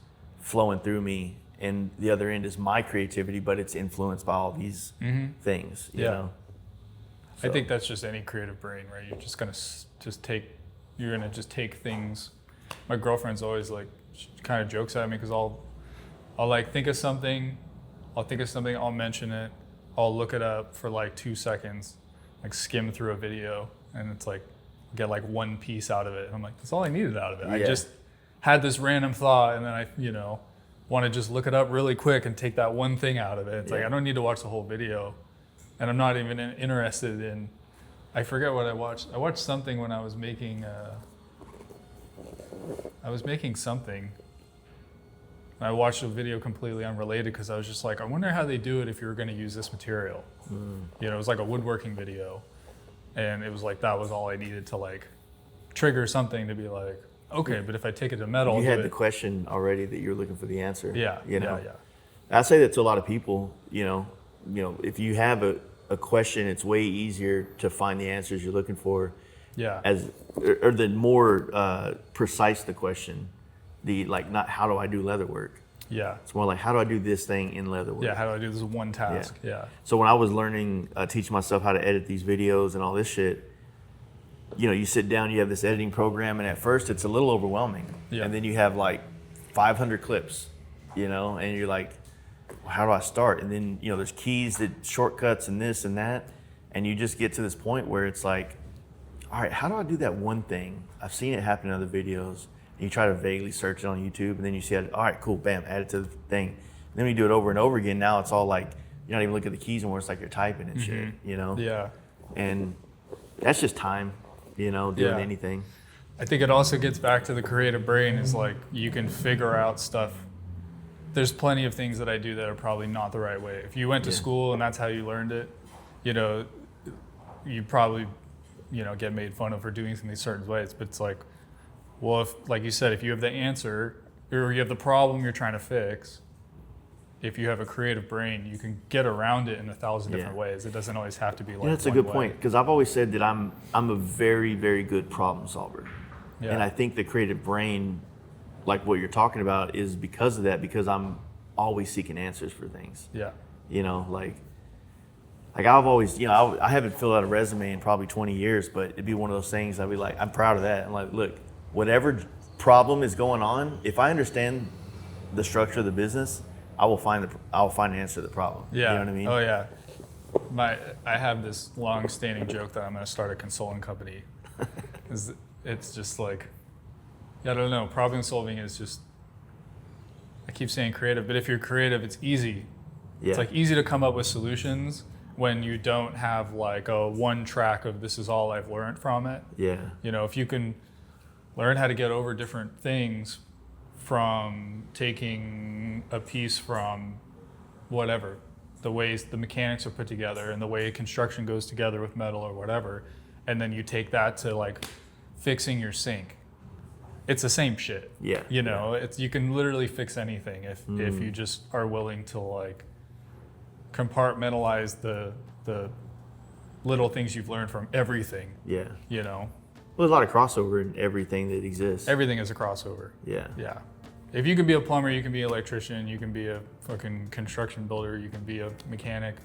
flowing through me, and the other end is my creativity, but it's influenced by all these things. You know? So. I think that's just any creative brain, right? You're just gonna just take things. My girlfriend's always like, she kind of jokes at me because I'll like think of something, I'll mention it, I'll look it up for like 2 seconds, like skim through a video, and it's like get like one piece out of it, and I'm like, that's all I needed out of it. Yeah. I just had this random thought, and then I want to just look it up really quick and take that one thing out of it. It's like I don't need to watch the whole video, and I'm not even interested in. I forget what I watched. I watched something when I was making something. I watched a video completely unrelated because I was just like, I wonder how they do it if you were going to use this material. You know, it was like a woodworking video, and it was like that was all I needed to like trigger something to be like, okay, but if I take it to metal, you had the question already that you're looking for the answer. Yeah, you know? Yeah. I say that to a lot of people. You know, if you have a question, it's way easier to find the answers you're looking for. Yeah. Or the more precise the question, not how do I do leather work? Yeah. It's more like how do I do this thing in leather work? Yeah, how do I do this one task? Yeah. So when I was learning, teaching myself how to edit these videos and all this shit, you sit down, you have this editing program, and at first it's a little overwhelming. Yeah. And then you have like 500 clips, and you're like, well, how do I start? And then, there's keys, that shortcuts and this and that. And you just get to this point where it's like, all right, how do I do that one thing? I've seen it happen in other videos. And you try to vaguely search it on YouTube, and then you see it, all right, cool, bam, add it to the thing. And then when you do it over and over again, now it's all like, you're not even looking at the keys anymore, it's like you're typing and shit, Yeah. And that's just time, doing anything. I think it also gets back to the creative brain is like, you can figure out stuff. There's plenty of things that I do that are probably not the right way. If you went to school and that's how you learned it, you probably, get made fun of for doing things certain ways. But it's like, well, if, like you said, if you have the answer or you have the problem you're trying to fix, if you have a creative brain, you can get around it in 1,000 different ways. It doesn't always have to be like that's a good point, because I've always said that I'm a very, very good problem solver. Yeah. And I think the creative brain, like what you're talking about, is because of that, because I'm always seeking answers for things. Yeah. Like I've always, I haven't filled out a resume in probably 20 years, but it'd be one of those things I'd be like, I'm proud of that. I'm like, look, whatever problem is going on, if I understand the structure of the business, I will find an answer to the problem. Yeah. You know what I mean? Oh yeah. I have this long-standing joke that I'm going to start a consulting company. It's just like, Yeah, I don't know. Problem solving is just, I keep saying creative, but if you're creative, it's easy. Yeah. It's like easy to come up with solutions when you don't have like a one track of this is all I've learned from it. Yeah. You know, if you can learn how to get over different things from taking a piece from whatever, the ways the mechanics are put together and the way construction goes together with metal or whatever, and then you take that to like fixing your sink. It's the same shit. Yeah. You know, it's you can literally fix anything if you just are willing to like compartmentalize the little things you've learned from everything. Yeah. You know. Well, there's a lot of crossover in everything that exists. Everything is a crossover. Yeah. Yeah. If you can be a plumber, you can be an electrician, you can be a fucking construction builder, you can be a mechanic.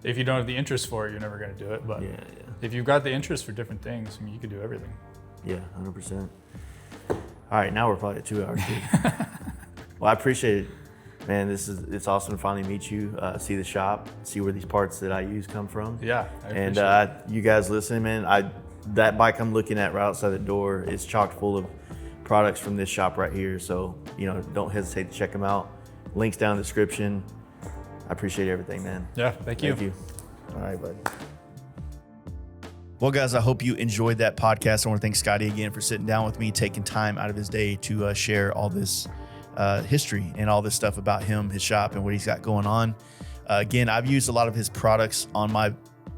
If you don't have the interest for it, you're never going to do it. But if you've got the interest for different things, I mean, you can do everything. Yeah, 100%. All right, now we're probably at 2 hours. Well, I appreciate it, man. It's awesome to finally meet you, see the shop, see where these parts that I use come from. Yeah, I appreciate it. You guys listening, man. That bike I'm looking at right outside the door is chock full of products from this shop right here. So, you know, don't hesitate to check them out. Links down in the description. I appreciate everything, man. Yeah, thank you. Thank you. All right, bud. Well, guys, I hope you enjoyed that podcast. I want to thank Scotty again for sitting down with me, taking time out of his day to share all this history and all this stuff about him, his shop, and what he's got going on. Again, I've used a lot of his products on my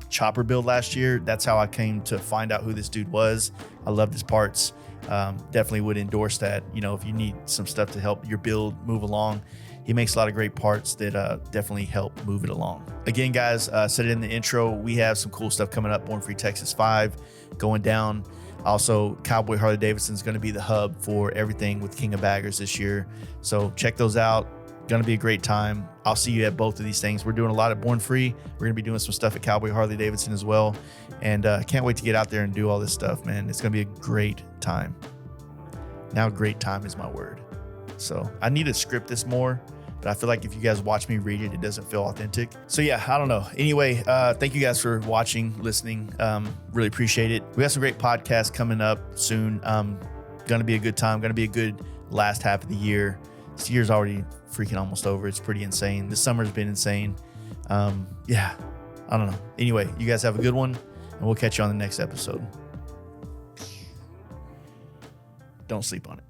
chopper build last year. That's how I came to find out who this dude was. I loved his parts. Definitely would endorse that. You know, if you need some stuff to help your build move along, he makes a lot of great parts that definitely help move it along. Again, guys, said it in the intro, we have some cool stuff coming up. Born Free Texas 5 going down. Also, Cowboy Harley Davidson is going to be the hub for everything with King of Baggers this year. So check those out. Going to be a great time. I'll see you at both of these things. We're doing a lot at Born Free. We're going to be doing some stuff at Cowboy Harley Davidson as well. And can't wait to get out there and do all this stuff, man. It's going to be a great time. Now, great time is my word. So I need to script this more, but I feel like if you guys watch me read it, it doesn't feel authentic. So yeah, I don't know. Anyway, thank you guys for watching, listening. Really appreciate it. We got some great podcasts coming up soon. Going to be a good time. Going to be a good last half of the year. This year's already freaking almost over. It's pretty insane. This summer's been insane. Yeah, I don't know. Anyway, you guys have a good one, and we'll catch you on the next episode. Don't sleep on it.